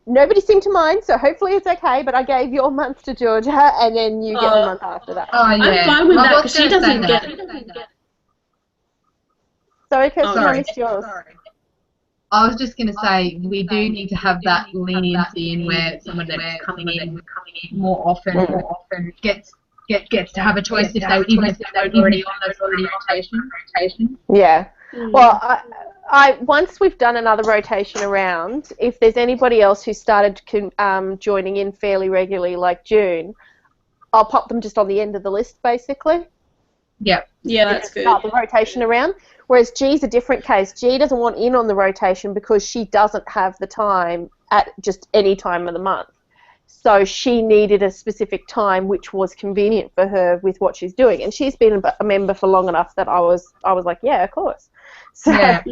nobody seemed to mind, so hopefully it's okay. But I gave your month to Georgia, and then you get the month after that. Oh yeah, I'm fine with that because she doesn't get it. Sorry, Kirsten, I missed yours. I was just going to say we do need to have that leniency in where someone that's coming in more often gets to have a choice if they're already on the rotation. Yeah. Well, I once we've done another rotation around, if there's anybody else who started joining in fairly regularly, like June, I'll pop them just on the end of the list, basically. Yep. Yeah, that's good. Start the rotation around. Whereas G's a different case. G doesn't want in on the rotation because she doesn't have the time at just any time of the month. So she needed a specific time which was convenient for her with what she's doing. And she's been a member for long enough that I was like, yeah, of course. So, yeah.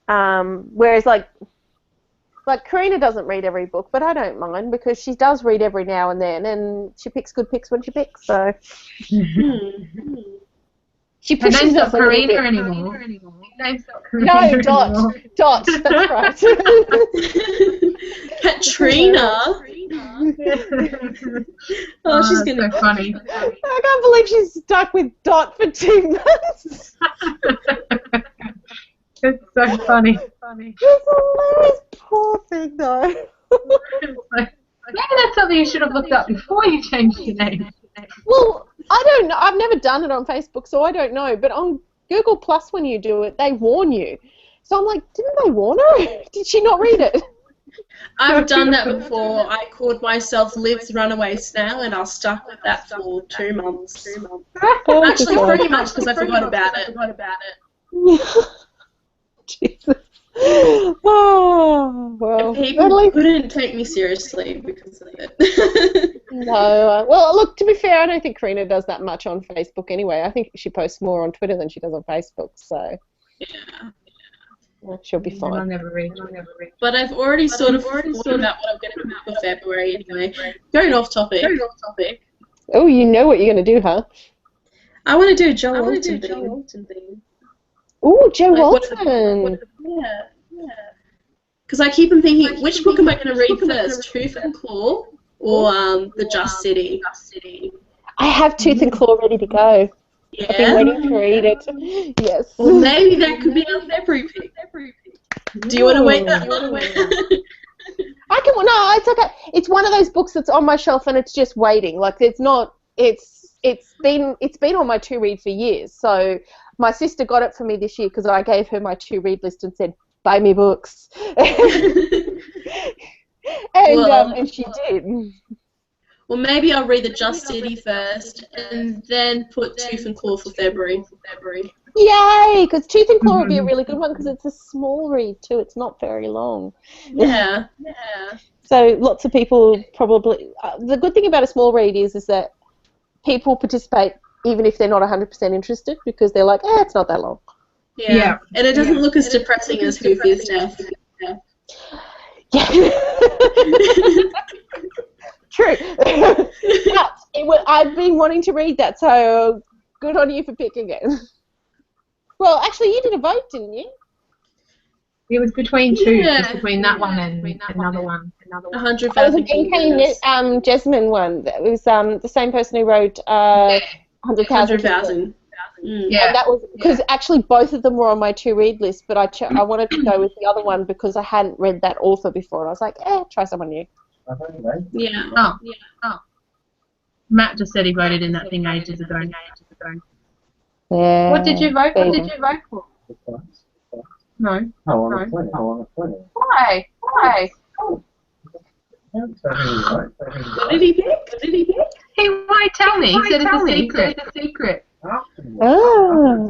Whereas like Karina doesn't read every book, but I don't mind because she does read every now and then, and she picks good picks when she picks. So she pushes her name's not us a little Karina bit. anymore. Her name's not Karina No, Dot. That's right. Katrina. Oh, she's gonna. So funny. I can't believe she's stuck with Dot for 2 months. It's so funny. It's hilarious. Poor thing, though. Maybe that's something you should have looked up before you changed your name. Well, I don't know. I've never done it on Facebook, so I don't know. But on Google Plus, when you do it, they warn you. So I'm like, didn't they warn her? Did she not read it? I've done that before. I called myself Liv's Runaway Snail, and I was stuck with that for 2 months. Actually, 3 months because I forgot about it. Jesus. Oh, well. People couldn't take me seriously because of it. No. Well, look, to be fair, I don't think Karina does that much on Facebook anyway. I think she posts more on Twitter than she does on Facebook, so Yeah. she'll be fine. I'll never read. But I've already sort of thought about what I'm going to do for February anyway. Going off topic. Oh, you know what you're going to do, huh? I want to do a Joe Walton thing. Ooh, Joe Walton. Yeah. Because I keep on thinking, which book am I going to read first, Tooth and Claw or The Just City? I have Tooth and Claw ready to go. Yeah. I've been waiting to read it. Yes. Well, maybe that could be our February pick. Do you want to wait that long? I can. No, it's okay. It's one of those books that's on my shelf and it's just waiting. Like it's not. It's been on my to read for years. So my sister got it for me this year because I gave her my to read list and said, "Buy me books," and she did. Well, maybe I'll read the Just City first, and then put Tooth and Claw for February. Yay! Because Tooth and Claw would be a really good one because it's a small read too. It's not very long. Yeah. So lots of people probably. The good thing about a small read is that people participate even if they're not 100% interested because they're like, it's not that long. Yeah. And it doesn't look as depressing as Who Fears Death. Yeah. True. But I've been wanting to read that, so good on you for picking it. Well, actually, you did a vote, didn't you? It was between two, Yeah. just between that one and another one. 100,000 It was the Jasmine one. That was the same person who wrote 100,000. 100,000. Yeah. And that was because actually both of them were on my to-read list, but I wanted to go with the other one because I hadn't read that author before. And I was like, try someone new. Yeah. Oh. Matt just said he voted in that thing ages ago. Yeah. What did you vote for? No. Why? What did he pick? He won't tell me. He said it's a secret. Oh.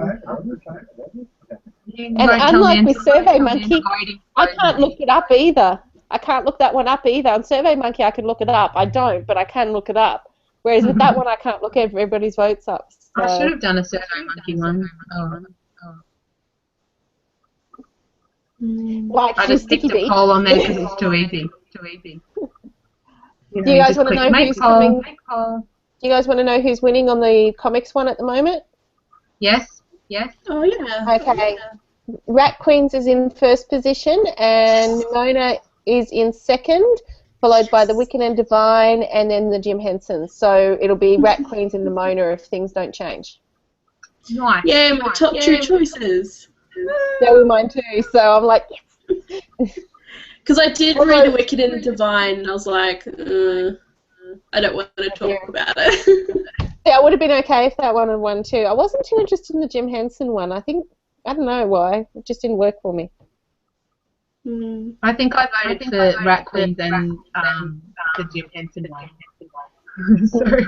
He And won't tell unlike me with until Survey the Monkey, voting I can't look it up either. I can't look that one up either. On Survey Monkey, I can look it up. I don't, but I can look it up. Whereas with that one, I can't look everybody's votes up. So. I should have done a Survey Monkey one. Like, I just picked a poll on there because it's too easy. Do you guys want to know who's coming? Do you guys want to know who's winning on the comics one at the moment? Yes. Oh, yeah. Okay. Rat Queens is in first position, and Nimona is in second, followed by the Wicked and Divine, and then the Jim Henson. So it'll be Rat Queens and Nimona if things don't change. Nice. Yeah, my top two choices. They were mine too, so I'm like... Because I did read The Wicked and the Divine, and I was like, I don't want to talk about it. Yeah, it would have been okay if that one had won too. I wasn't too interested in the Jim Henson one. I don't know why. It just didn't work for me. I think I voted for Rat Queens and the Jim Henson one. Sorry.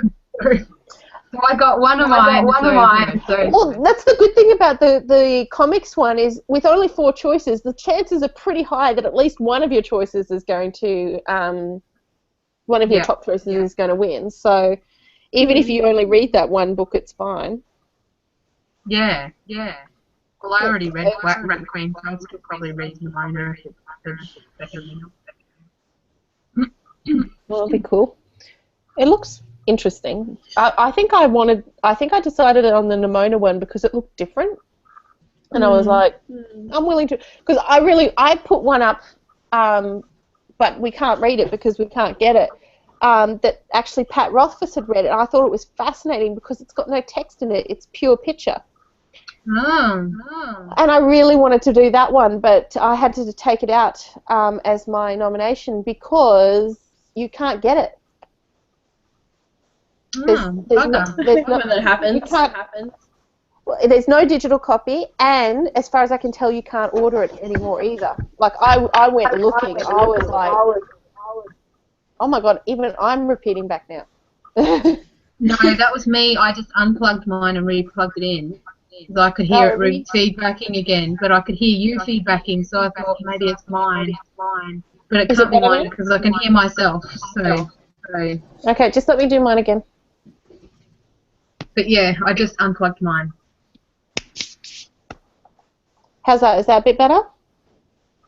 So I got one of mine. Well, that's the good thing about the comics one is with only 4 choices, the chances are pretty high that at least one of your choices is going to, one of your top choices is going to win. So even if you only read that one book, it's fine. Yeah. Well, I already read Rat Queen, so I'll still probably read Nimona if it's better than Well, that'll be cool. It looks interesting. I think I decided on the Nimona one because it looked different, and I was like, I'm willing to, because I put one up, but we can't read it because we can't get it. That actually Pat Rothfuss had read it, and I thought it was fascinating because it's got no text in it; it's pure picture. And I really wanted to do that one, but I had to take it out as my nomination because you can't get it. There's no digital copy, and as far as I can tell, you can't order it anymore either. Like I went looking, I was like, oh my god, even I'm repeating back now. No, that was me. I just unplugged mine and re-plugged it in. So I could hear it feedbacking again, but I could hear you feedbacking, so I thought maybe it's mine. But it can't be mine because I can hear myself. So. Okay, just let me do mine again. But yeah, I just unplugged mine. How's that? Is that a bit better?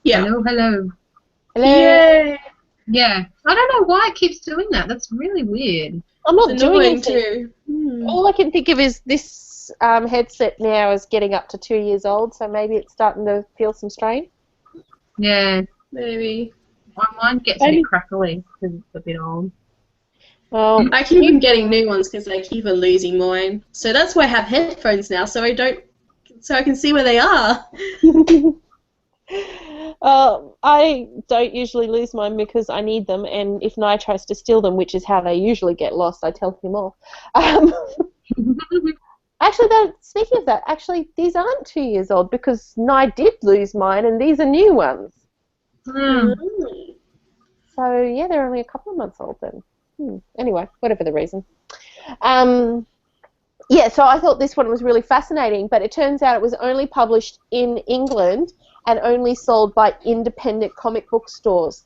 Yeah. Hello. Yay! Yeah. I don't know why it keeps doing that. That's really weird. I'm not doing anything. Too. All I can think of is this headset now is getting up to 2 years old, so maybe it's starting to feel some strain. Yeah. Maybe. Mine gets a bit crackly because it's a bit old. Well, I keep on getting new ones because I keep on losing mine. So that's why I have headphones now, so I can see where they are. I don't usually lose mine because I need them, and if Nye tries to steal them, which is how they usually get lost, I tell him off. Actually, speaking of that, actually, these aren't 2 years old because Nye did lose mine, and these are new ones. Hmm. So, yeah, they're only a couple of months old then. Anyway, whatever the reason. Yeah, so I thought this one was really fascinating, but it turns out it was only published in England and only sold by independent comic book stores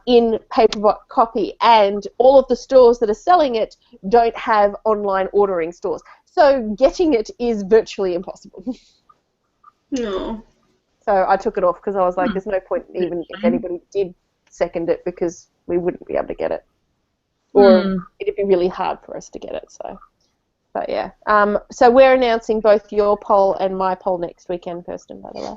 in paperback copy, and all of the stores that are selling it don't have online ordering stores. So getting it is virtually impossible. No. So I took it off because I was like, there's no point even if anybody did second it because we wouldn't be able to get it. Or it'd be really hard for us to get it, so... But yeah, so we're announcing both your poll and my poll next weekend, Kirsten, by the way.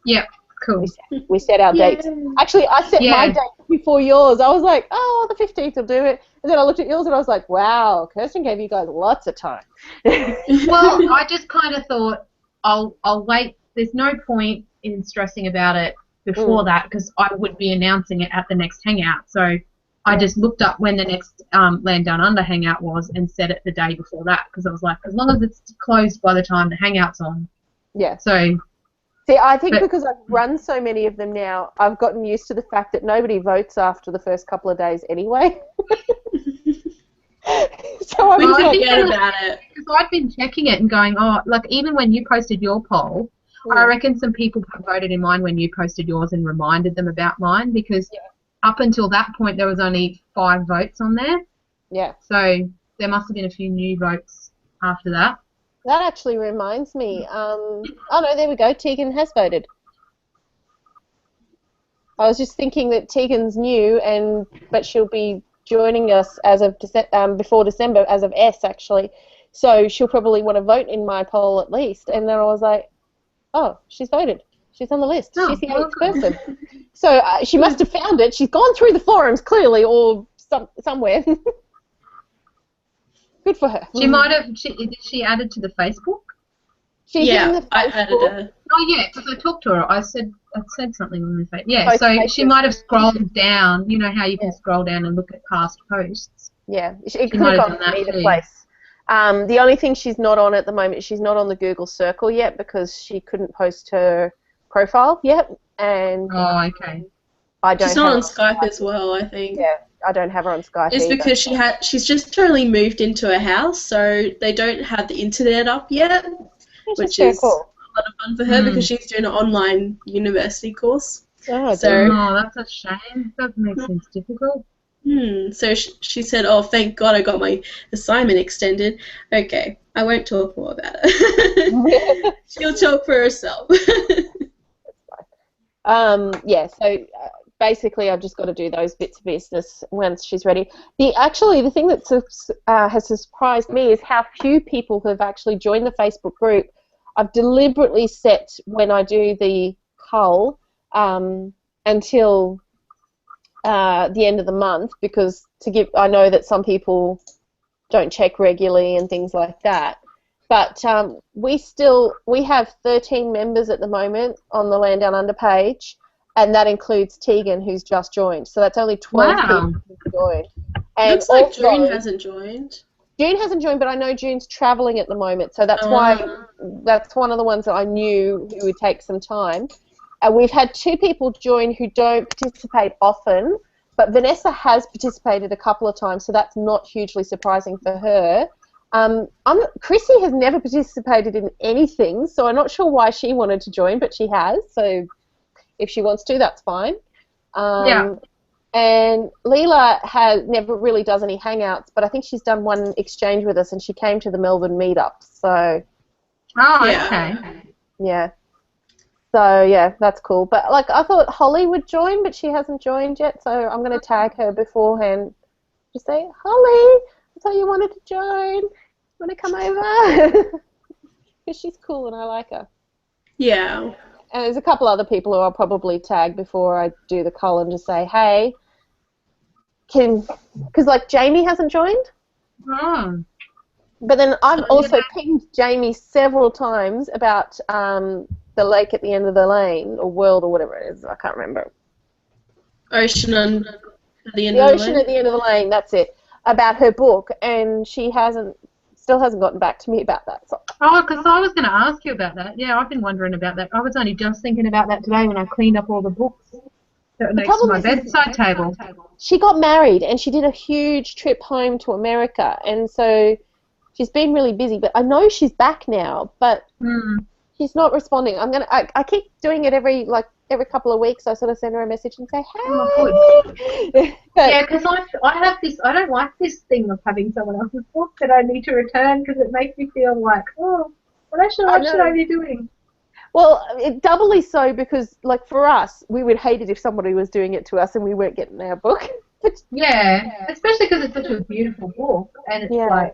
Yep, cool. We set our dates. Actually, I set my date before yours. I was like, oh, the 15th will do it. And then I looked at yours and I was like, wow, Kirsten gave you guys lots of time. Well, I just kind of thought I'll wait. There's no point in stressing about it before that because I would be announcing it at the next hangout. So I just looked up when the next Land Down Under hangout was and set it the day before that because I was like, as long as it's closed by the time the hangout's on. Yeah. So. See, I think because I've run so many of them now, I've gotten used to the fact that nobody votes after the first couple of days anyway. So I'm we forget about it. Because I've been checking it and going, oh, like even when you posted your poll, I reckon some people voted in mine when you posted yours and reminded them about mine because up until that point there was only 5 votes on there. Yeah. So there must have been a few new votes after that. That actually reminds me. Oh no, there we go. Tegan has voted. I was just thinking that Tegan's new, but she'll be joining us as of before December, as of S actually. So she'll probably want to vote in my poll at least. And then I was like, oh, she's voted. She's on the list. She's the 8th person. So she must have found it. She's gone through the forums clearly, or somewhere. Good for her. She might have. Did she add it to the Facebook? She's in the Facebook. I added her. Oh yeah, because I talked to her. I said something on the Facebook. Yeah, so she might have scrolled down. You know how you can scroll down and look at past posts. Yeah, it could have gone from either place. The only thing she's not on at the moment, she's not on the Google Circle yet because she couldn't post her profile yet, and okay. I don't. She's not on Skype as well, I think. Yeah, I don't have her on Skype. It's either. because she's just totally moved into a house, so they don't have the internet up yet, which is cool. a lot of fun for her because she's doing an online university course. Oh, that's a shame. That makes things difficult. So she said, oh, thank God I got my assignment extended. Okay, I won't talk more about it. She'll talk for herself. Yeah, so basically I've just got to do those bits of business once she's ready. The thing that has surprised me is how few people have actually joined the Facebook group. I've deliberately set when I do the cull until the end of the month because I know that some people don't check regularly and things like that. But we have 13 members at the moment on the Land Down Under page, and that includes Tegan, who's just joined. So that's only 12 people who've joined. And looks like June hasn't joined. June hasn't joined, but I know June's travelling at the moment, so that's why that's one of the ones that I knew who would take some time. We've had 2 people join who don't participate often, but Vanessa has participated a couple of times, so that's not hugely surprising for her. Chrissy has never participated in anything, so I'm not sure why she wanted to join, but she has, so if she wants to, that's fine. And Leela never really does any hangouts, but I think she's done one exchange with us, and she came to the Melbourne meetup, so... okay. Yeah. So, yeah, that's cool. But, I thought Holly would join, but she hasn't joined yet, so I'm going to tag her beforehand. Just say, Holly, I thought you wanted to join. Want to come over? Because she's cool and I like her. Yeah. And there's a couple other people who I'll probably tag before I do the call and just say, hey, because, Jamie hasn't joined. But then I've also pinged Jamie several times about the lake at the end of the lane, or world, or whatever it is. I can't remember. Ocean on the end The of the ocean lane. at the end of the lane. That's it. About her book, and she still hasn't gotten back to me about that. So. Oh, because I was going to ask you about that. Yeah, I've been wondering about that. I was only just thinking about that today when I cleaned up all the books that were next to problem my is bedside table. She got married, and she did a huge trip home to America, and so she's been really busy. But I know she's back now, but she's not responding. I keep doing it every couple of weeks. I sort of send her a message and say, "Hey." Oh, But, yeah, because I have this. I don't like this thing of having someone else's book that I need to return because it makes me feel like, oh, what should I be doing? well, it doubly so because, like, for us, we would hate it if somebody was doing it to us and we weren't getting our book. Yeah, especially because it's such a beautiful book and it's Yeah. like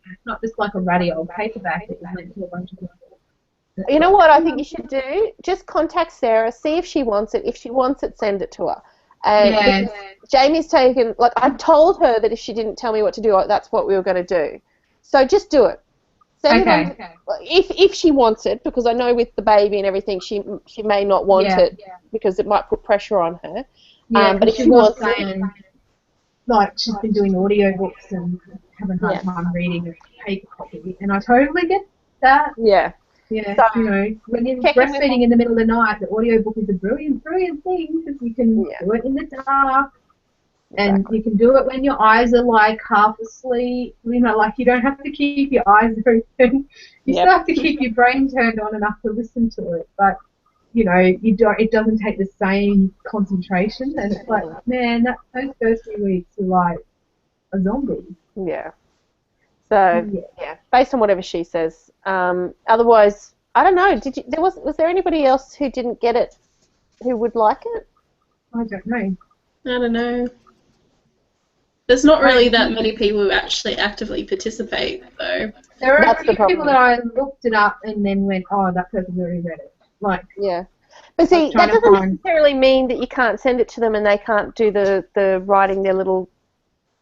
it's not just like a ratty old paperback that was meant to a bunch of people. You know what I think you should do? Just contact Sarah, see if she wants it. If she wants it, send it to her. Yeah. Because Jamie's taken, like, I told her that if she didn't tell me what to do, that's what we were going to do. So just do it. Send it on, if she wants it, because I know with the baby and everything, she may not want it because it might put pressure on her. Yeah, but if she she was wants saying, like, she's been doing audiobooks and having a hard time reading a paper copy, and I totally get that. Yeah. Yeah, So, you know, when you're check in with breastfeeding in the middle of the night, the audiobook is a brilliant, brilliant thing because you can do it in the dark, and you can do it when your eyes are like half asleep. You know, like you don't have to keep your eyes open. You still have to keep your brain turned on enough to listen to it, but you know, it doesn't take the same concentration. And it's like, man, those first few weeks are like a zombie. Yeah. So yeah, based on whatever she says. Otherwise, I don't know. Was there anybody else who didn't get it, who would like it? I don't know. I don't know. There's not really that many people who actually actively participate, though. There are a few people that I looked it up and then went, oh, that person's already read it. Like, yeah. But see, that doesn't necessarily mean that you can't send it to them and they can't do the writing their little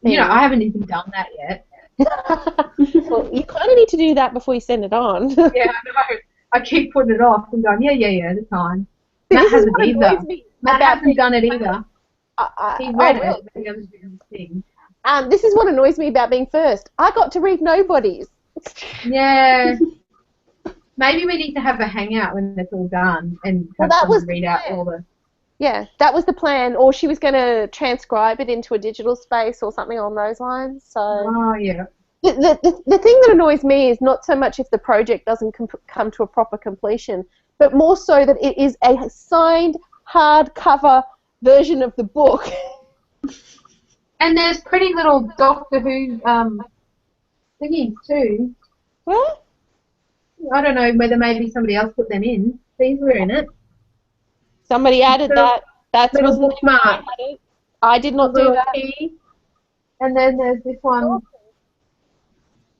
thing. You know, I haven't even done that yet. Well, you kind of need to do that before you send it on. Yeah, I know. I keep putting it off and going, yeah, that's fine. Matt hasn't either. Matt hasn't done it either. He read it, but he hasn't done his thing. This is what annoys me about being first. I got to read nobody's. Yeah. Maybe we need to have a hangout when it's all done and have someone read out all the... Yeah, that was the plan. Or she was going to transcribe it into a digital space or something along those lines. So. Oh, yeah. The thing that annoys me is not so much if the project doesn't come to a proper completion, but more so that it is a signed hardcover version of the book. And there's pretty little Doctor Who thingies too. What? I don't know whether maybe somebody else put them in. These were in it. Somebody added that. That's little bookmark. I did not do that. Key. And then there's this one.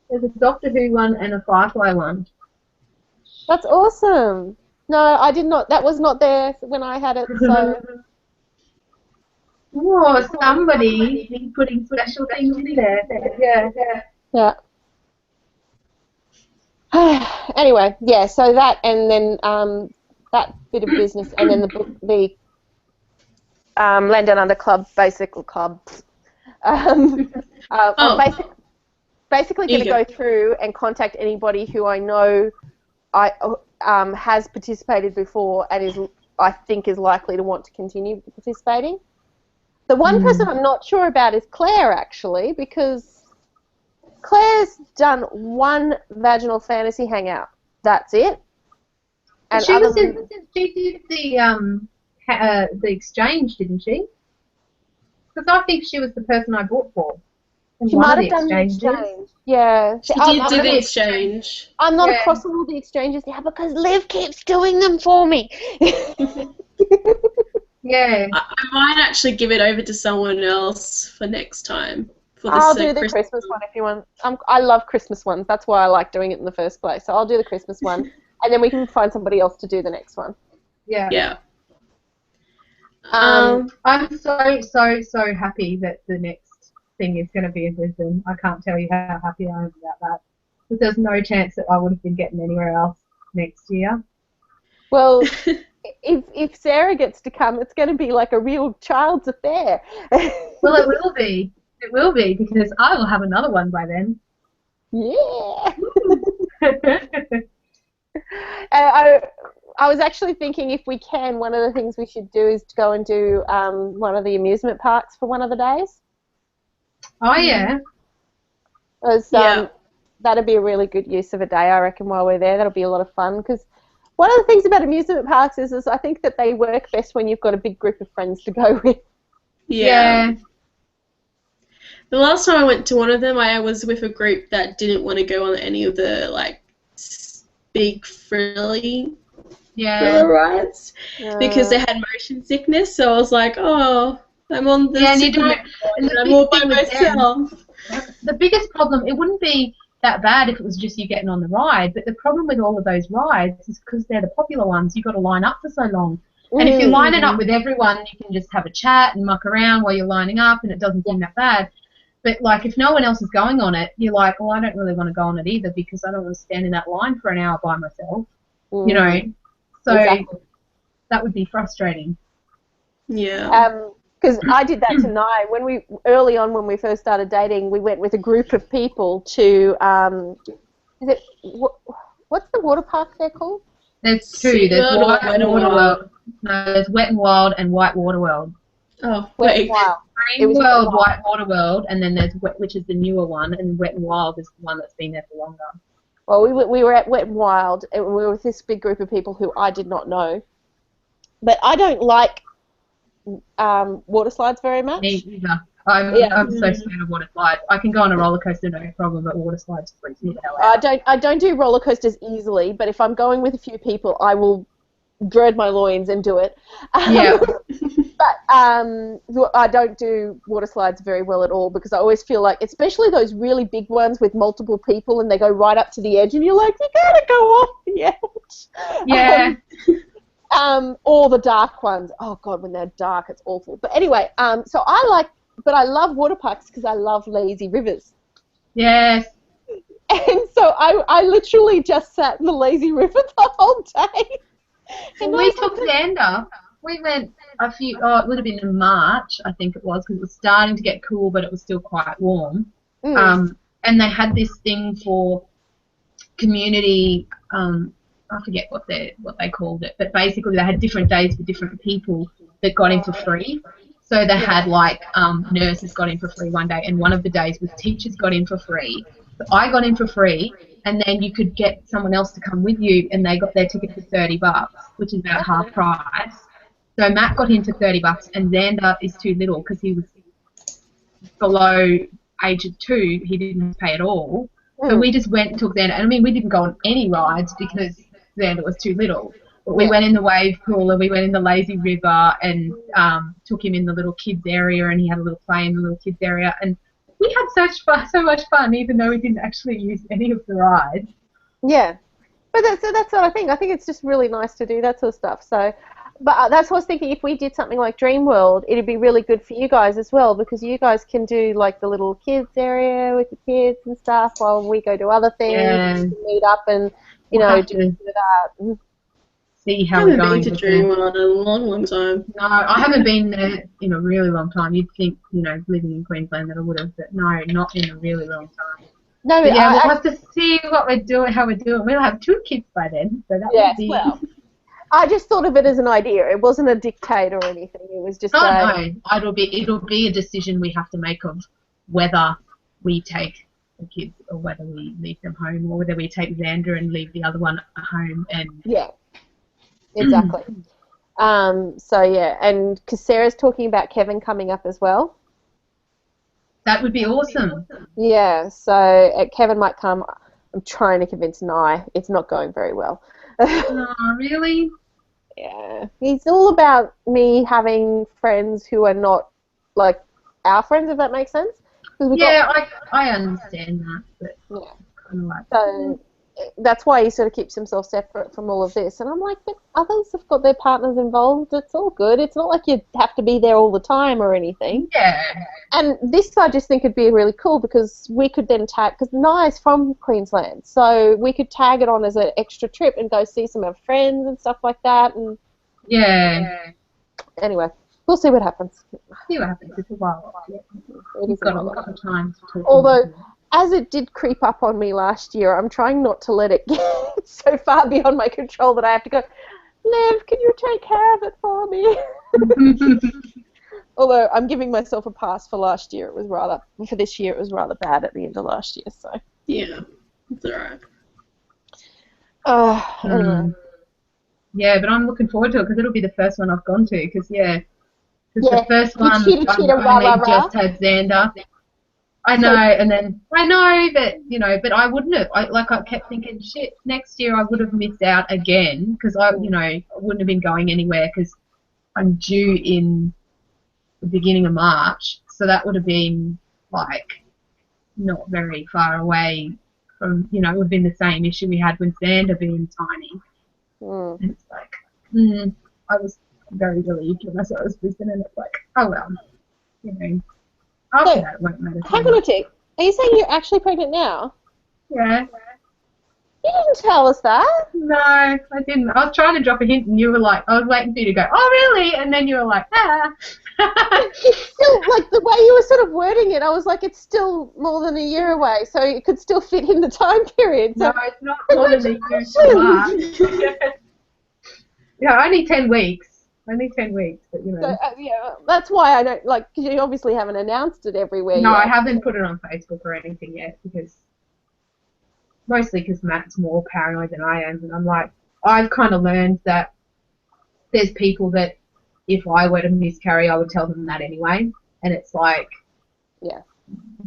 There's a Doctor Who one and a Firefly one. That's awesome. No, I did not. That was not there when I had it. So. Oh, somebody is putting special things in there. Yeah. Anyway, yeah. So that, and then that bit of business, and then the Land Down Under Club, basically going to go through and contact anybody who I know has participated before and I think is likely to want to continue participating. The one person I'm not sure about is Claire, actually, because Claire's done one vaginal fantasy hangout. That's it. And she did the exchange, didn't she? Because I think she was the person I bought for. She might have done the exchange. Yeah. She did do the exchange. I'm not across all the exchanges now because Liv keeps doing them for me. Yeah. I might actually give it over to someone else for next time. I'll do the Christmas one if you want. I love Christmas ones. That's why I like doing it in the first place. So I'll do the Christmas one, and then we can find somebody else to do the next one. Yeah. Yeah. I'm so happy that the next thing is going to be in Brisbane. I can't tell you how happy I am about that. Because there's no chance that I would have been getting anywhere else next year. Well, if Sarah gets to come, it's going to be like a real child's affair. Well, it will be. It will be because I will have another one by then. Yeah. I was actually thinking if we can, one of the things we should do is to go and do one of the amusement parks for one of the days. Oh, yeah. That'd be a really good use of a day, I reckon, while we're there. That'll be a lot of fun because one of the things about amusement parks is I think that they work best when you've got a big group of friends to go with. Yeah. The last time I went to one of them, I was with a group that didn't want to go on any of the, like, big thriller rides because they had motion sickness. So I was like, oh, I'm on this and I'm all by myself. The biggest problem, it wouldn't be that bad if it was just you getting on the ride, but the problem with all of those rides is because they're the popular ones, you've got to line up for so long. And if you're lining up with everyone, you can just have a chat and muck around while you're lining up, and it doesn't seem that bad. But, like, if no one else is going on it, you're like, well, I don't really want to go on it either because I don't want to stand in that line for an hour by myself, you know. So that would be frustrating. Yeah. Because I did that tonight. Early on when we first started dating, we went with a group of people to, what's the water park they're called? There's two. There's Wet n Wild and White Water World. Oh, Wet n Wild. Dream World, White Water World, and then there's which is the newer one, and Wet n Wild is the one that's been there for longer. Well, we were at Wet n Wild, and we were with this big group of people who I did not know. But I don't like water slides very much. Me either. I'm so scared of water slides. I can go on a roller coaster, no problem, but water slides freak me the hell out. I don't do roller coasters easily, but if I'm going with a few people, I will gird my loins and do it. But I don't do water slides very well at all because I always feel like, especially those really big ones with multiple people and they go right up to the edge and you're like, you gotta go off the edge. Yeah. Or the dark ones. Oh God, when they're dark, it's awful. But anyway, so I love water parks because I love lazy rivers. Yes. And so I literally just sat in the lazy river the whole day. And we took Xander. We went it would have been in March, I think it was, because it was starting to get cool, but it was still quite warm. And they had this thing for community, I forget what they called it, but basically they had different days for different people that got in for free. So they had, like, nurses got in for free one day, and one of the days was teachers got in for free. So I got in for free, and then you could get someone else to come with you, and they got their ticket for $30, which is about half price. So Matt got in for $30, and Xander is too little because he was below age of 2. He didn't pay at all. So we just went and took Xander. And I mean, we didn't go on any rides because Xander was too little. But we went in the wave pool and we went in the lazy river and took him in the little kids area, and he had a little play in the little kids area. And we had so much fun, even though we didn't actually use any of the rides. Yeah. But that's what I think. I think it's just really nice to do that sort of stuff. So, but that's what I was thinking. If we did something like Dream World, it'd be really good for you guys as well because you guys can do like the little kids area with the kids and stuff while we go do other things, and meet up and do that. See how we're going. I haven't been to Dream World in a long time. No, I haven't been there in a really long time. You'd think, living in Queensland that I would have, but no, not in a really long time. No, but yeah, we'll have to see what we're doing, how we're doing. We'll have 2 kids by then, so that would be. Well, I just thought of it as an idea. It wasn't a dictate or anything. It was just. No. It'll be a decision we have to make of whether we take the kids or whether we leave them home, or whether we take Xander and leave the other one at home. And yeah, exactly. So yeah, and because Sarah's talking about Kevin coming up as well. That would be awesome. Yeah, so Kevin might come. I'm trying to convince Nye. It's not going very well. No, really? Yeah. It's all about me having friends who are not, like, our friends, if that makes sense. I understand that. But yeah. Kind of like, so that's why he sort of keeps himself separate from all of this. And I'm like, but others have got their partners involved. It's all good. It's not like you have to be there all the time or anything. Yeah. And this I just think would be really cool because we could then tag, because Nai's from Queensland, so we could tag it on as an extra trip and go see some of our friends and stuff like that. And Yeah. anyway, we'll see what happens. See what happens. It's a while. Yeah. It We've is got a another lot of time to talk. Although, as it did creep up on me last year, I'm trying not to let it get so far beyond my control that I have to go, Liv, can you take care of it for me? Although I'm giving myself a pass for last year. For this year, it was rather bad at the end of last year. So. Yeah, it's alright. Anyway. Yeah, but I'm looking forward to it because it'll be the first one I've gone to. Because the first You one cheater, I rah, only rah, rah. just had Xander. I know, and then I know that but I wouldn't have. I kept thinking, shit, next year I would have missed out again because I wouldn't have been going anywhere because I'm due in the beginning of March, so that would have been like not very far away from it would have been the same issue we had with Xander being tiny. Mm. And it's like, I was very relieved when I saw it was Brisbane, and it's like, oh well, after So, that it won't matter. Hang on a tick. Are you saying you're actually pregnant now? Yeah. You didn't tell us that. No, I didn't. I was trying to drop a hint, and you were like, I was waiting for you to go, oh really? And then you were like, ah. It's still, like, the way you were sort of wording it, I was like, it's still more than a year away, so it could still fit in the time period. So No, it's not more than a year to March. Yeah, only 10 weeks. Only 10 weeks, but So, yeah, that's why I don't, like, because you obviously haven't announced it everywhere No, yet. I haven't put it on Facebook or anything yet mostly because Matt's more paranoid than I am, and I'm like, I've kind of learned that there's people that if I were to miscarry, I would tell them that anyway, and it's like, yeah,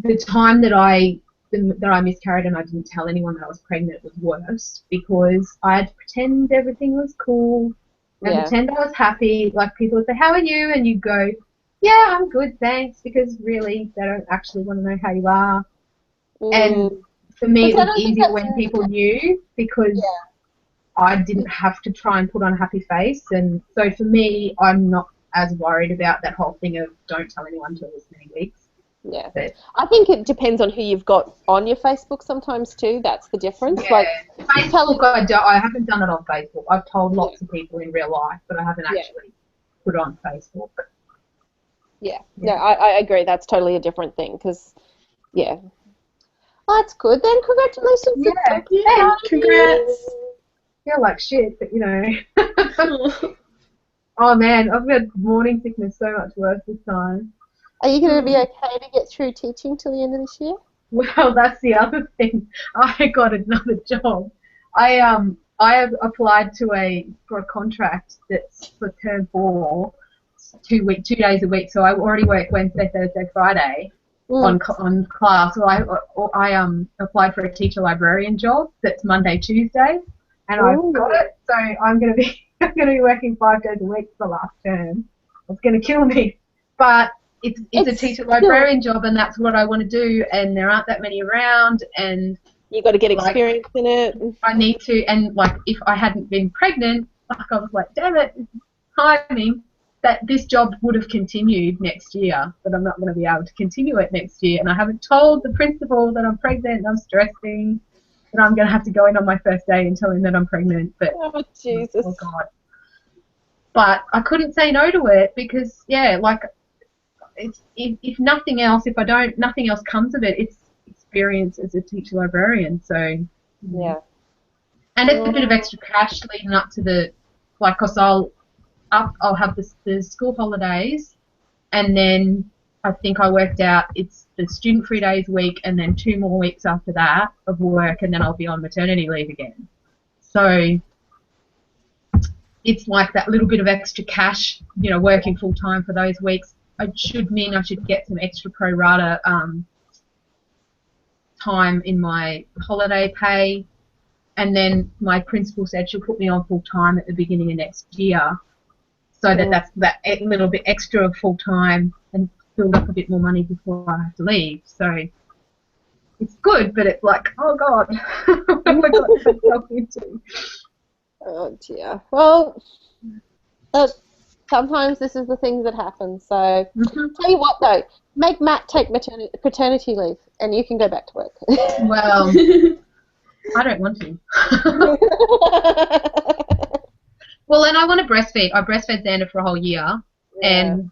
the time that I miscarried and I didn't tell anyone that I was pregnant was worse because I had to pretend everything was cool and pretend I was happy. Like, people would say, how are you? And you go, yeah, I'm good, thanks, because really they don't actually want to know how you are. And for me, it was easier when people knew because I didn't have to try and put on a happy face. And so for me, I'm not as worried about that whole thing of don't tell anyone till this many weeks. Yeah, but I think it depends on who you've got on your Facebook sometimes too. That's the difference. Yeah. Like, Facebook, I haven't done it on Facebook. I've told lots of people in real life, but I haven't actually put it on Facebook. Yeah, no, I agree. That's totally a different thing because, oh, that's good. Then congratulations. Yeah, Congrats. Feel like shit, but oh man, I've got morning sickness so much worse this time. Are you going to be okay to get through teaching till the end of this year? Well, that's the other thing. I got another job. I have applied for a contract that's for term 4, 2 days a week. So I already work Wednesday, Thursday, Friday on class. So I applied for a teacher librarian job that's Monday, Tuesday, and I've got it. So I'm gonna be working 5 days a week for the last term. It's gonna kill me, but it's a teacher librarian job, and that's what I want to do. And there aren't that many around, and you got to get experience in it. I need to, and like if I hadn't been pregnant, like I was like, damn it, timing. That this job would have continued next year, but I'm not going to be able to continue it next year. And I haven't told the principal that I'm pregnant and I'm stressing, and I'm going to have to go in on my first day and tell him that I'm pregnant. But oh, Jesus. Oh, God. But I couldn't say no to it because, like, it's, if nothing else, nothing else comes of it, it's experience as a teacher librarian. So, yeah. And it's a bit of extra cash leading up to because I'll have the school holidays, and then I think I worked out it's the student free days week and then 2 more weeks after that of work, and then I'll be on maternity leave again. So it's like that little bit of extra cash, working full time for those weeks. It should mean I should get some extra pro rata time in my holiday pay, and then my principal said she'll put me on full time at the beginning of next year. So that's that little bit extra full time and build up a bit more money before I have to leave. So it's good, but it's like, oh God, what have I got myself into? Oh dear. Well, sometimes this is the things that happen. So, tell you what though, make Matt take paternity leave, and you can go back to work. Well, I don't want to. Well, and I want to breastfeed. I breastfed Xander for a whole year, and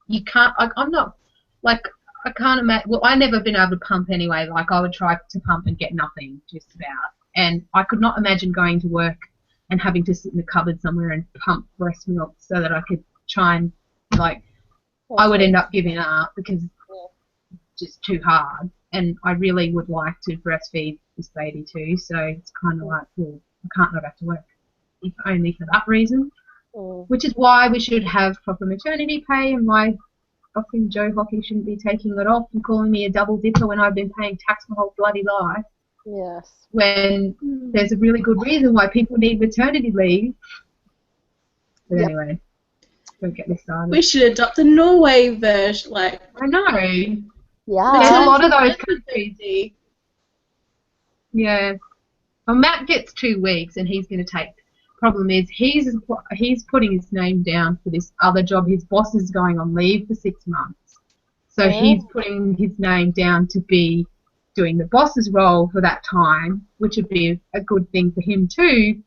you can't. I'm not like I can't imagine. Well, I've never been able to pump anyway. Like I would try to pump and get nothing, just about. And I could not imagine going to work and having to sit in the cupboard somewhere and pump breast milk so that I could try and like. I would end up giving up because it's just too hard. And I really would like to breastfeed this baby too. So it's kind of like, well, I can't go back to work, if only for that reason. Which is why we should have proper maternity pay, and why fucking Joe Hockey shouldn't be taking it off and calling me a double dipper when I've been paying tax my whole bloody life. Yes. When there's a really good reason why people need maternity leave. But anyway, don't get me started. We should adopt the Norway version, like. I know. Yeah. There's a lot of those countries. Yeah. Well, Matt gets 2 weeks, and he's going to take. Problem is, he's putting his name down for this other job. His boss is going on leave for 6 months, so he's putting his name down to be doing the boss's role for that time, which would be a good thing for him too.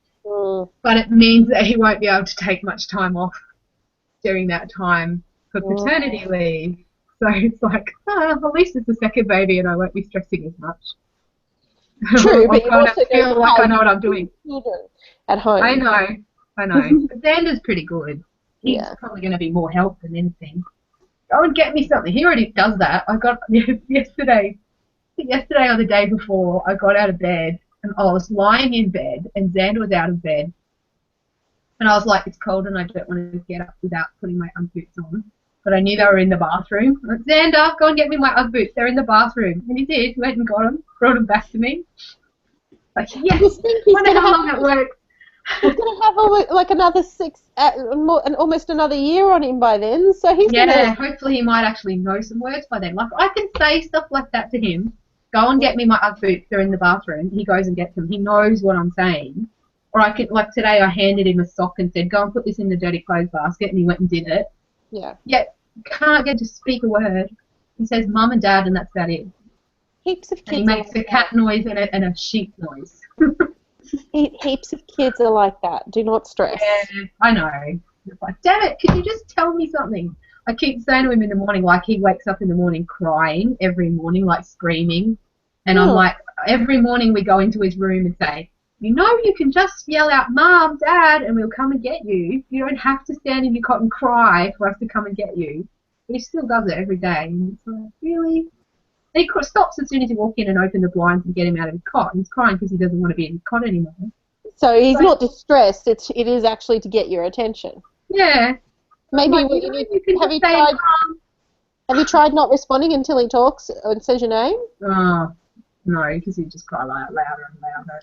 But it means that he won't be able to take much time off during that time for paternity leave. So it's like, at least it's a second baby, and I won't be stressing as much. True, but you also feel like I know what I'm doing. At home. I know. But Xander's pretty good. He's probably going to be more help than anything. Go and get me something. He already does that. I got yesterday or the day before, I got out of bed, and I was lying in bed, and Xander was out of bed. And I was like, it's cold, and I don't want to get up without putting my Ugg boots on. But I knew they were in the bathroom. I went, Xander, go and get me my Ugg boots. They're in the bathroom. And he did. He went and got them, brought them back to me. Like, yes, I wonder how long it works. He's going to have like another almost another year on him by then. So he's hopefully he might actually know some words by then. Like, I can say stuff like that to him. Go and get me my Ugg boots. They're in the bathroom. He goes and gets them. He knows what I'm saying. Or I could, like today, I handed him a sock and said, go and put this in the dirty clothes basket, and he went and did it. Yeah. Yet can't get to speak a word. He says mum and dad, and that's about it. Heaps of kids. And he makes a cat noise and a sheep noise. Heaps of kids are like that. Do not stress. Yeah, I know. It's like, damn it, can you just tell me something? I keep saying to him in the morning, like he wakes up in the morning crying every morning, like screaming. And I'm like, every morning we go into his room and say, you know, you can just yell out, Mom, Dad, and we'll come and get you. You don't have to stand in your cot and cry for us to come and get you. But he still does it every day. And it's like, really? And he stops as soon as you walk in and open the blinds and get him out of his cot. And he's crying because he doesn't want to be in his cot anymore. So he's not distressed. It is actually to get your attention. Yeah. Maybe like, have you tried not responding until he talks and says your name? Oh, no, because he'd just cry louder and louder.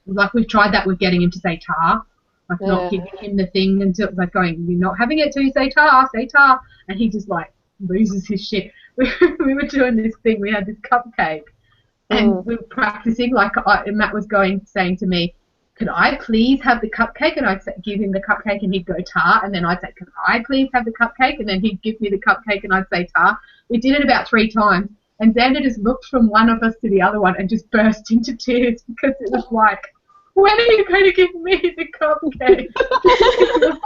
Like we've tried that with getting him to say tar, like not giving him the thing until it's like going, you're not having it till you say tar, and he just like loses his shit. We were doing this thing, we had this cupcake, and we were practicing, like Matt was saying to me, could I please have the cupcake? And I'd give him the cupcake and he'd go tar, and then I'd say, could I please have the cupcake? And then he'd give me the cupcake and I'd say tar. We did it about 3 times. And Xander just looked from one of us to the other one and just burst into tears because it was like, when are you going to give me the cupcake?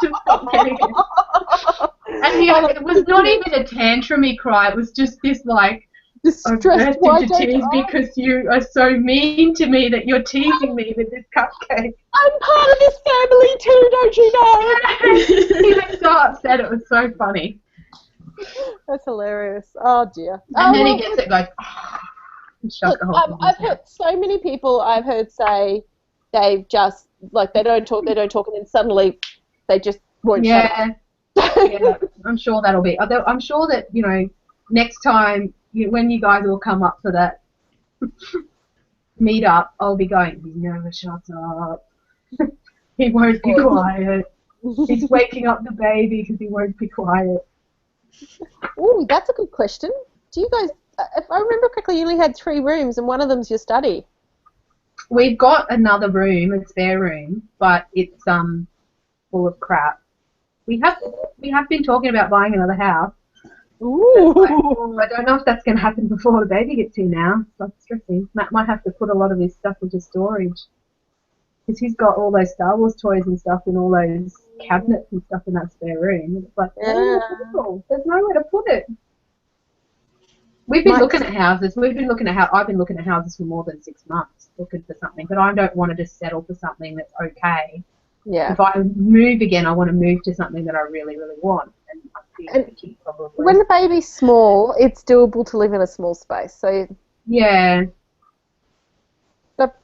Just not getting it. And it was not even a tantrumy cry. It was just this like, I burst into tears because you are so mean to me that you're teasing me with this cupcake. I'm part of this family too, don't you know? He was so upset. It was so funny. That's hilarious. Oh dear. And then he gets it, goes, look, I've heard so many people I've heard say they've just like they don't talk, and then suddenly they just won't shut up. Yeah, I'm sure that'll be. I'm sure that next time when you guys all come up for that meet up, I'll be going. He never shuts up. He won't be quiet. He's waking up the baby because he won't be quiet. Oh, that's a good question. Do you guys if I remember correctly, you only had 3 rooms, and one of them's your study. We've got another room, a spare room, but it's full of crap. We have been talking about buying another house. Ooh. I don't know if that's going to happen before the baby gets here now. So I'm stressing. Matt might have to put a lot of his stuff into storage. Because he's got all those Star Wars toys and stuff in all those cabinets and stuff in that spare room. And it's like, there's nowhere to put it. We've been looking at houses. I've been looking at houses for more than 6 months, looking for something. But I don't want to just settle for something that's okay. Yeah. If I move again, I want to move to something that I really, really want. And I feel the kid probably. When the baby's small, it's doable to live in a small space. So yeah.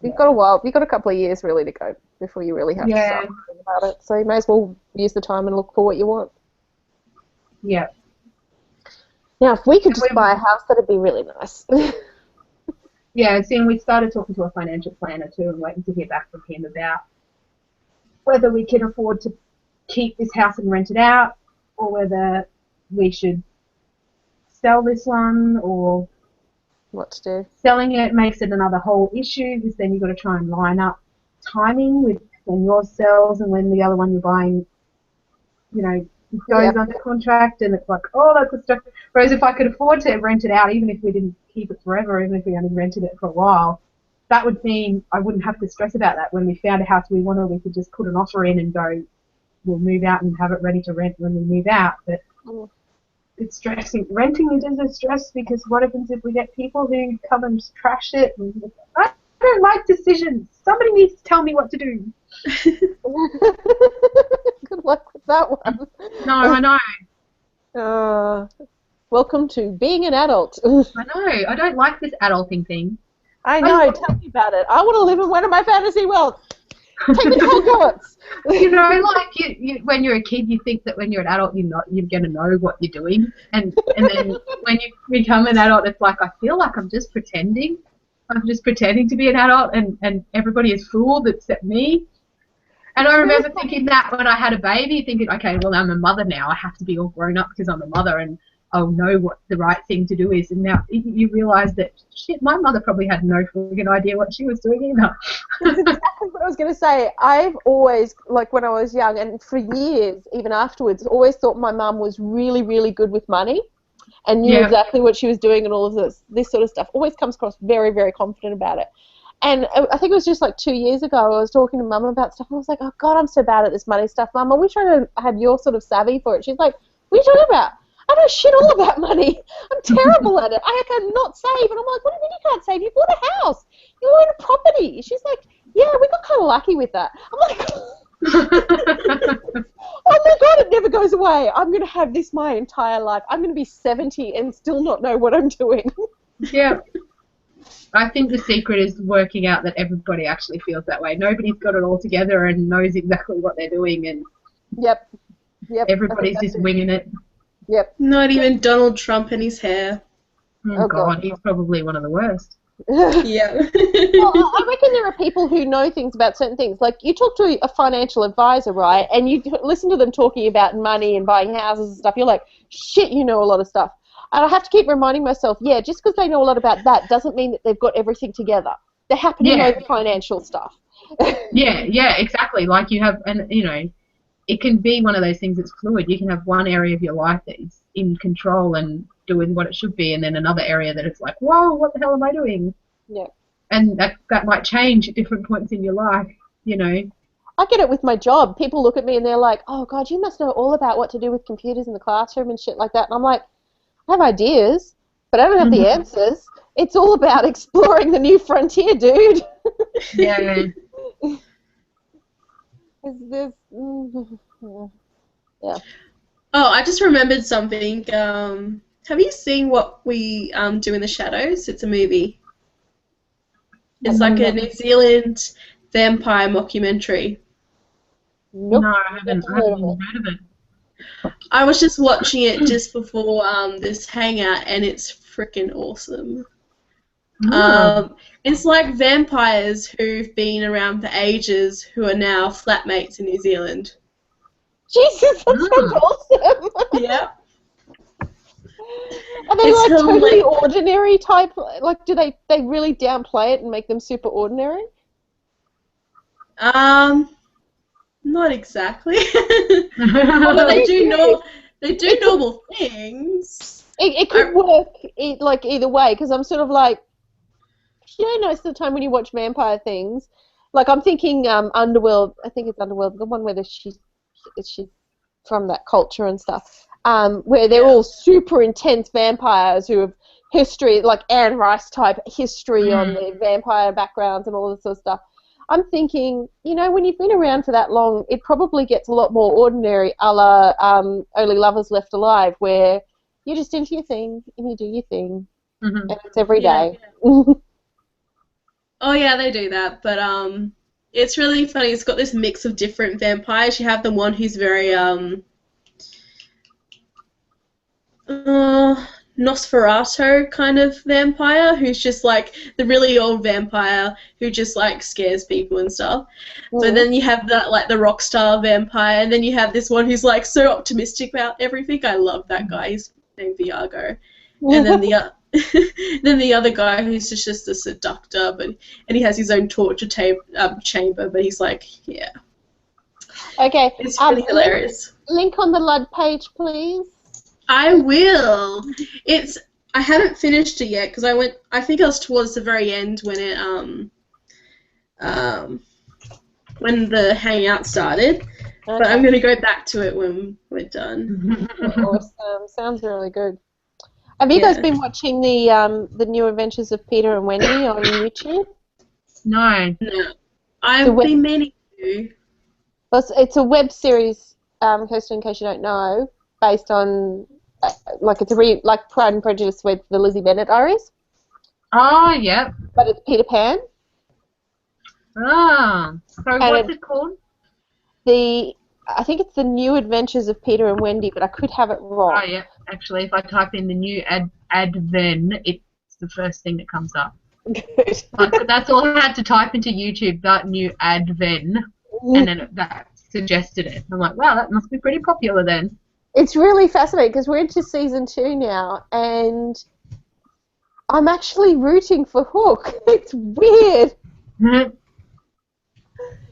You've got a while. You've got a couple of years really to go before you really have to start thinking about it. So you may as well use the time and look for what you want. Yeah. Now, if we could just buy a house, that'd be really nice. Yeah, and we started talking to a financial planner too and waiting to hear back from him about whether we can afford to keep this house and rent it out or whether we should sell this one or what to do. Selling it makes it another whole issue because then you've got to try and line up timing with when yours sells and when the other one you're buying, goes under contract, and it's like, oh, that's a stuff. Whereas if I could afford to rent it out, even if we didn't keep it forever, even if we only rented it for a while, that would mean I wouldn't have to stress about that. When we found a house we wanted, we could just put an offer in and go, we'll move out and have it ready to rent when we move out. But it's stressing. Renting it is a stress because what happens if we get people who come and trash it? And I don't like decisions. Somebody needs to tell me what to do. Good luck with that one. No, I know. Welcome to being an adult. I know. I don't like this adulting thing. I know. Tell me about it. I want to live in one of my fantasy worlds. Take me to Hogwarts. When you're a kid, you think that when you're an adult, you're going to know what you're doing, and then when you become an adult, it's like I feel like I'm just pretending. I'm just pretending to be an adult, and everybody is fooled except me. And I remember thinking that when I had a baby, thinking, okay, well, I'm a mother now. I have to be all grown up because I'm a mother, and I'll know what the right thing to do is. And now you realise that, shit, my mother probably had no friggin' idea what she was doing either. That's exactly what I was going to say. I've always, like when I was young, and for years, even afterwards, always thought my mum was really, really good with money and knew exactly what she was doing and all of this sort of stuff. Always comes across very, very confident about it. And I think it was just like 2 years ago, I was talking to Mum about stuff, and I was like, oh, God, I'm so bad at this money stuff, Mum. I wish I had your sort of savvy for it. She's like, what are you talking about? I know shit all about money. I'm terrible at it. I cannot save. And I'm like, what do you mean you can't save? You bought a house. You own a property. She's like, yeah, we got kind of lucky with that. I'm like, oh, my God, it never goes away. I'm going to have this my entire life. I'm going to be 70 and still not know what I'm doing. Yeah. I think the secret is working out that everybody actually feels that way. Nobody's got it all together and knows exactly what they're doing, and Yep. Everybody's just winging it. Yep. Not even Donald Trump and his hair. Oh, God, he's probably one of the worst. Yeah. Well, I reckon there are people who know things about certain things. Like, you talk to a financial advisor, right, and you listen to them talking about money and buying houses and stuff. You're like, shit, you know a lot of stuff. And I have to keep reminding myself, just because they know a lot about that doesn't mean that they've got everything together. They happen to know the financial stuff. Yeah, exactly. Like you have, and it can be one of those things that's fluid. You can have one area of your life that is in control and doing what it should be, and then another area that it's like, whoa, what the hell am I doing? Yeah. And that might change at different points in your life, I get it with my job. People look at me and they're like, oh, God, you must know all about what to do with computers in the classroom and shit like that. And I'm like, I have ideas, but I don't have the answers. It's all about exploring the new frontier, dude. Yeah. Yeah. Oh, I just remembered something. Have you seen What We Do in the Shadows? It's a movie. It's like a New Zealand vampire mockumentary. Nope. No, I haven't heard of it. I was just watching it just before this hangout, and it's freaking awesome. It's like vampires who've been around for ages who are now flatmates in New Zealand. Jesus, that sounds awesome. Yeah. Are they It's like totally hilarious. ordinary type? Like, do they really downplay it and make them super ordinary? Not exactly. Although they do normal things. It could work like either way, because I'm sort of like, most of the time when you watch vampire things, like I'm thinking Underworld. I think it's Underworld, the one where she's from that culture and stuff, where they're all super intense vampires who have history, like Anne Rice type history on their vampire backgrounds and all this sort of stuff. I'm thinking, when you've been around for that long, it probably gets a lot more ordinary, a la Only Lovers Left Alive, where you're just into your thing and you do your thing, and it's every day. Oh yeah, they do that, but it's really funny. It's got this mix of different vampires. You have the one who's very Nosferatu kind of vampire, who's just like the really old vampire who just like scares people and stuff. So then you have that like the rock star vampire, and then you have this one who's like so optimistic about everything. I love that guy. He's named Viago. And then the other guy who's just a seductor, and he has his own torture chamber, but he's like, yeah. Okay. It's really hilarious. Link on the LUD page, please. I will. I haven't finished it yet because I think I was towards the very end when it when the hangout started. Okay. But I'm gonna go back to it when we're done. Awesome. Sounds really good. Have you guys been watching the New Adventures of Peter and Wendy on YouTube? No. I've been meaning to. Well, it's a web series, Kirsten, in case you don't know, based on like Pride and Prejudice with the Lizzie Bennet Diaries. Oh, yep. But it's Peter Pan. Ah. So what's it called? I think it's the New Adventures of Peter and Wendy, but I could have it wrong. Oh, yeah. Actually, if I type in the new Adven, it's the first thing that comes up. Good. That's all I had to type into YouTube, that new Adven, and then that suggested it. I'm like, wow, that must be pretty popular then. It's really fascinating because we're into season 2 now, and I'm actually rooting for Hook. It's weird.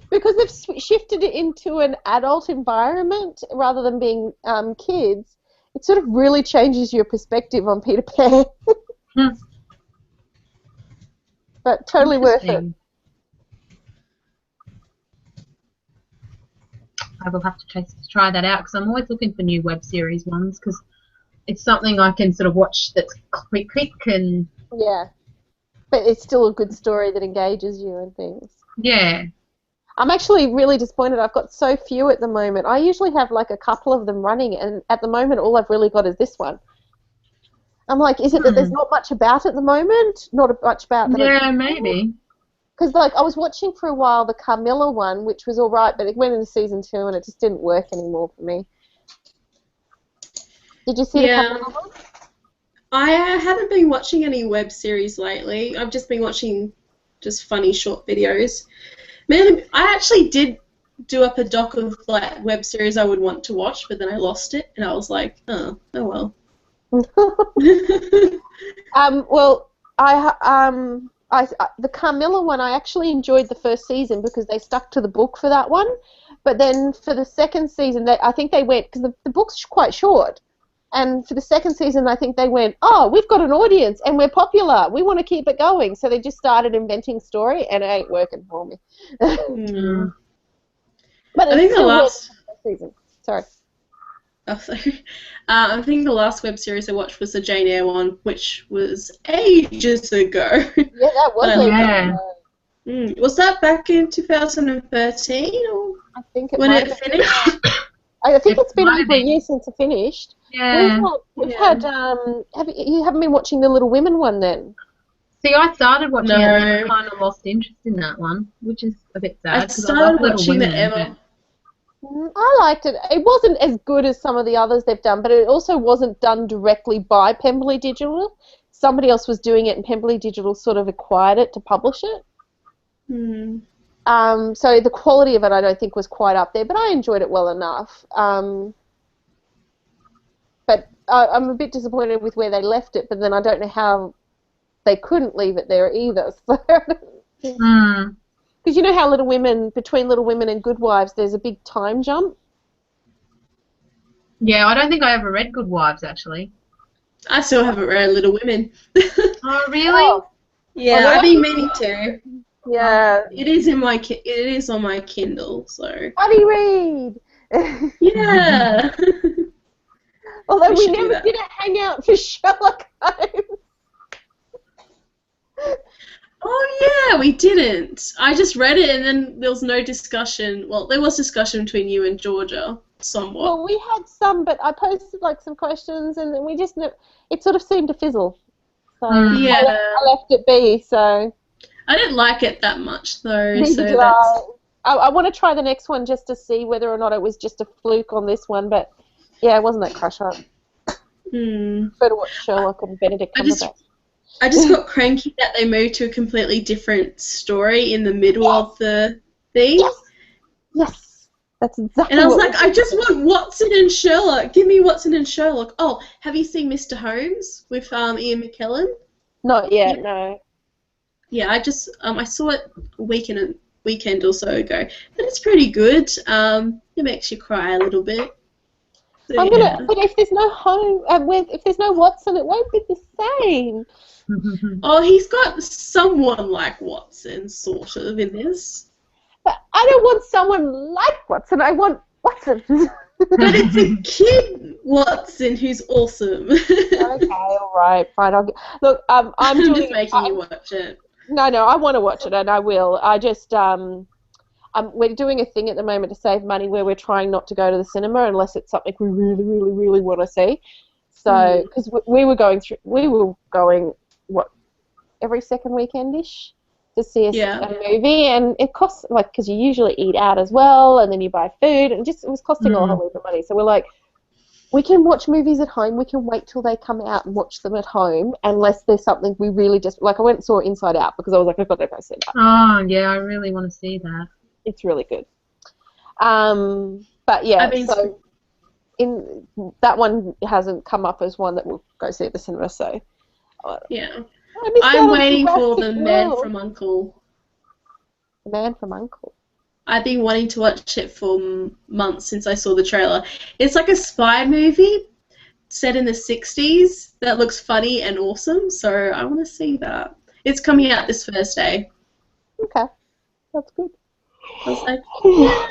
Because they've shifted it into an adult environment rather than being kids, it sort of really changes your perspective on Peter Pan. But totally worth it. I will have to try that out because I'm always looking for new web series ones because it's something I can sort of watch that's quick and... Yeah. But it's still a good story that engages you and things. Yeah. I'm actually really disappointed. I've got so few at the moment. I usually have like a couple of them running, and at the moment all I've really got is this one. I'm like, is it that there's not much about at the moment? Not much about that. Yeah, maybe. Because like I was watching for a while the Carmilla one, which was all right, but it went into season 2 and it just didn't work anymore for me. Did you see the Carmilla one? I haven't been watching any web series lately. I've just been watching just funny short videos. Man, I actually did do up a doc of like web series I would want to watch, but then I lost it, and I was like, oh well. Well, the Carmilla one, I actually enjoyed the first season because they stuck to the book for that one. But then for the second season, I think they went, because the book's quite short, and for the second season, I think they went, oh, we've got an audience and we're popular. We want to keep it going. So they just started inventing story, and it ain't working for me. But I think the last season. Sorry. Oh, sorry. I think the last web series I watched was the Jane Eyre one, which was ages ago. Yeah, that was Was that back in 2013 or I think when it finished? I think it's been over a year since it finished. Yeah. We've had you haven't been watching the Little Women one then? See, I started watching it and I kind of lost interest in that one, which is a bit sad. I started watching it ever. I liked it. It wasn't as good as some of the others they've done, but it also wasn't done directly by Pemberley Digital. Somebody else was doing it, and Pemberley Digital sort of acquired it to publish it. So the quality of it I don't think was quite up there, but I enjoyed it well enough. But I'm a bit disappointed with where they left it, but then I don't know how they couldn't leave it there either. Because Hmm. you know how between Little Women and Good Wives, there's a big time jump. Yeah, I don't think I ever read Good Wives, actually. I still haven't read Little Women. Oh, really? Oh, Yeah, well, I've been meaning to. yeah. It is it is on my Kindle, so Buddy read. yeah. Although We we should do never that. did a hangout for Sherlock Holmes. Oh yeah, we didn't. I just read it and then there was no discussion. Well, there was discussion between you and Georgia, somewhat. Well, we had some, but I posted like some questions, and then we just it sort of seemed to fizzle. So Yeah. I left it be. So I didn't like it that much though, neither so did that's I want to try the next one just to see whether or not it was just a fluke on this one, but yeah, it wasn't that crush up. Better watch Sherlock and Benedict Cumberbatch. I just got cranky that they moved to a completely different story in the middle of the thing. Yes, that's exactly. And I was what like, I just want Watson and Sherlock. Give me Watson and Sherlock. Oh, have you seen Mr. Holmes with Ian McKellen? Not yet, no. Yeah, I saw it a weekend or so ago, and it's pretty good. It makes you cry a little bit. So, yeah. But if there's no if there's no Watson, it won't be the same. Oh, he's got someone like Watson, sort of, in this. But I don't want someone like Watson. I want Watson. But it's a kid Watson who's awesome. Okay, all right, fine. Look. I'm I'm doing. just making you watch it. No, I want to watch it, and I will. I just we're doing a thing at the moment to save money where we're trying not to go to the cinema unless it's something we really, really, really want to see. So, because we were going every second weekend-ish to see a movie, and it costs because you usually eat out as well, and then you buy food, and it was costing a whole heap of money. So we're like, we can watch movies at home. We can wait till they come out and watch them at home, unless there's something we really just I went and saw Inside Out because I was like, I've got to go see that. Oh yeah, I really want to see that. It's really good. But yeah, so in that one hasn't come up as one that we'll go see at the cinema. So Yeah. I'm waiting for The Man from U.N.C.L.E. The Man from U.N.C.L.E. I've been wanting to watch it for months since I saw the trailer. It's like a spy movie set in the 60s that looks funny and awesome, so I want to see that. It's coming out this Thursday. Okay, that's good. I was like,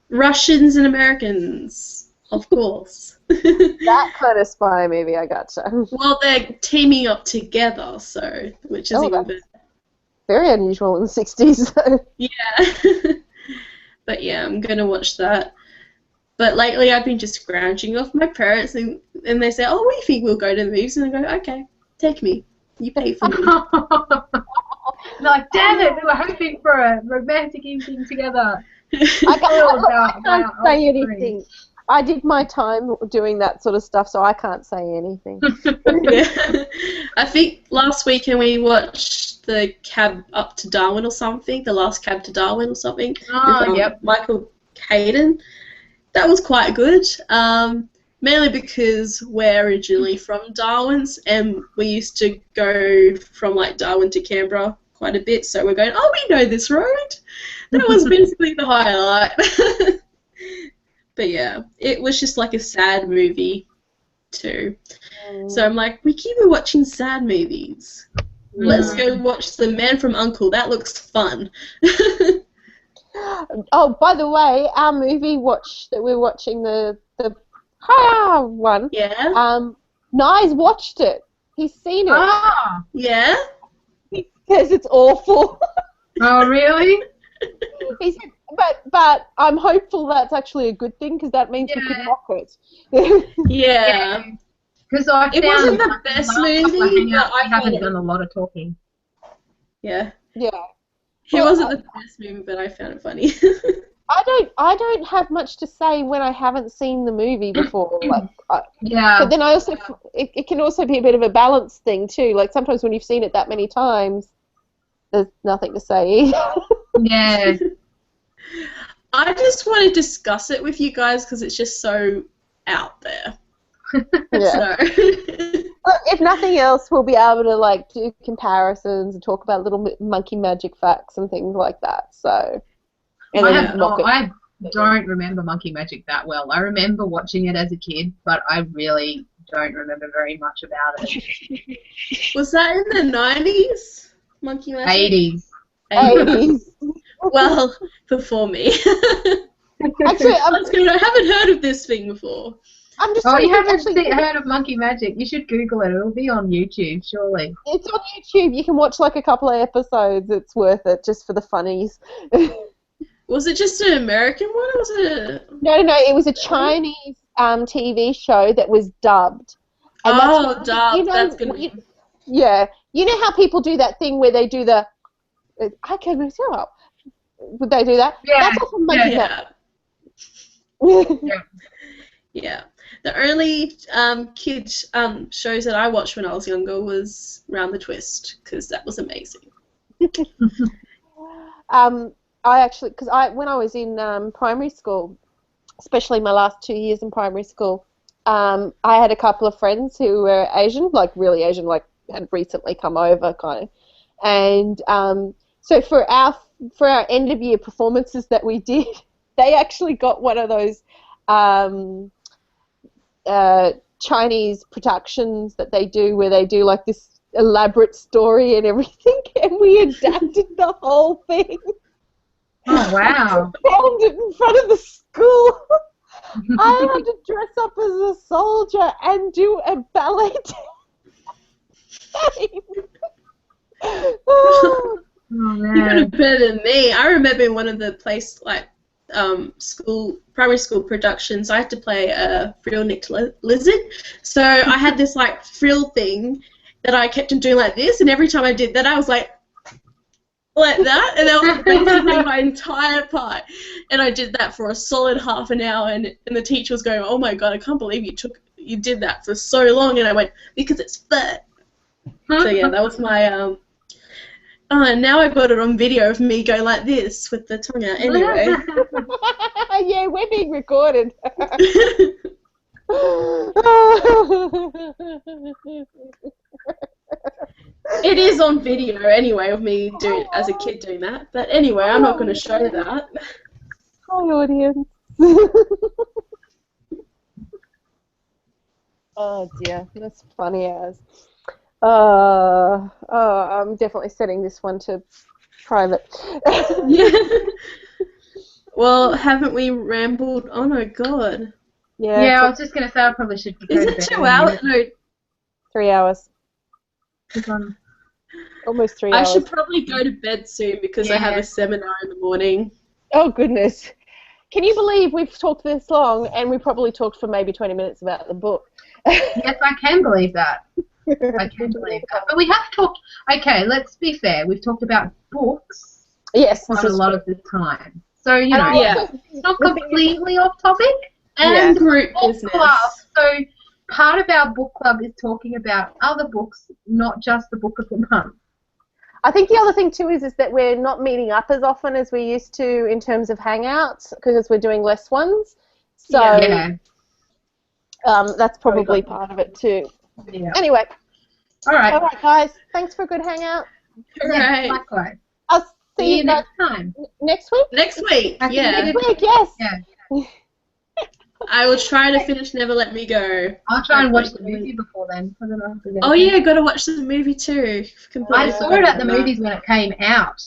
Russians and Americans, of course. That kind of spy movie, I gotcha. Well, they're teaming up together, which is even better. Very unusual in the 60s. So. Yeah. But yeah, I'm going to watch that. But lately I've been just scrounging off my parents, and they say, oh, we think we'll go to the movies. And I go, okay, take me. You pay for me. Like, damn it, we were hoping for a romantic evening together. I can't say anything. I did my time doing that sort of stuff, so I can't say anything. Yeah. I think last weekend we watched the Cab Up to Darwin or something, the last Cab to Darwin or something. Oh, with, yep. Michael Caine. That was quite good, mainly because we're originally from Darwin's, and we used to go from Darwin to Canberra quite a bit, so we're going, oh, we know this road. That was basically the highlight. But yeah, it was just like a sad movie too. So I'm like, we keep watching sad movies. Let's go watch The Man from U.N.C.L.E. That looks fun. Oh, by the way, our movie that we're watching, the one. Yeah. Nye's watched it. He's seen it. Ah, Yeah. He says it's awful. oh, really? He said, but I'm hopeful that's actually a good thing because that means we can mock it. Yeah. Because I It wasn't the best movie, but I haven't done a lot of talking. Yeah. Yeah. It wasn't the best movie, but I found it funny. I don't have much to say when I haven't seen the movie before. Yeah. But then I also it can also be a bit of a balance thing too. Like sometimes when you've seen it that many times, there's nothing to say either. Yeah. I just want to discuss it with you guys because it's just so out there. Yeah. So. Look, if nothing else, we'll be able to like do comparisons and talk about little monkey magic facts and things like that. So, and then mock it. I don't remember Monkey Magic that well. I remember watching it as a kid, but I really don't remember very much about it. Was that in the 90s? Monkey Magic? 80s. 80s. Well, before me. Actually, I haven't heard of this thing before. I'm just Oh, trying you to think, haven't actually, heard of Monkey Magic? You should Google it. It'll be on YouTube, surely. it's on YouTube. You can watch like a couple of episodes. It's worth it just for the funnies. Was it just an American one, or was it? No, it was a Chinese TV show that was dubbed. And dubbed. you know, That's good. Yeah, you know how people do that thing where they do the I can mess you up. Would they do that? Yeah, That's also making Yeah. that. Yeah. The only kids shows that I watched when I was younger was Round the Twist, because that was amazing. I actually, because when I was in primary school, especially my last 2 years in primary school, I had a couple of friends who were Asian, like really Asian, like had recently come over, kind of, and so for our end of year performances that we did, they actually got one of those Chinese productions that they do where they do like this elaborate story and everything, and we adapted the whole thing. Oh, wow. Filmed it in front of the school. I had to dress up as a soldier and do a ballet thing. Oh, You could man. have better than me. I remember in one of the primary school productions, I had to play a frill-necked lizard. So I had this like frill thing that I kept on doing like this, and every time I did that, I was like that, and that was basically my entire part. And I did that for a solid half an hour, and the teacher was going, "Oh my god, I can't believe you did that for so long." And I went, "Because it's fun." So yeah, that was my Oh, and now I've got it on video of me going like this with the tongue out. Anyway. Yeah, we're being recorded. It is on video anyway of me as a kid doing that. But anyway, I'm not going to show that. Hi, audience. Oh dear, that's funny as. I'm definitely setting this one to private. Yeah. Well, haven't we rambled? Oh my god. Yeah, I was just going to say I probably should go Is to it bed 2 in a hours? minute. No, 3 hours. Because I'm- Almost 3 I hours. should probably go to bed soon because I have Yeah. a seminar in the morning. Oh goodness. Can you believe we've talked this long and we probably talked for maybe 20 minutes about the book? Yes, I can believe that. I can believe that. But we have talked, okay, let's be fair, we've talked about books Yes, quite this a is lot of the time. So, you know, Yeah. it's not completely off topic. And Yeah. group Book business. club. So part of our book club is talking about other books, not just the book of the month. I think the other thing too is that we're not meeting up as often as we used to in terms of hangouts because we're doing less ones. So Yeah. that's probably part of it too. Yeah. Anyway, All right. all right, guys. Thanks for a good hangout. All Yeah, right. likewise. I'll See see you you guys next time. next week. Next week, I think yeah. we Next week, yes. Yeah. I will try to finish Never Let Me Go. I'll try and watch the movie before then. I don't know if we're Oh gonna- yeah, got to watch the movie too. Completely I saw forgot it at the about that. movies when it came out.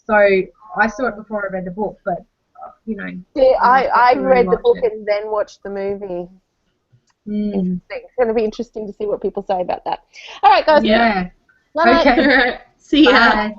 So I saw it before I read the book, but, you know. See, I I'll read the watch book it. and then watched the movie. Mm, It's going to be interesting to see what people say about that. All right, guys. Yeah. yeah. Night-night. Okay. All right. See ya. Bye.